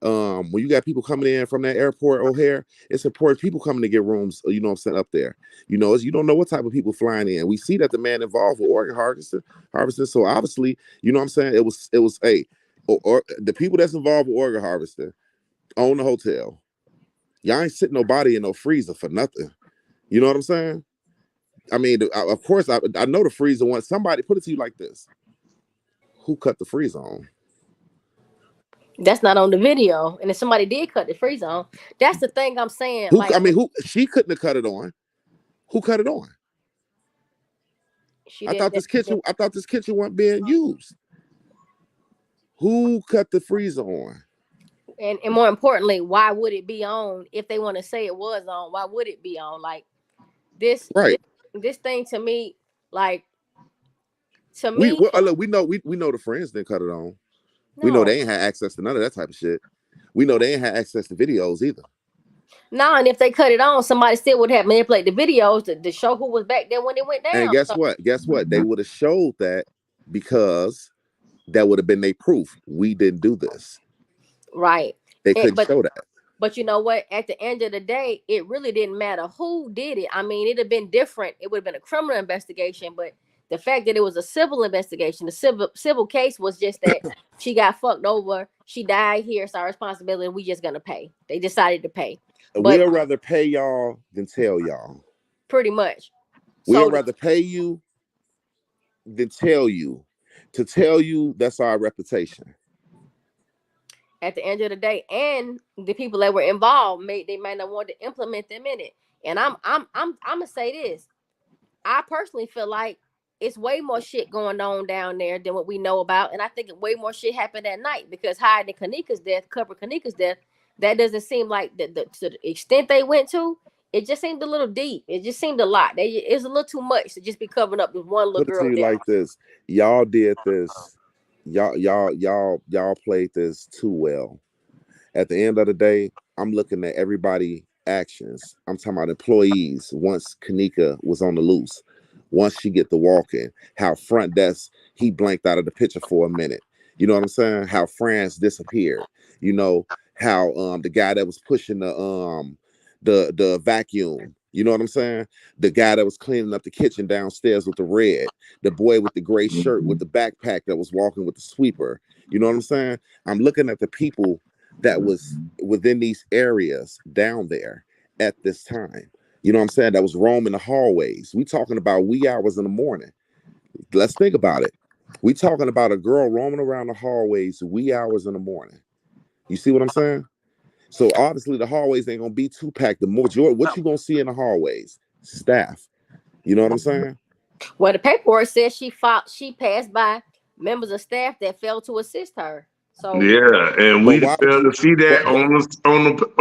when you got people coming in from that airport O'Hare, it's important people coming to get rooms, you know what I'm saying, up there. You know, you don't know what type of people flying in. We see that the man involved with organ harvesting. So obviously, you know what I'm saying, it was or the people that's involved with organ harvesting own the hotel. Y'all ain't sitting nobody in no freezer for nothing. You know what I'm saying? I mean, of course, I know the freezer one. Somebody put it to you like this: who cut the freezer on? That's not on the video. And if somebody did cut the freezer on, that's the thing I'm saying. Who? Like, I mean, who? She couldn't have cut it on. Who cut it on? she I thought didn't. this kitchen. I thought this kitchen wasn't being used. Who cut the freezer on? And more importantly, why would it be on if they want to say it was on? Why would it be on? Like this, Right. this thing to me, like to We me, look, we know the friends didn't cut it on. We know no, they ain't had access to none of that type of shit. We know they ain't had access to videos either. no. And if they cut it on, somebody still would have manipulated the videos to show who was back there when it went And down. guess So, what? Guess what? They would have showed that because that would have been their proof. We didn't do this. right. They And, couldn't show that. but you know what? At the end of the day, it really didn't matter who did it. I mean, it'd have been different. It would have been a criminal investigation, but the fact that it was a civil investigation, the civil case was just that she got fucked over. She died here. It's our responsibility. We just gonna pay. They decided to pay, but We'll rather pay y'all than tell y'all. pretty much. We'll So rather pay you than tell you. To tell you, that's our reputation. at the end of the day, and the people that were involved they might not want to implement them in it. And I'm gonna say this. I personally feel like it's way more shit going on down there than what we know about, and I think way more shit happened at night because hiding Kenneka's death, cover Kenneka's death, that doesn't seem like to the extent they went to. It just seemed a little deep. It just seemed a lot. It's a little too much to just be covering up with one little Put it to girl you death. like this: y'all did this. Y'all played this too well. At the end of the day, I'm looking at everybody actions. I'm talking about employees. Once Kenneka was on the loose, once she get the walk in, how front desk he blanked out of the picture for a minute. You know what I'm saying? How France disappeared. You know how the guy that was pushing the vacuum. You know what I'm saying? The guy that was cleaning up the kitchen downstairs with the red, the boy with the gray shirt with the backpack that was walking with the sweeper. You know what I'm saying? I'm looking at the people that was within these areas down there at this time. You know what I'm saying? That was roaming the hallways. We talking about wee hours in the morning. Let's think about it. We talking about a girl roaming around the hallways wee hours in the morning. You see what I'm saying? So obviously the hallways ain't gonna be too packed. The more what you gonna see in the hallways? Staff. You know what I'm saying? Well, the paperwork says she passed by members of staff that failed to assist her. So Yeah, and But we why would failed you? to see that But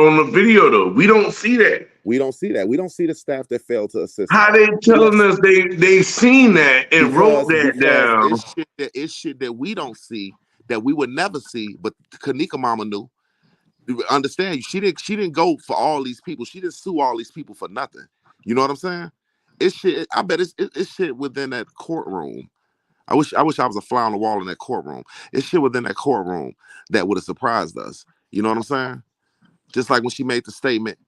on the video though. We don't see that. we don't see that. We don't see the staff that failed to assist How her. they We don't telling us they seen that and wrote that because down? it's shit that we don't see that we would never see, but Kenneka Mama knew. You understand? She didn't go for all these people. She didn't sue all these people for nothing. You know what I'm saying? It's shit. I bet it's shit within that courtroom. I wish I was a fly on the wall in that courtroom. It's shit within that courtroom that would have surprised us. You know what I'm saying? Just like when she made the statement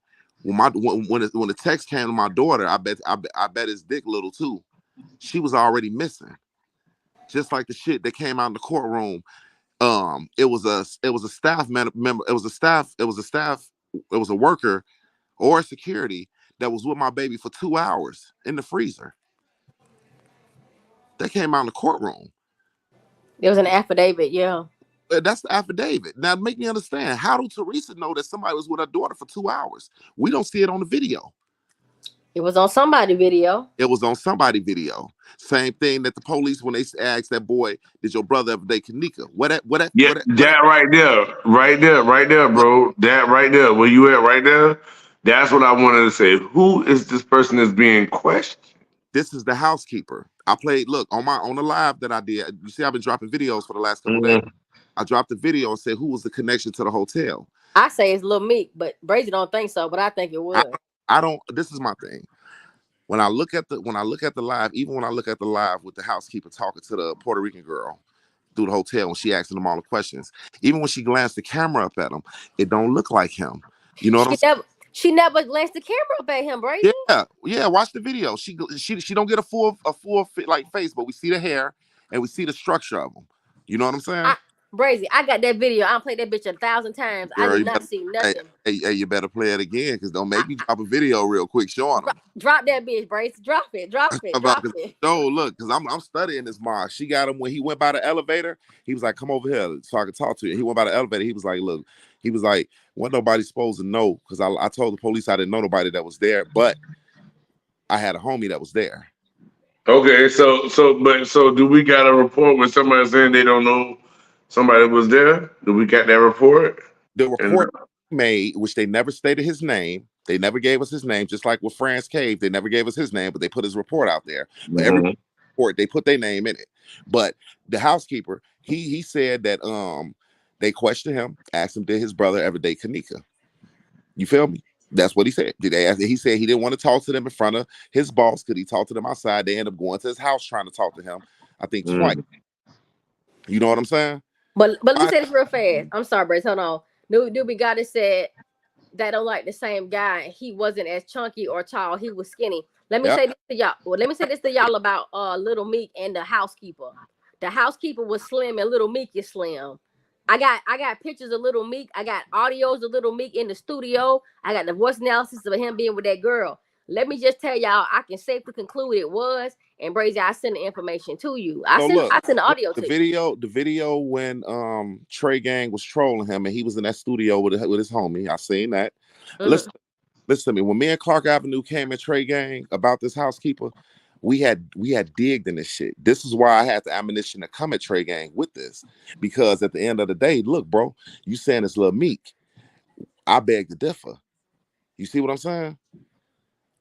when the text came to my daughter, I bet his dick little too. she was already missing. Just like the shit that came out in the courtroom. It was a staff member. It was a worker or a security that was with my baby for 2 hours in the freezer. That came out in the courtroom. There was an affidavit, yeah. That's the affidavit. Now, make me understand. How do Teresa know that somebody was with her daughter for 2 hours? We don't see it on the video. It was on somebody video. It was on somebody video. Same thing that the police, when they asked that boy, "Did your brother ever date Kenneka?" Yeah, that right there, bro. That right there. Where you at right there? That's what I wanted to say. Who is this person that's being questioned? This is the housekeeper. I played. Look on the live that I did. You see, I've been dropping videos for the last couple of days. I dropped a video and said who was the connection to the hotel. I say it's Lil Meek, but Brazy don't think so. But I think it was. I don't. This is my thing. When I look at the live, even when I look at the live with the housekeeper talking to the Puerto Rican girl through the hotel when she asking them all the questions, even when she glanced the camera up at him, it don't look like him. You know what I'm saying? She never glanced the camera up at him, Brazy. Yeah. Watch the video. She don't get a full like face, but we see the hair and we see the structure of them. You know what I'm saying? Brazy, I got that video. I played that bitch 1,000 times. Girl, I did not see nothing. Hey, you better play it again, because don't make me drop a video real quick showing them. Drop that bitch, Brazy. Drop it. No, look, because I'm studying this ma. She got him when he went by the elevator. He was like, "Come over here so I can talk to you." He went by the elevator. He was like, "Look," he was like, "Wasn't nobody supposed to know?" Because I told the police I didn't know nobody that was there, but I had a homie that was there. Okay, so do we got a report with somebody saying they don't know somebody was there? Do we got that report? The report made, which they never stated his name. They never gave us his name, just like with Franz Cave. They never gave us his name, but they put his report out there. But every report, they put their name in it. But the housekeeper, he said that they questioned him, asked him, did his brother ever date Kenneka? You feel me? That's what he said. Did they ask? He said he didn't want to talk to them in front of his boss. Could he talk to them outside? They ended up going to his house trying to talk to him, I think twice. You know what I'm saying? But let me say this real fast. I'm sorry, Brace. Hold on. Doobie Goddess said that don't like the same guy. He wasn't as chunky or tall. He was skinny. Let me say this to y'all. Well, let me say this to y'all about Little Meek and the housekeeper. The housekeeper was slim and Little Meek is slim. I got pictures of Little Meek. I got audios of Little Meek in the studio. I got the voice analysis of him being with that girl. Let me just tell y'all, I can safely conclude it was. And Brazy, I send the information to you. I send the audio to you. The video when Trey Gang was trolling him and he was in that studio with his homie. I seen that. Listen to me. When me and Clark Avenue came at Trey Gang about this housekeeper, we had digged in this shit. This is why I had the ammunition to come at Trey Gang with this. Because at the end of the day, look, bro, you saying it's Lil Meek. I beg to differ. You see what I'm saying?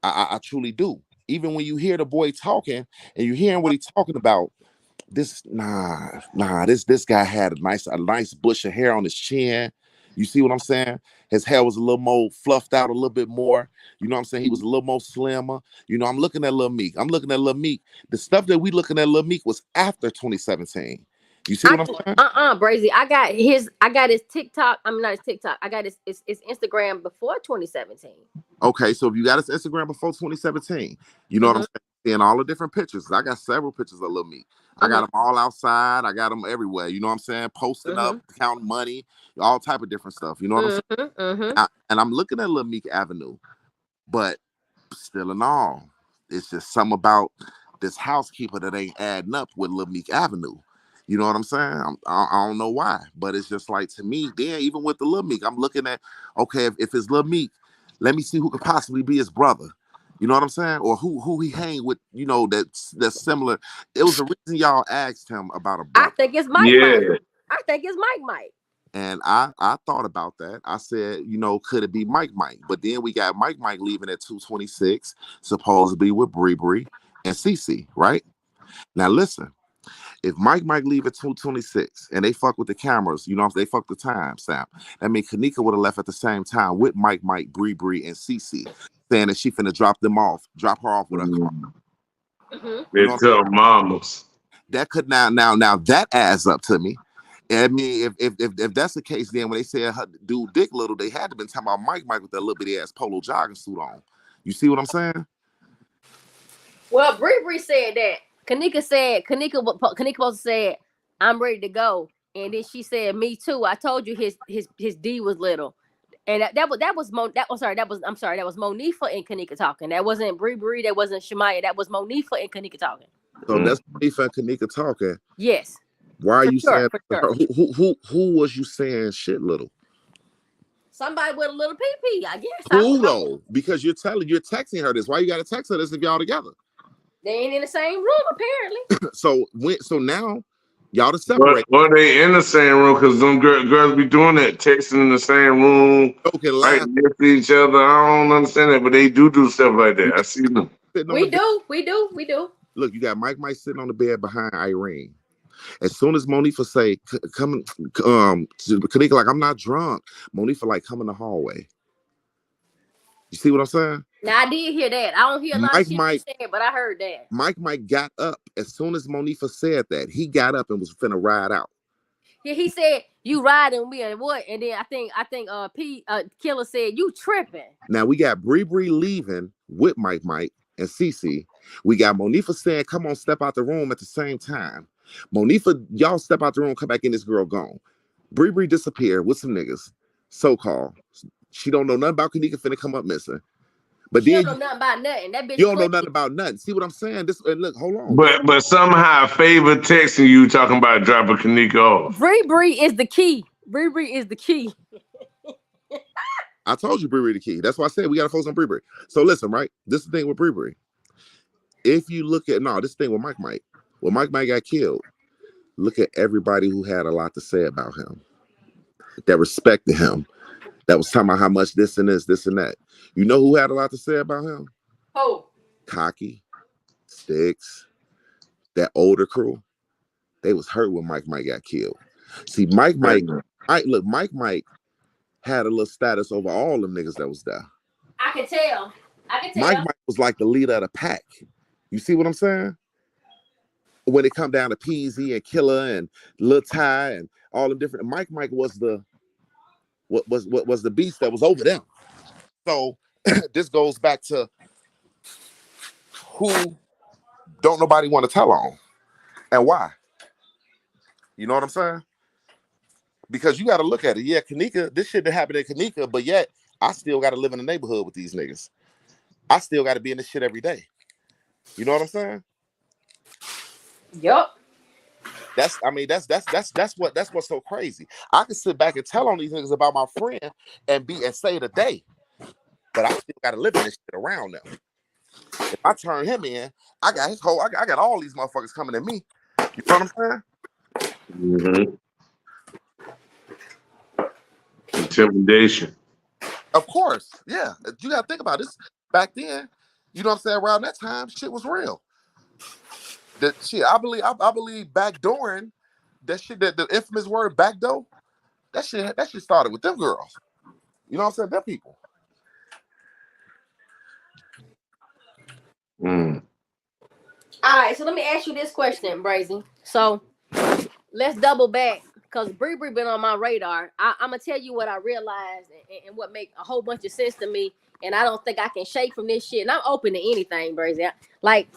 I truly do. Even when you hear the boy talking and you hearing what he's talking about, this guy had a nice bush of hair on his chin. You see what I'm saying? His hair was a little more fluffed out a little bit more. You know what I'm saying? He was a little more slimmer. You know, I'm looking at Lil Meek. The stuff that we looking at Lil Meek was after 2017. You see what I'm saying? Brazy. I got his TikTok. I mean, not his TikTok. I got his Instagram before 2017. Okay, so if you got his Instagram before 2017, you know what I'm saying? Seeing all the different pictures. I got several pictures of Lil Meek. I got them all outside. I got them everywhere. You know what I'm saying? Posting up, counting money, all type of different stuff. You know what I'm saying? And I'm looking at Lil Meek Avenue, but still in all, it's just something about this housekeeper that ain't adding up with Lil Meek Avenue. You know what I'm saying? I don't know why, but it's just like, to me, then even with the Lil Meek, I'm looking at, okay, if it's Lil Meek, let me see who could possibly be his brother. You know what I'm saying? Or who he hang with, you know, that's similar. It was the reason y'all asked him about a brother. I think it's Mike. I think it's Mike. And I thought about that. I said, you know, could it be Mike? But then we got Mike leaving at 226, supposedly with Bree and Cece, right? Now listen, if Mike leave at 226 and they fuck with the cameras, you know, if they fuck the time stamp, that means Kenneka would have left at the same time with Mike, Bree, and Cece, saying that she finna drop her off with her car. You know, tell mamas. That could now that adds up to me. I mean, if that's the case, then when they said her dude Dick Little, they had to been talking about Mike with that little bitty ass polo jogging suit on. You see what I'm saying? Well, Bree said that. Kenneka said, "I'm ready to go," and then she said, "Me too." I told you his D was little, and that was Monifa and Kenneka talking. That wasn't Bree. That wasn't Shemaya. That was Monifa and Kenneka talking. So that's Monifa and Kenneka talking. Yes, Why are for you sure, saying for sure. who was you saying shit little? Somebody with a little pee, I guess. I Who don't know. though? Because you're texting her this. Why you gotta text her this if y'all together? They ain't in the same room apparently. So now y'all to But separate. or they in the same room because them girls be doing that, texting in the same room, Joking, right laugh, next to each other. I don't understand that, but they do stuff like that. I see them. sitting on the We bed. do, we do, we do. Look, you got Mike sitting on the bed behind Irene. As soon as Monifa say, come, to Kenneka, like, I'm not drunk. Monifa, like, come in the hallway. You see what I'm saying? Now I did hear that. I don't hear a lot of shit you Mike said, but I heard that. Mike got up. As soon as Monifa said that, he got up and was finna ride out. Yeah, he said you riding me and what? And then I think Killer said you tripping. Now we got Bree leaving with Mike and Cece. We got Monifa saying, come on, step out the room at the same time. Monifa, y'all step out the room, come back in, this girl gone. Bree disappeared with some niggas, so-called. She don't know nothing about Kenneka finna come up missing. But She then don't know nothing about nothing. That bitch you don't know clean. nothing about nothing. See what I'm saying? This and look, hold on. But somehow favor texting you talking about dropping Kenneka off. Bree is the key. Bree is the key. I told you Bree the key. That's why I said we gotta focus on Bree. So listen, right? This is the thing with Bree. If you look at this thing with Mike, when Mike got killed, look at everybody who had a lot to say about him, that respected him, that was talking about how much this and that. You know who had a lot to say about him? Oh. Cocky, Sticks, that older crew. They was hurt when Mike got killed. See, Mike had a little status over all them niggas that was there. I can tell. Mike was like the leader of the pack. You see what I'm saying? When it come down to Peasy and Killer and Lil Ty and all them different, Mike was the what was the beast that was over them. So this goes back to who don't nobody want to tell on and why. You know what I'm saying? Because you got to look at it. Yeah, Kenneka, this shit that happened in Kenneka, but yet I still got to live in the neighborhood with these niggas. I still got to be in this shit every day. You know what I'm saying? Yup. That's what's so crazy. I can sit back and tell on these niggas about my friend and say the day, but I still got to live in this shit around them. If I turn him in, I got all these motherfuckers coming at me. You know what I'm saying? Mm-hmm. Intimidation. Of course, yeah. You got to think about this. Back then, you know what I'm saying? Around that time, shit was real. That shit, I believe backdooring, that shit, that the infamous word backdoor, that shit started with them girls. You know what I'm saying? Them people. Mm. All right, so let me ask you this question, Brazy. So let's double back because Bree been on my radar. I'm gonna tell you what I realized and what make a whole bunch of sense to me, and I don't think I can shake from this shit. And I'm open to anything, Brazy. Like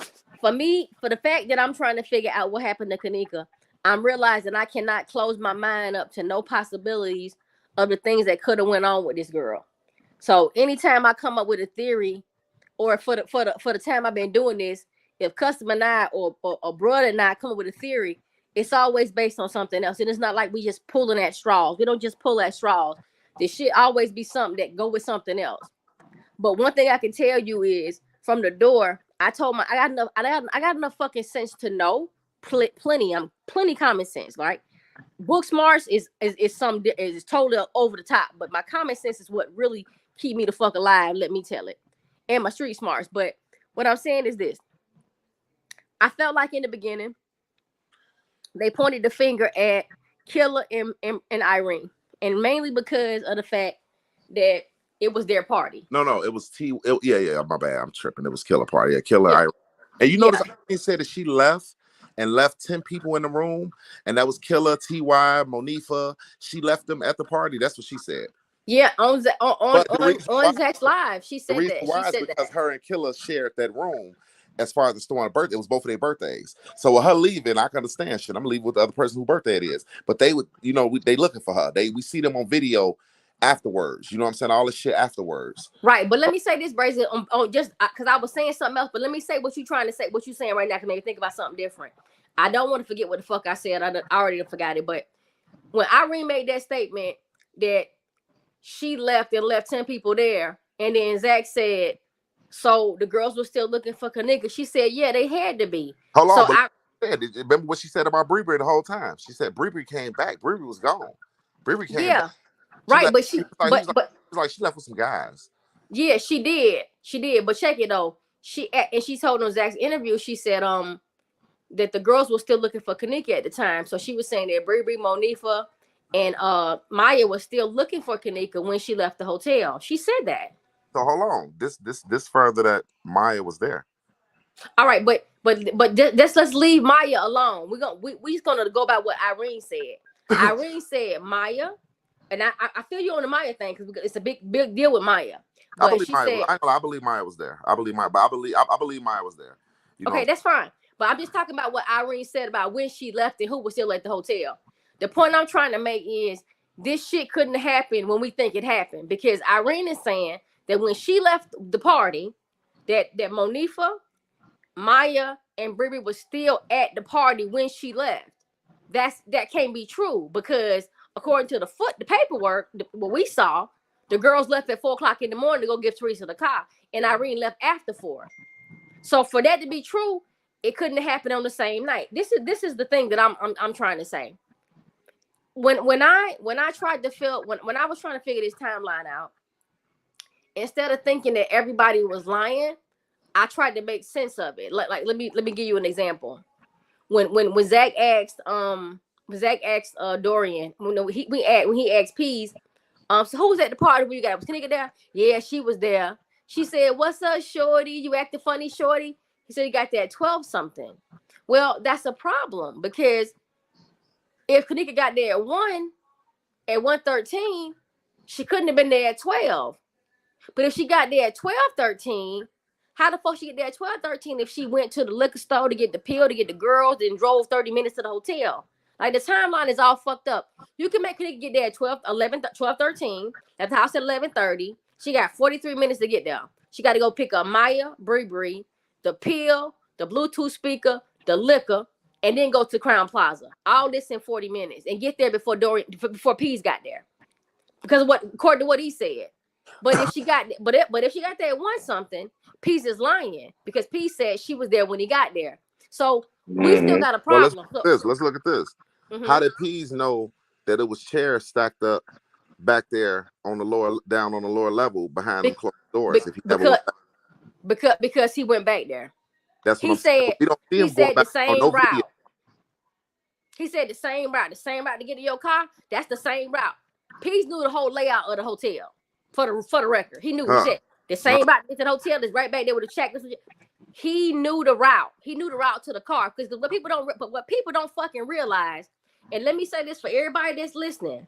for me, for the fact that I'm trying to figure out what happened to Kenneka, I'm realizing I cannot close my mind up to no possibilities of the things that could have went on with this girl. So anytime I come up with a theory, or for the time I've been doing this, if customer and I or brother and I come up with a theory, it's always based on something else. And it's not like we just pulling at straws. We don't just pull at straws. There should always be something that go with something else. But one thing I can tell you is from the door, I told I got enough fucking sense to know plenty common sense, right? Book smarts is totally over the top, but my common sense is what really keep me the fuck alive, let me tell it. And my street smarts. But what I'm saying is this. I felt like in the beginning, they pointed the finger at Killer and Irene. And mainly because of the fact that it was their party. No, it was yeah, my bad. I'm tripping. It was Killer party. Yeah, Killer Irene. And you notice Irene said that she left 10 people in the room, and that was Killer, TY, Monifa. She left them at the party. That's what she said. Yeah, on Zach's live, she said that. The reason why is because her and Killer shared that room, as far as the store and birthday, it was both of their birthdays. So with her leaving, I can understand shit. I'm gonna leave with the other person whose birthday it is. But they would, they looking for her. We see them on video afterwards. You know what I'm saying? All this shit afterwards. Right. But let me say this, Brazen, just because I was saying something else, but let me say what you're trying to say, what you're saying right now can make me think about something different. I don't want to forget what the fuck I said. I already forgot it. But when Irene made that statement that she left and left 10 people there, and then Zach said, so the girls were still looking for Kenneka. She said, yeah, they had to be. Hold so on, remember what she said about Bree the whole time? She said Bree came back. Bree was gone. Bree came back. Right, but she left with some guys. Yeah, she did. But check it though. She told on Zach's interview, she said that the girls were still looking for Kenneka at the time. So she was saying that Bree, Monifa, and Maya was still looking for Kenneka when she left the hotel. She said that. So hold on. This further that Maya was there. All right, but let's leave Maya alone. We just gonna go by what Irene said. Irene said Maya, and I feel you on the Maya thing because it's a big deal with Maya. But I believe Maya was there. I believe Maya was there. Okay, that's fine. But I'm just talking about what Irene said about when she left and who was still at the hotel. The point I'm trying to make is this shit couldn't happen when we think it happened, because Irene is saying that when she left the party, that Monifa, Maya, and Bree was still at the party when she left. That can't be true, because according to the paperwork, what we saw, the girls left at 4:00 in the morning to go give Teresa the car, and Irene left after 4. So for that to be true, it couldn't have happened on the same night. This is the thing that I'm trying to say. When I was trying to figure this timeline out, instead of thinking that everybody was lying, I tried to make sense of it. Like let me give you an example. When Zach asked Dorian, when he asked Pease, so who was at the party when you got? Was Kenneka there? Yeah, she was there. She said, "What's up, shorty? You acting funny, shorty?" He said he got there at 12 something. Well, that's a problem, because if Kenneka got there at 1:13, she couldn't have been there at 12. But if she got there at 12:13, how the fuck she get there at 12:13 if she went to the liquor store to get the pill, to get the girls, and drove 30 minutes to the hotel? Like, the timeline is all fucked up. You can make Kenneka get there at 12:13. At the house at 11:30. She got 43 minutes to get there. She got to go pick up Maya, Bree, the pill, the Bluetooth speaker, the liquor, and then go to Crown Plaza. All this in 40 minutes, and get there before Pease got there. Because according to what he said. But if she got there at 1 something, Pease is lying, because Pease said she was there when he got there. So we still got a problem. Well, let's look at this. Mm-hmm. How did Pease know that it was chairs stacked up back there on the lower level behind the closed doors? Because he went back there. That's what we don't see him going back the same route. Video. He said the same route to get to your car. That's the same route. Pease knew the whole layout of the hotel. For the record, he knew the same route to get to the hotel is right back there with the check. He knew the route. He knew the route to the car, because what people don't fucking realize. And let me say this for everybody that's listening.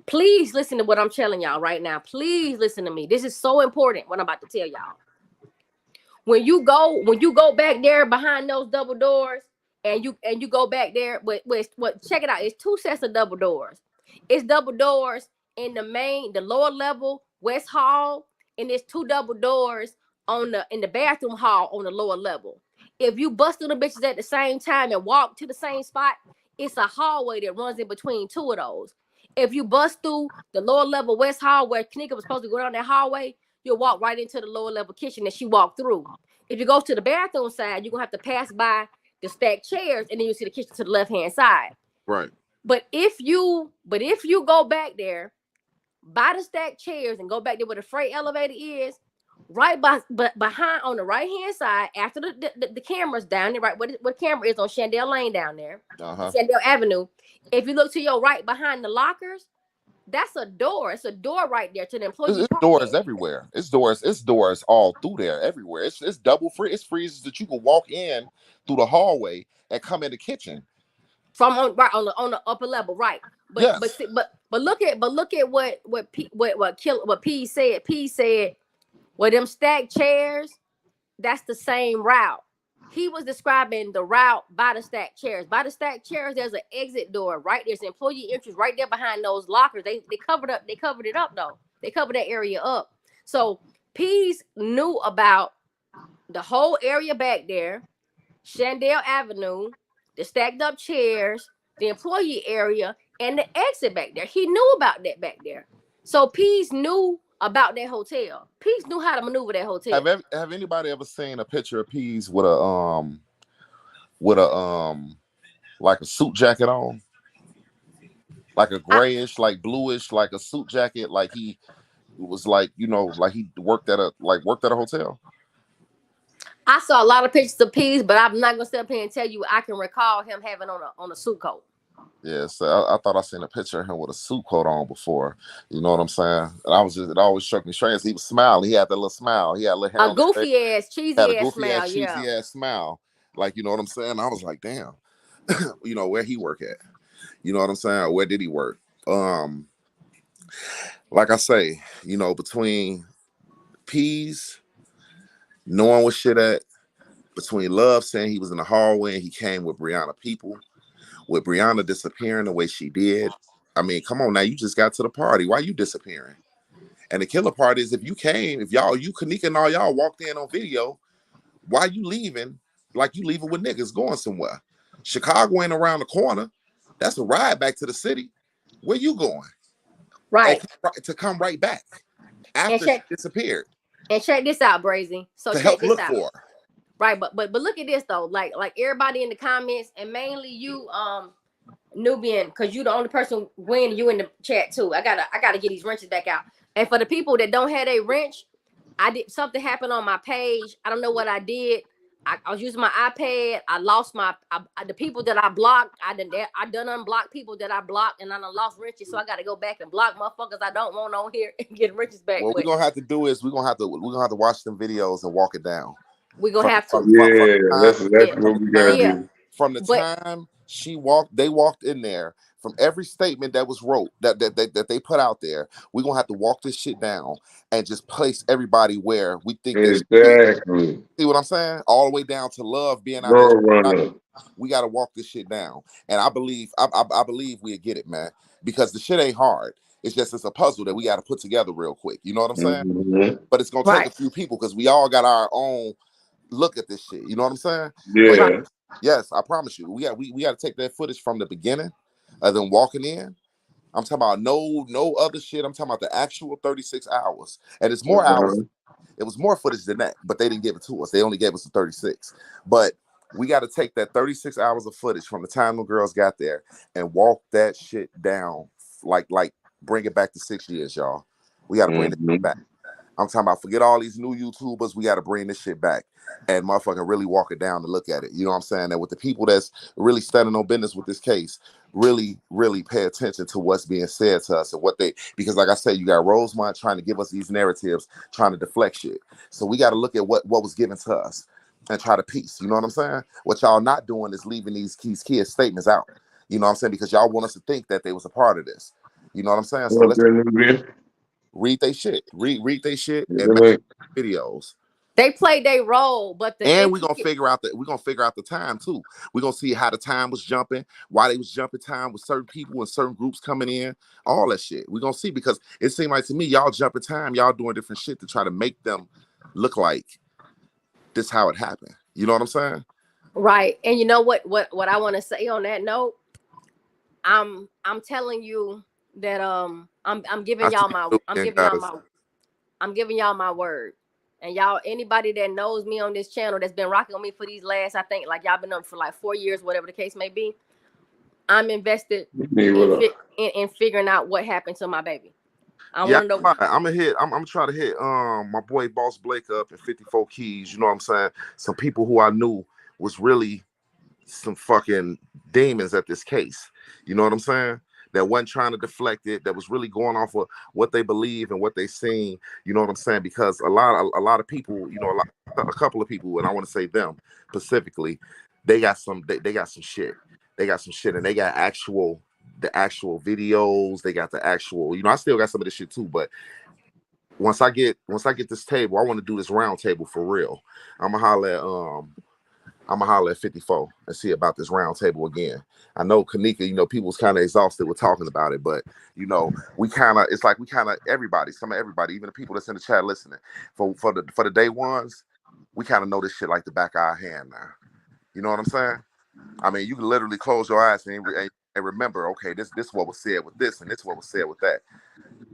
Please listen to what I'm telling y'all right now. Please listen to me. This is so important, what I'm about to tell y'all. When you go back there behind those double doors, and you go back there, check it out. It's 2 sets of double doors. It's double doors in the lower level West Hall, and there's 2 double doors in the bathroom hall on the lower level. If you bust through the bitches at the same time and walk to the same spot, it's a hallway that runs in between 2 of those. If you bust through the lower level West Hall where Kenneka was supposed to go down that hallway, you'll walk right into the lower level kitchen that she walked through. If you go to the bathroom side, you're gonna have to pass by the stacked chairs, and then you see the kitchen to the left hand side. Right. But if you go back there by the stacked chairs and go back there where the freight elevator is, right behind on the right hand side, after the camera's down there, right where the camera is on Chandel Lane down there, Chandel Avenue. If you look to your right behind the lockers, that's a door. It's a door right there to the employee. It's doors everywhere. It's doors all through there everywhere. It's double free. It's freezes that you can walk in through the hallway and come in the kitchen. From on the upper level, right? But yes. but look at what P said. P said, well, them stacked chairs, that's the same route. he was describing the route by the stacked chairs. By the stacked chairs, there's an exit door, right? There's employee entrance right there behind those lockers. They covered it up though. They covered that area up. So Pease knew about the whole area back there, Shandell Avenue, the stacked up chairs, the employee area, and the exit back there. He knew about that back there. So Pease knew about that hotel. Pease knew how to maneuver that hotel. Have anybody ever seen a picture of Pease with a like a suit jacket on? Like a grayish, like bluish, like a suit jacket, like he was like, you know, like he worked at a hotel. I saw a lot of pictures of Pease, but I'm not gonna sit up here and tell you I can recall him having on a suit coat. Yeah, so I thought I seen a picture of him with a suit coat on before. You know what I'm saying? And it always struck me strange. He was smiling. He had that little smile. He had a little hair. A goofy ass, cheesy ass smile. Like, you know what I'm saying? I was like, damn. You know, where he work at? You know what I'm saying? Where did he work? Like I say, you know, between Pease, knowing what shit at, between Love saying he was in the hallway and he came with Brianna people, with Brianna disappearing the way she did. I mean, come on now, you just got to the party. Why you disappearing? And the killer part is if you Kenneka and all y'all walked in on video, why you leaving like you leaving with niggas going somewhere? Chicago ain't around the corner. That's a ride back to the city. Where you going? right? To come right back after she disappeared. And check this out, Brazy. So to check help this look out. for her. Right, but look at this though. Like everybody in the comments, and mainly you, Nubian, because you the only person winning. You in the chat too. I gotta get these wrenches back out. And for the people that don't have a wrench, I did something happen on my page. I don't know what I did. I was using my iPad. I lost the people that I blocked. I done unblocked people that I blocked, and I done lost wrenches. So I got to go back and block motherfuckers I don't want on here and get wrenches back. What we're gonna have to do is we're gonna have to watch them videos and walk it down. We're gonna have to. That's what we gotta do. From the time they walked in there, from every statement that was wrote that they put out there, we're gonna have to walk this shit down and just place everybody where we think exactly. See what I'm saying? All the way down to Love being out there. We gotta walk this shit down. And I believe we'll get it, man. Because the shit ain't hard. It's a puzzle that we gotta put together real quick. You know what I'm saying? Mm-hmm. But it's gonna take a few people because we all got our own look at this shit. You know what I'm saying? Yeah. But, yes, I promise you. We got to take that footage from the beginning of them walking in. I'm talking about no other shit. I'm talking about the actual 36 hours. And it's more hours. It was more footage than that, but they didn't give it to us. They only gave us the 36. But we got to take that 36 hours of footage from the time the girls got there and walk that shit down. Like bring it back to 6 years, y'all. We got to bring it back. I'm talking about forget all these new YouTubers. We got to bring this shit back and motherfucking really walk it down and look at it. You know what I'm saying? And with the people that's really standing on business with this case, really, really pay attention to what's being said to us and because like I said, you got Rosemont trying to give us these narratives, trying to deflect shit. So we got to look at what was given to us and try to piece. You know what I'm saying? What y'all not doing is leaving these kids' statements out. You know what I'm saying? Because y'all want us to think that they was a part of this. You know what I'm saying? So let's read they shit. Read they shit and make videos. They played their role, but we're gonna figure out the time too. We're gonna see how the time was jumping, why they was jumping time with certain people and certain groups coming in, all that shit. We're gonna see because it seemed like to me y'all jumping time, y'all doing different shit to try to make them look like this how it happened. You know what I'm saying? Right. And you know what I want to say on that note? I'm telling you that I'm giving y'all my word. And y'all, anybody that knows me on this channel that's been rocking on me for these last, I think like y'all been up for like 4 years, whatever the case may be. I'm invested in figuring out what happened to my baby. I want to know. I'm gonna try to hit my boy Boss Blake up at 54 Keys. You know what I'm saying? Some people who I knew was really some fucking demons at this case. You know what I'm saying? That wasn't trying to deflect it, that was really going off of what they believe and what they seen. You know what I'm saying? Because a lot of people, you know, a couple of people, and I want to say them specifically, they got some shit. They got some shit, and they got the actual videos. They got the actual, you know, I still got some of this shit too. But once I get this table, I want to do this round table for real. I'm gonna holler at I'm gonna holler at 54 and see about this round table again. I know Kenneka, you know, people was kind of exhausted with talking about it, but you know, it's like we kind of everybody, some of everybody, even the people that's in the chat listening, for the day ones, we kind of know this shit like the back of our hand now. You know what I'm saying? I mean, you can literally close your eyes and remember, okay, this what was said with this, and this what was said with that.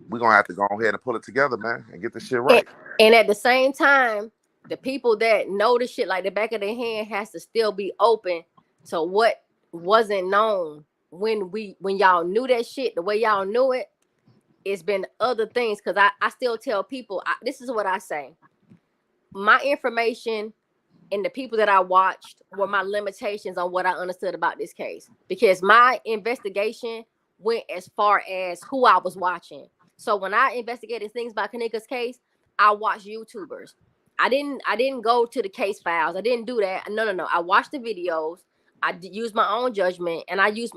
We're gonna have to go ahead and pull it together, man, and get this shit right. And at the same time, the people that know the shit like the back of their hand has to still be open to what wasn't known when y'all knew that shit the way y'all knew it. It's been other things, because I still tell people, this is what I say. My information and the people that I watched were my limitations on what I understood about this case, because my investigation went as far as who I was watching. So when I investigated things about Kenneka's case, I watched YouTubers. I didn't go to the case files. I didn't do that. No. I watched the videos. I used my own judgment, and I used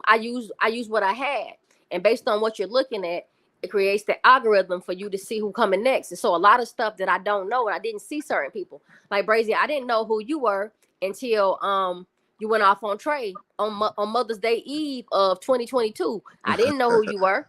what I had. And based on what you're looking at, it creates the algorithm for you to see who coming next. And so a lot of stuff that I don't know, and I didn't see certain people. Like Brazy, I didn't know who you were until you went off on Trey on Mother's Day Eve of 2022. I didn't know who you were.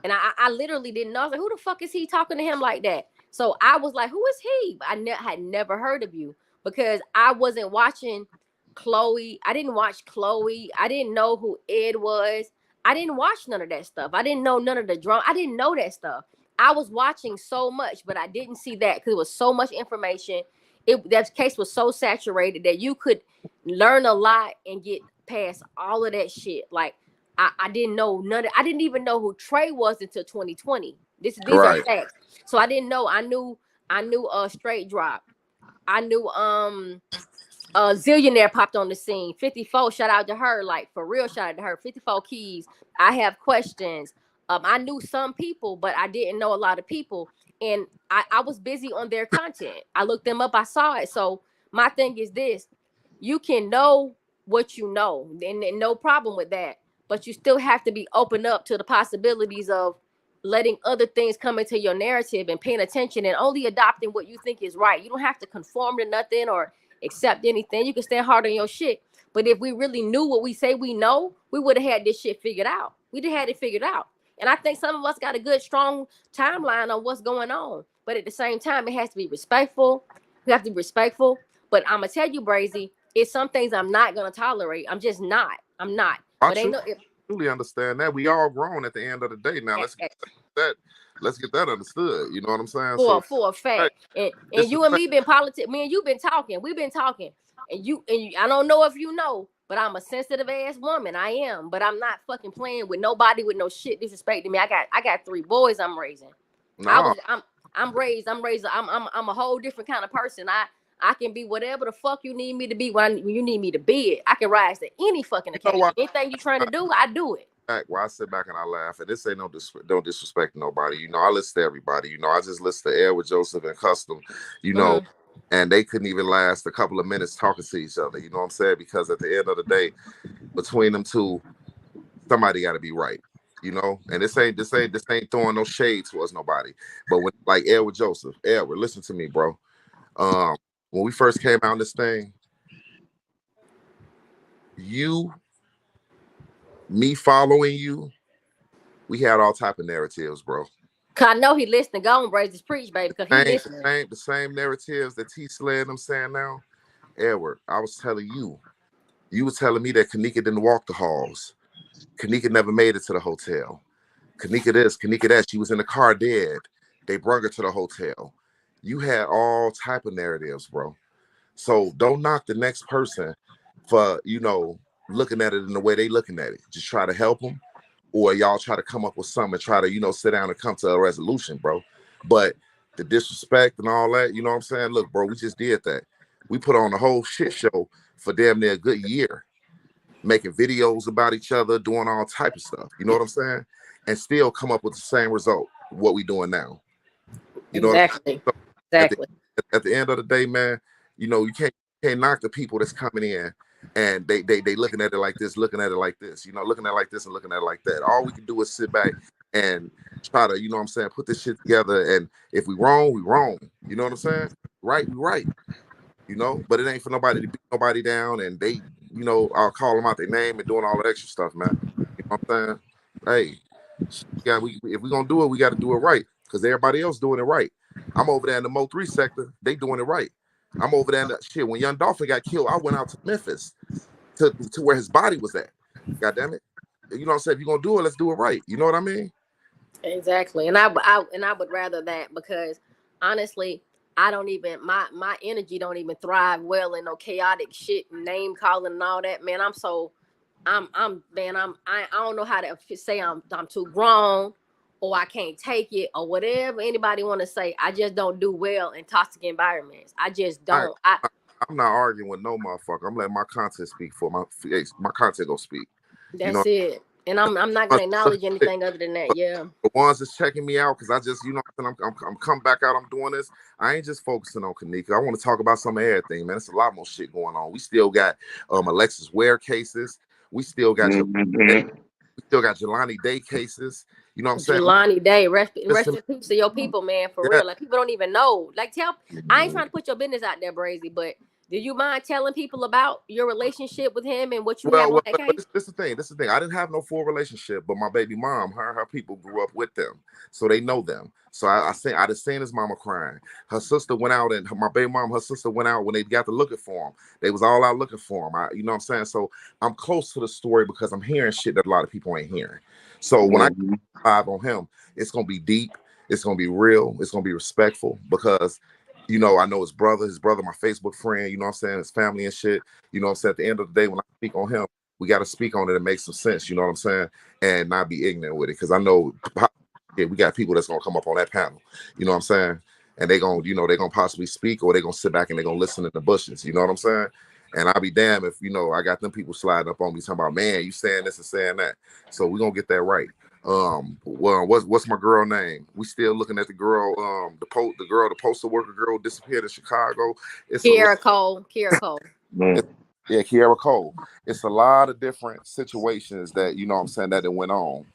And I literally didn't know. I was like, who the fuck is he talking to him like that? So I was like, who is he? I had never heard of you, because I wasn't watching Chloe. I didn't watch Chloe. I didn't know who Ed was. I didn't watch none of that stuff. I didn't know none of the drama. I didn't know that stuff. I was watching so much, but I didn't see that because it was so much information. That case was so saturated that you could learn a lot and get past all of that shit. Like I didn't know none of, I didn't even know who Trey was until 2020. These Right. are facts. So I didn't know. I knew Straight Drop. I knew Zillionaire popped on the scene. 54, shout out to her. Like, for real, shout out to her. 54 Keys. I have questions. I knew some people, but I didn't know a lot of people. And I was busy on their content. I looked them up. I saw it. So my thing is this. You can know what you know, and no problem with that. But you still have to be open up to the possibilities of letting other things come into your narrative and paying attention and only adopting what you think is right. You don't have to conform to nothing or accept anything. You can stand hard on your shit. But if we really knew what we say we know, we would have had this shit figured out. We'd have had it figured out. And I think some of us got a good, strong timeline on what's going on. But at the same time, it has to be respectful. We have to be respectful. But I'm going to tell you, Brazy, it's some things I'm not going to tolerate. I'm just not. I'm not. But ain't no... truly understand that. We all grown at the end of the day. Now let's get that understood. You know what I'm saying? For a fact. And you and me been politics. Me and you been talking. We've been talking. And you I don't know if you know, but I'm a sensitive ass woman. I am. But I'm not fucking playing with nobody with no shit disrespecting me. I got 3 boys I'm raising. No. I'm a whole different kind of person. I can be whatever the fuck you need me to be when you need me to be it. I can rise to any fucking occasion. Anything you trying to do, I do it. Where I sit back and I laugh, and this ain't don't disrespect nobody. You know, I listen to everybody. You know, I just listen to Air with Joseph and Custom. You know, and they couldn't even last a couple of minutes talking to each other. You know what I'm saying? Because at the end of the day, between them two, somebody got to be right. You know, and this ain't throwing no shade towards nobody. But when, like Air with Joseph, Edward, listen to me, bro. When we first came out on this thing, me following you, we had all type of narratives, bro. Cause I know he listening. Go on, Brady's preach, baby. Cause he listening. The same narratives that T Sled I'm saying now. Edward, I was telling you. You were telling me that Kenneka didn't walk the halls. Kenneka never made it to the hotel. Kenneka this, Kenneka that. She was in the car dead. They brought her to the hotel. You had all type of narratives, bro. So don't knock the next person for, you know, looking at it in the way they looking at it. Just try to help them, or y'all try to come up with something and try to, you know, sit down and come to a resolution, bro. But the disrespect and all that, you know what I'm saying? Look, bro, we just did that. We put on a whole shit show for damn near a good year, making videos about each other, doing all type of stuff. You know what I'm saying? And still come up with the same result, what we doing now. You know exactly. So exactly. At the end of the day, man, you know, you can't knock the people that's coming in and they looking at it like this, looking at it like this, you know, looking at it like this and looking at it like that. All we can do is sit back and try to, you know what I'm saying, put this shit together. And if we wrong, we wrong. You know what I'm saying? Right, we right. you know. But it ain't for nobody to beat nobody down, and they, you know, I'll call them out their name and doing all the extra stuff, man. You know what I'm saying? Hey, yeah, if we gonna do it, we got to do it right because everybody else doing it right. I'm over there in the Mo3 sector, they doing it right. I'm over there in the shit. When Young Dolphin got killed, I went out to Memphis to where his body was at. God damn it. You know what I'm saying? If you're gonna do it, let's do it right. You know what I mean? Exactly. And I would rather that because honestly, I don't even my energy don't even thrive well in no chaotic shit, name calling and all that. Man, I'm man, I don't know how to say I'm too grown or I can't take it or whatever anybody want to say. I just don't do well in toxic environments. I just I, don't. I I'm not arguing with no motherfucker. I'm letting my content speak for my content go speak. You know, That's it. And I'm not gonna acknowledge anything other than that. Yeah. the ones that's checking me out, because I just, you know, I'm coming back out. I'm doing this. I ain't just focusing on Kenneka. I want to talk about some of everything, man. It's a lot more shit going on. We still got Alexis Ware cases. We still got Mm-hmm. we still got Jelani Day cases. You know what I'm saying? Jelani Day, rest in Listen, peace to your people, man, for yeah, real. Like people don't even know. Like I ain't trying to put your business out there, Brazy, but do you mind telling people about your relationship with him and what you have on that but case? this the thing. This is the thing. I didn't have no full relationship, but my baby mom, her and her people grew up with them, so they know them. So I just seen his mama crying. Her sister went out, and my baby mom, her sister went out when they got to looking for him. They was all out looking for him. You know what I'm saying? So I'm close to the story because I'm hearing shit that a lot of people ain't hearing. So when I live on him, it's gonna be deep. It's gonna be real. It's gonna be respectful because, you know, I know his brother, my Facebook friend, you know what I'm saying, his family and shit. You know what I'm saying? At the end of the day, when I speak on him, we got to speak on it and make some sense, you know what I'm saying? And not be ignorant with it. Because I know we got people that's going to come up on that panel, you know what I'm saying? And they going to, you know, they're going to possibly speak or they're going to sit back and they're going to listen in the bushes, you know what I'm saying? And I'll be damned if, you know, I got them people sliding up on me talking about, man, you saying this and saying that. So we're going to get that right. Well, what's my girl name? We still looking at the girl, the postal worker girl disappeared in Chicago. It's a lot. Kiera Cole. It's, yeah, Kiera Cole. It's a lot of different situations that, you know what I'm saying, that it went on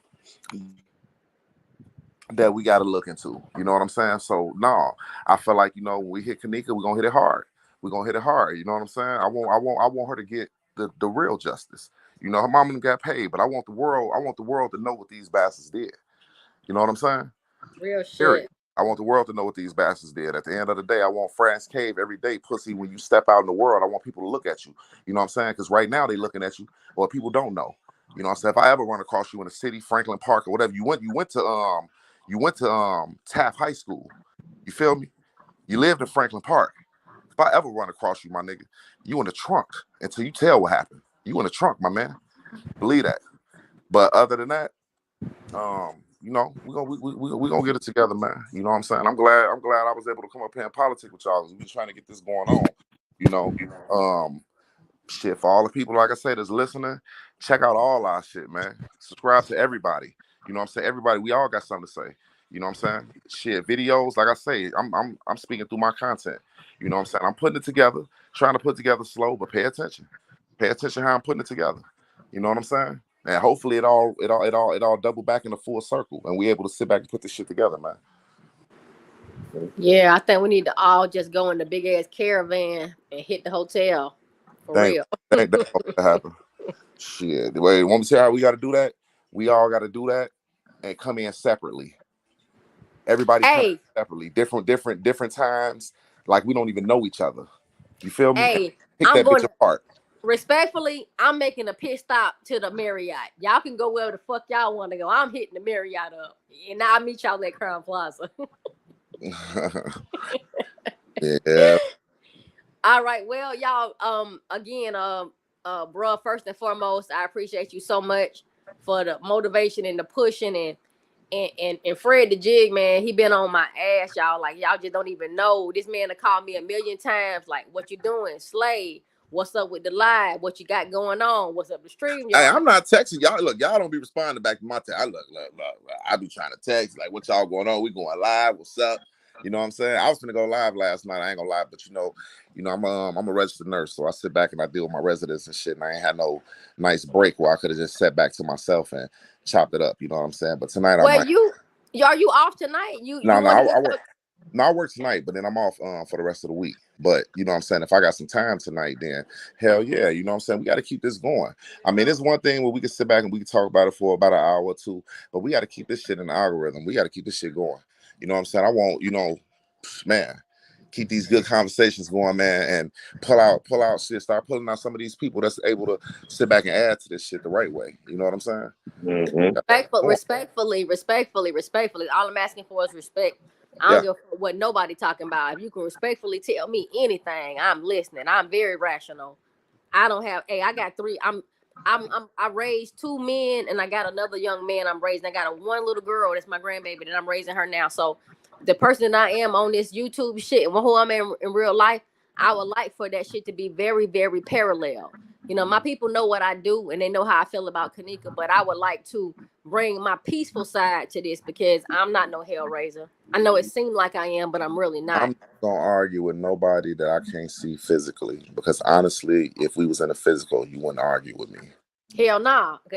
that we got to look into. You know what I'm saying? So no, I feel like, you know, when we hit Kenneka, we're gonna hit it hard. We're gonna hit it hard. You know what I'm saying? I want her to get the real justice. You know, her mom got paid, but I want the world to know what these bastards did. You know what I'm saying? Real Period. shit. I want the world to know what these bastards did. At the end of the day, I want France Cave every day, pussy. When you step out in the world, I want people to look at you. You know what I'm saying? Because right now they looking at you, or people don't know. You know what I'm saying? If I ever run across you in the city, Franklin Park or whatever, you went to Taft High School. You feel me? You lived in Franklin Park. If I ever run across you, my nigga, you in the trunk until you tell what happened. You in the trunk, my man. Believe that. But other than that, you know, we gonna get it together, man. You know what I'm saying? I'm glad I was able to come up here and politics with y'all. We trying to get this going on. You know, shit, for all the people, like I said, that's listening, check out all our shit, man. Subscribe to everybody. You know what I'm saying? Everybody, we all got something to say. You know what I'm saying? Shit, videos, like I say, I'm speaking through my content. You know what I'm saying? I'm putting it together, trying to put together slow, but pay attention. Pay attention how I'm putting it together. You know what I'm saying? And hopefully it all double back in a full circle, and we able to sit back and put this shit together, man. Yeah, I think we need to all just go in the big ass caravan and hit the hotel. For Thank, real. that happen. Shit. Wait, want me to tell you how we got to do that? We all got to do that and come in separately. Everybody come Hey, separately, different times. Like we don't even know each other. You feel me? hey, Pick I'm that bitch going apart. respectfully, I'm making a pit stop to the Marriott. Y'all can go wherever the fuck y'all want to go. I'm hitting the Marriott up. And I'll meet y'all at Crown Plaza. Yeah. All right. Well, y'all, again, bruh, first and foremost, I appreciate you so much for the motivation and the pushing and Fred the Jig, man, he been on my ass, y'all. Like, y'all just don't even know. This man have called me a million times. Like, what you doing? Slay. What's up with the live? What you got going on? What's up the stream, Hey, y'all? I'm not texting y'all. Look, y'all don't be responding back to my text. Look, I be trying to text like, what y'all going on? We going live? What's up? You know what I'm saying? I was gonna go live last night. I ain't gonna lie, but you know, I'm a registered nurse, so I sit back and I deal with my residents and shit. And I ain't had no nice break where I could have just sat back to myself and chopped it up. You know what I'm saying? But tonight I Well, might. are you off tonight? You No, want to I hit work. No, I work tonight, but then I'm off for the rest of the week. But you know what I'm saying, if I got some time tonight, then hell yeah, you know what I'm saying, we got to keep this going. I mean, it's one thing where we can sit back and we can talk about it for about an hour or two, but we got to keep this shit in the algorithm. We got to keep this shit going. You know what I'm saying? I want, you know, man, keep these good conversations going, man, and pull out shit. Start pulling out some of these people that's able to sit back and add to this shit the right way. You know what I'm saying? Respectfully. All I'm asking for is respect. I don't give a fuck what nobody talking about. If you can respectfully tell me anything, I'm listening. I'm very rational. I don't have. Hey, I got three. I raised two men, and I got another young man I'm raising. I got one little girl that's my grandbaby that I'm raising her now. So the person that I am on this YouTube shit and who I'm in real life, I would like for that shit to be very, very parallel. You know, my people know what I do and they know how I feel about Kenneka, but I would like to bring my peaceful side to this because I'm not no hellraiser. I know it seemed like I am, but I'm really not. I'm not gonna argue with nobody that I can't see physically, because honestly, if we was in a physical, you wouldn't argue with me. Hell nah. So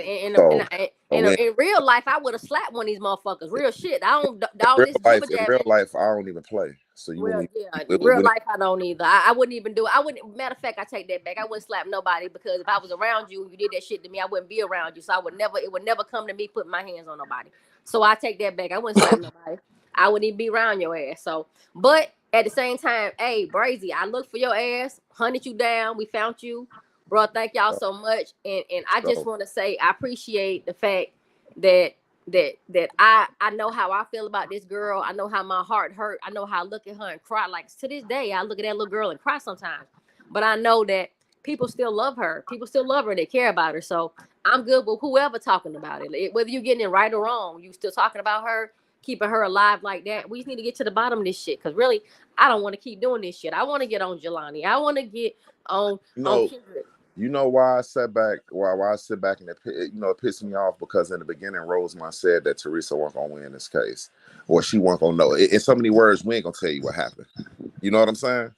In real life, I would have slapped one of these motherfuckers. Real shit. I don't all this jibber in real jabbing. life, I don't even play. So you Well, wouldn't. yeah, in real life, I don't either. I wouldn't even do it. I wouldn't. Matter of fact, I take that back. I wouldn't slap nobody because if I was around you and you did that shit to me, I wouldn't be around you. So I would never. It would never come to me putting my hands on nobody. So I take that back. I wouldn't slap nobody. I wouldn't even be around your ass. So, but at the same time, hey, Brazy, I looked for your ass, hunted you down. We found you, bro. Thank y'all so much. And I just want to say I appreciate the fact that I know how I feel about this girl. I know how my heart hurt. I know how I look at her and cry. Like to this day, I look at that little girl and cry sometimes. But I know that people still love her. People still love her and they care about her. So I'm good with whoever talking about it. Whether you're getting it right or wrong, you still talking about her, keeping her alive like that. We just need to get to the bottom of this shit. Cause really, I don't want to keep doing this shit. I want to get on Jelani. I want to get on Kendrick. You know why I sit back? Why I sit back and it pissed me off because in the beginning, Rosemont said that Teresa wasn't gonna win this case, or she wasn't gonna know. In so many words, we ain't gonna tell you what happened. You know what I'm saying?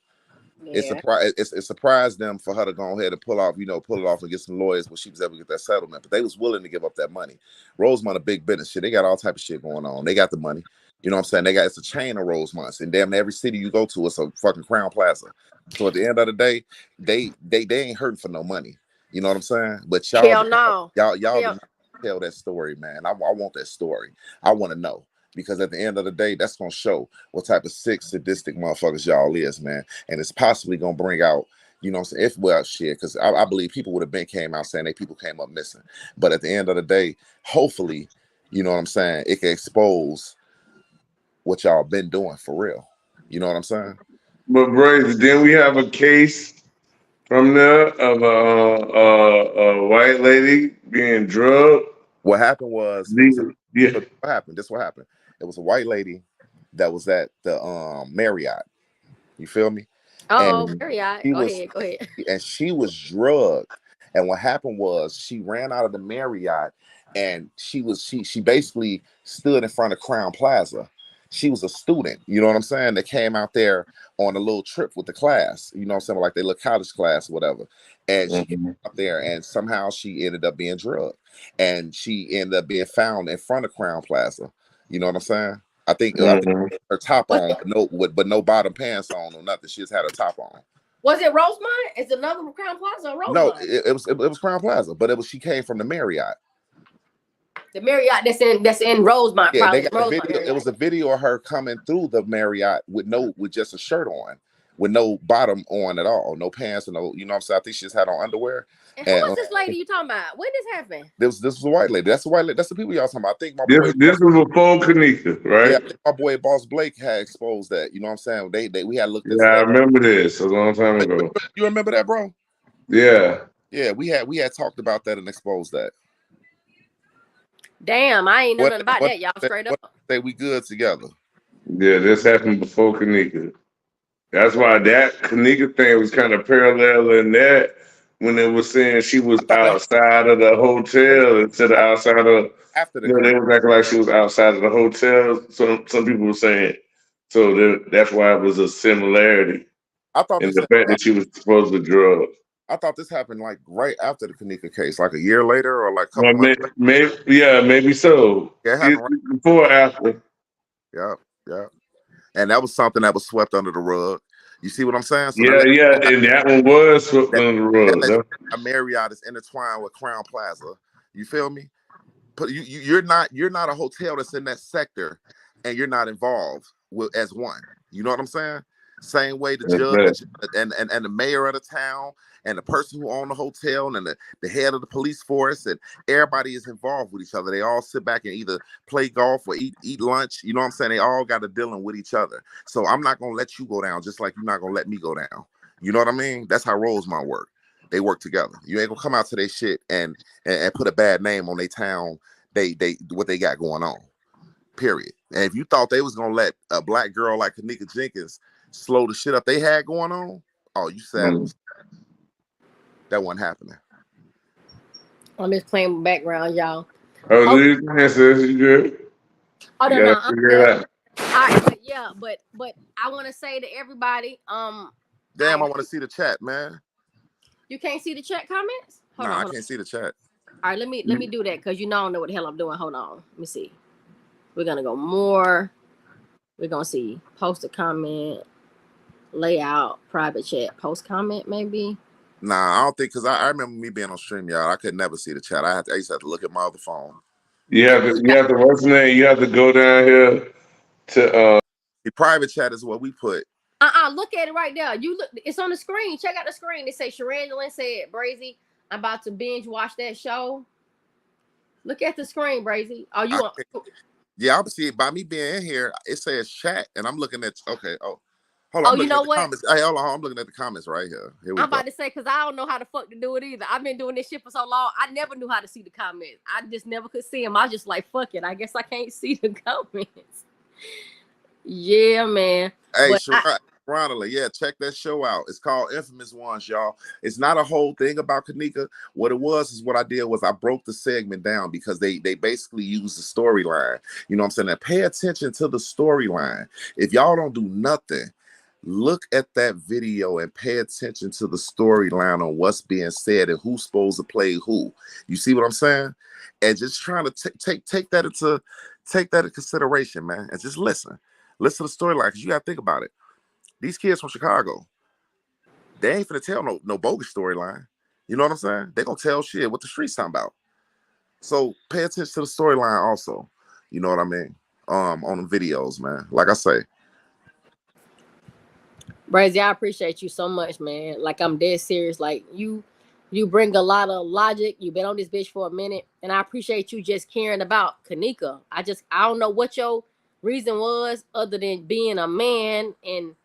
Yeah. It surprised them for her to go ahead and pull it off and get some lawyers when she was able to get that settlement. But they was willing to give up that money. Rosemont a big business shit. They got all type of shit going on. They got the money. You know what I'm saying? It's a chain of Rosemonts, and damn every city you go to, it's a fucking Crown Plaza. So at the end of the day, they ain't hurting for no money. You know what I'm saying? But y'all did not tell that story, man. I want that story. I want to know. Because at the end of the day, that's gonna show what type of sick, sadistic motherfuckers y'all is, man. And it's possibly gonna bring out, you know what I'm saying, shit, because I believe people would have came out saying people came up missing. But at the end of the day, hopefully, you know what I'm saying, it can expose what y'all been doing for real. You know what I'm saying? But Brazy, then we have a case from there of a white lady being drugged. What happened was what happened. This what happened. It was a white lady that was at the Marriott. You feel me? Marriott. Go ahead. And she was drugged. And what happened was she ran out of the Marriott and she basically stood in front of Crown Plaza. She was a student, you know what I'm saying, that came out there on a little trip with the class, you know what I'm saying, like their little college class or whatever. And she came out there and somehow she ended up being drugged. And she ended up being found in front of Crown Plaza. You know what I'm saying? I think her top on, but no bottom pants on or nothing. She just had her top on. Was it Rosemont? Is another Crown Plaza or Rosemont? No, it was Crown Plaza, but she came from the Marriott. The Marriott that's in Rosemont. Yeah, probably. they got a video. It was a video of her coming through the Marriott with just a shirt on, with no bottom on at all, no pants, and no, you know what I'm saying. I think she just had on underwear. And who was this lady you talking about? When this happened? This was a white lady. That's the white lady. That's the people y'all talking about. I think this was before Kenneka, right? Yeah, I think my boy Boss Blake had exposed that. You know what I'm saying? We had looked at. Yeah, I remember this a long time ago. You remember that, bro? Yeah. Yeah, we had talked about that and exposed that. Damn, I ain't know nothing about that, y'all. Straight up. Say we good together. Yeah, this happened before Kenneka. That's why that Kenneka thing was kind of parallel in that when it was saying she was outside of the hotel instead of outside of after the. You know, they were acting like she was outside of the hotel. Some people were saying so that's why it was a similarity. I thought in the fact that she was supposed to drugged. I thought this happened like right after the Kenneka case, like a year later or like a couple months later. Maybe so. Yeah, it happened right before or after. Yeah. And that was something that was swept under the rug. You see what I'm saying? So Yeah, yeah, and that one was swept that, under the that rug. lets you know a Marriott is intertwined with Crown Plaza. You feel me? But you're not a hotel that's in that sector, and you're not involved with as one. You know what I'm saying? Same way the That's judge and the mayor of the town and the person who owned the hotel and the head of the police force and everybody is involved with each other. They all sit back and either play golf or eat lunch. You know what I'm saying? They all got to dealing with each other. So I'm not gonna let you go down just like you're not gonna let me go down. You know what I mean? That's how Rosemont work. They work together. You ain't gonna come out to their shit and put a bad name on their town. They what they got going on. Period. And if you thought they was gonna let a black girl like Kenneka Jenkins slow the shit up they had going on, oh, you said that wasn't happening. I'm just playing background, y'all. oh, do you think sis? You good? Oh You no, gotta no, I'm figure good. it out. All right, but yeah, but I want to say to everybody, Damn, I want to see the chat, man. you can't see the chat comments. Hold Nah, on, I hold on. can't see the chat. All right, let me do that because you know I don't know what the hell I'm doing. Hold on, let me see. We're gonna go more. We're gonna see post a comment, layout, private chat, post comment maybe. Nah, I don't think because I remember me being on stream, y'all. I could never see the chat. I used to have to look at my other phone. You have to what's the name? You have to go down here to The private chat is what we put. Look at it right there. You look, it's on the screen. Check out the screen. It say Sharangela said, Brazy, I'm about to binge watch that show. Look at the screen, Brazy. Are you on? Yeah, I'm see by me being in here, it says chat, and I'm looking at okay. Oh, hold on, Oh, I'm you looking know at the what? comments. Hey, hold on, I'm looking at the comments right here. Here we I'm go. about to say because I don't know how the fuck to do it either. I've been doing this shit for so long. I never knew how to see the comments. I just never could see them. I was just like, fuck it. I guess I can't see the comments. Yeah, man. Hey, But Sharonda, yeah, check that show out. It's called Infamous Ones, y'all. It's not a whole thing about Kenneka. What it was is what I did was I broke the segment down because they basically use the storyline. You know what I'm saying? Now pay attention to the storyline. If y'all don't do nothing, look at that video and pay attention to the storyline on what's being said and who's supposed to play who. You see what I'm saying? And just trying to take that into consideration, man, and just listen. Listen to the storyline because you got to think about it. These kids from Chicago, they ain't finna tell no bogus storyline. You know what I'm saying? They gonna tell shit what the streets talking about. So pay attention to the storyline also. You know what I mean? On the videos, man. Like I say, Brazy, I appreciate you so much, man. Like I'm dead serious. Like you bring a lot of logic. You've been on this bitch for a minute, and I appreciate you just caring about Kenneka. I don't know what your reason was other than being a man and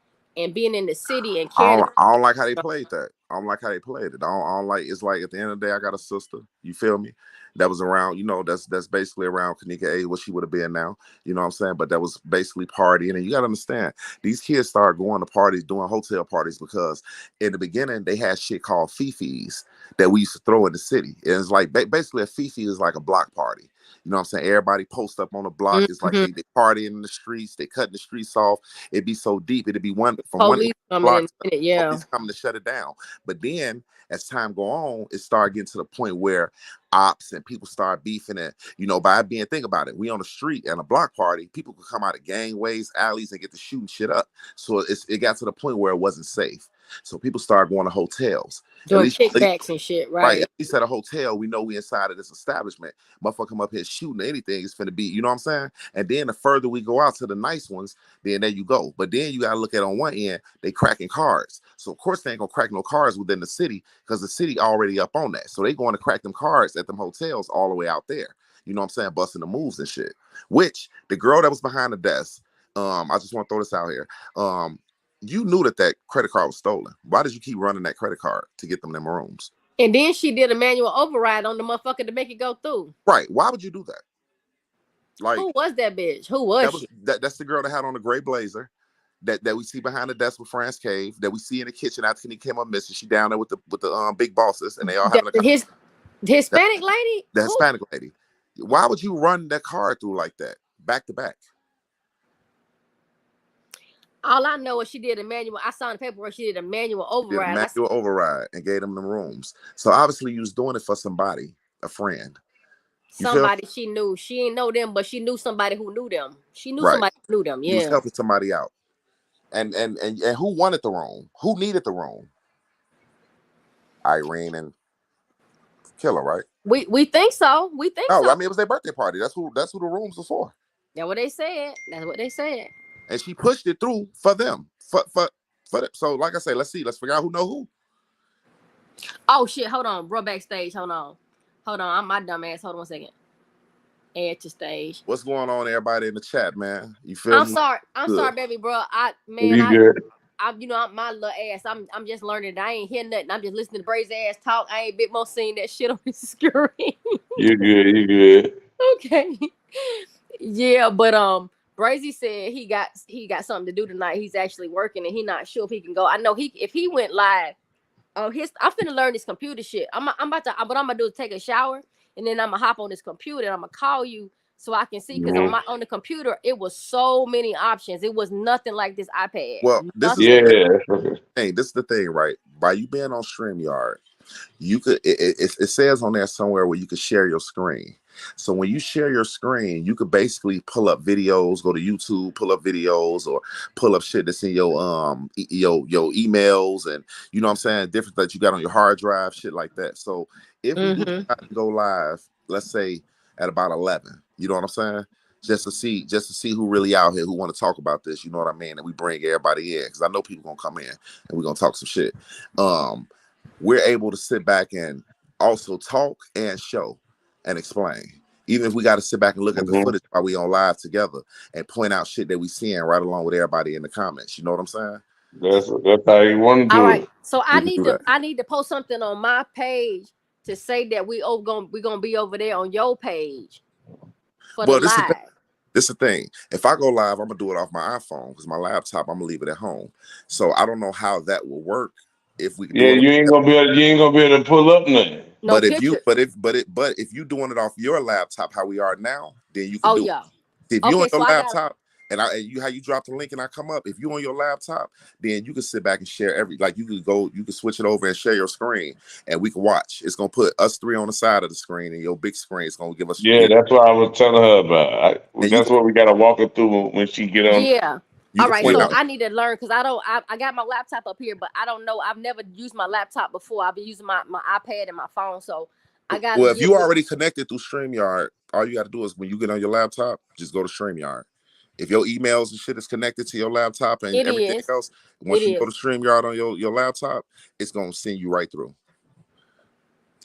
being in the city and caring. I don't like how they played that. I don't like how they played it. I don't like. It's like at the end of the day, I got a sister. You feel me? That was around. You know, that's basically around Kenneka age, what she would have been now. You know what I'm saying? But that was basically partying, and you got to understand, these kids started going to parties, doing hotel parties because in the beginning they had shit called fifis that we used to throw in the city. And it's like basically a fifi is like a block party. You know what I'm saying? Everybody post up on the block. It's like they partying in the streets. They cutting the streets off. It'd be so deep. It'd be one from one Coming block in a minute, yeah. police coming to shut it down. But then as time go on, it started getting to the point where ops and people start beefing it. You know, by being, think about it, we on the street and a block party, people could come out of gangways, alleys, and get to shooting shit up. So it got to the point where it wasn't safe. So people started going to hotels. Doing kickbacks and shit, right? At least at a hotel, we know we inside of this establishment. Motherfucker come up here shooting anything, it's finna be, you know what I'm saying? And then the further we go out to the nice ones, then there you go. But then you gotta look at on one end, they cracking cars. So of course they ain't gonna crack no cars within the city because the city already up on that. So they going to crack them cars at them hotels all the way out there. You know what I'm saying? Busting the moves and shit. Which the girl that was behind the desk, I just want to throw this out here. You knew that credit card was stolen. Why did you keep running that credit card to get them rooms? And then she did a manual override on the motherfucker to make it go through. Right. Why would you do that? Like, who was that bitch? Who was she? That's the girl that had on the gray blazer that we see behind the desk with France Cave, that we see in the kitchen after he came up missing. She down there with the big bosses, and they all having his Hispanic lady? The Hispanic lady. Why would you run that car through like that, back to back? All I know is she did a manual. I saw in the paperwork she did a manual override. Override and gave them the rooms. So obviously you was doing it for somebody, a friend. Somebody she knew. She didn't know them, but she knew somebody who knew them. She knew somebody who knew them. Yeah. You was helping somebody out. And who wanted the room? Who needed the room? Irene and Killer, right? We think so. We think No, so. I mean it was their birthday party. That's who the rooms was for. That's what they said. That's what they said. And she pushed it through for them. For them. So like I say, let's figure out who know who. Oh shit, hold on, bro, backstage. Hold on. I'm my dumb ass. Hold on 1 second. Add to stage. What's going on, everybody in the chat, man? You feel me? I'm sorry, baby, bro. You good? I'm my little ass. I'm just learning. I ain't hearing nothing. I'm just listening to Bray's ass talk. I ain't bit more seeing that shit on the screen. You good? Okay. Yeah, but Brazy said he got something to do tonight. He's actually working and he's not sure if he can go. I know if he went live. I'm finna learn this computer shit. What I'm gonna do is take a shower and then I'm gonna hop on this computer and I'm gonna call you so I can see, because on the computer it was so many options. It was nothing like this iPad. Well, this is the thing, right? By you being on StreamYard, you could it says on there somewhere where you could share your screen. So when you share your screen, you could basically pull up videos, go to YouTube, pull up videos, or pull up shit that's in your your emails, and you know what I'm saying, different that you got on your hard drive, shit like that. So if we do decide to go live, let's say at about 11, you know what I'm saying, just to see who really out here who want to talk about this, you know what I mean, and we bring everybody in, because I know people gonna come in and we're gonna talk some shit. We're able to sit back and also talk and show and explain. Even if we got to sit back and look at the footage while we on live together and point out shit that we seeing right along with everybody in the comments. You know what I'm saying? That's how you want to do it. All right. So I need to post something on my page to say that we're gonna be over there on your page for the live. This is the thing. If I go live, I'm gonna do it off my iPhone because my laptop, I'm gonna leave it at home. So I don't know how that will work. If we you ain't gonna be able to pull up nothing. But if you doing it off your laptop, how we are now, then you can do it. If you on your laptop and how you drop the link and I come up, if you on your laptop, then you can sit back and share you can switch it over and share your screen and we can watch. It's gonna put us three on the side of the screen and your big screen is gonna give us. Yeah, that's what I was telling her about. That's what we gotta walk her through when she get on. Yeah. All right, so I need to learn because I got my laptop up here, but I don't know. I've never used my laptop before. I've been using my iPad and my phone, so I got. Well, if you already connected through StreamYard, all you got to do is when you get on your laptop, just go to StreamYard. If your emails and shit is connected to your laptop and everything else, once you go to StreamYard on your laptop, it's gonna send you right through.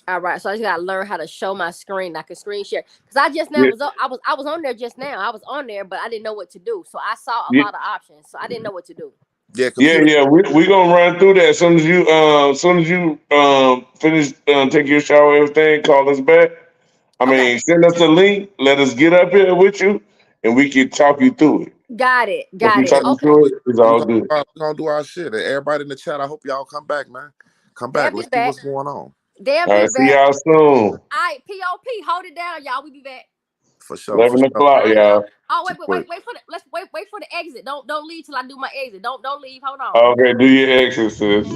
All right, so I just gotta learn how to show my screen. I can screen share because I just now I was on there just now. I was on there, but I didn't know what to do. So I saw a lot of options, so I didn't know what to do. Yeah. We gonna run through that as soon as you finish take your shower, everything. Call us back. Send us a link. Let us get up here with you, and we can talk you through it. Got it. Okay. It's all good. We're gonna do our shit. And everybody in the chat, I hope y'all come back, man. Come back. Let's see what's going on. All right, see y'all soon. All right, POP, hold it down, y'all. We be back. For sure. 11 o'clock, y'all. Oh, wait for the exit. Don't leave till I do my exit. Don't leave. Hold on. Okay, do your exit, sis.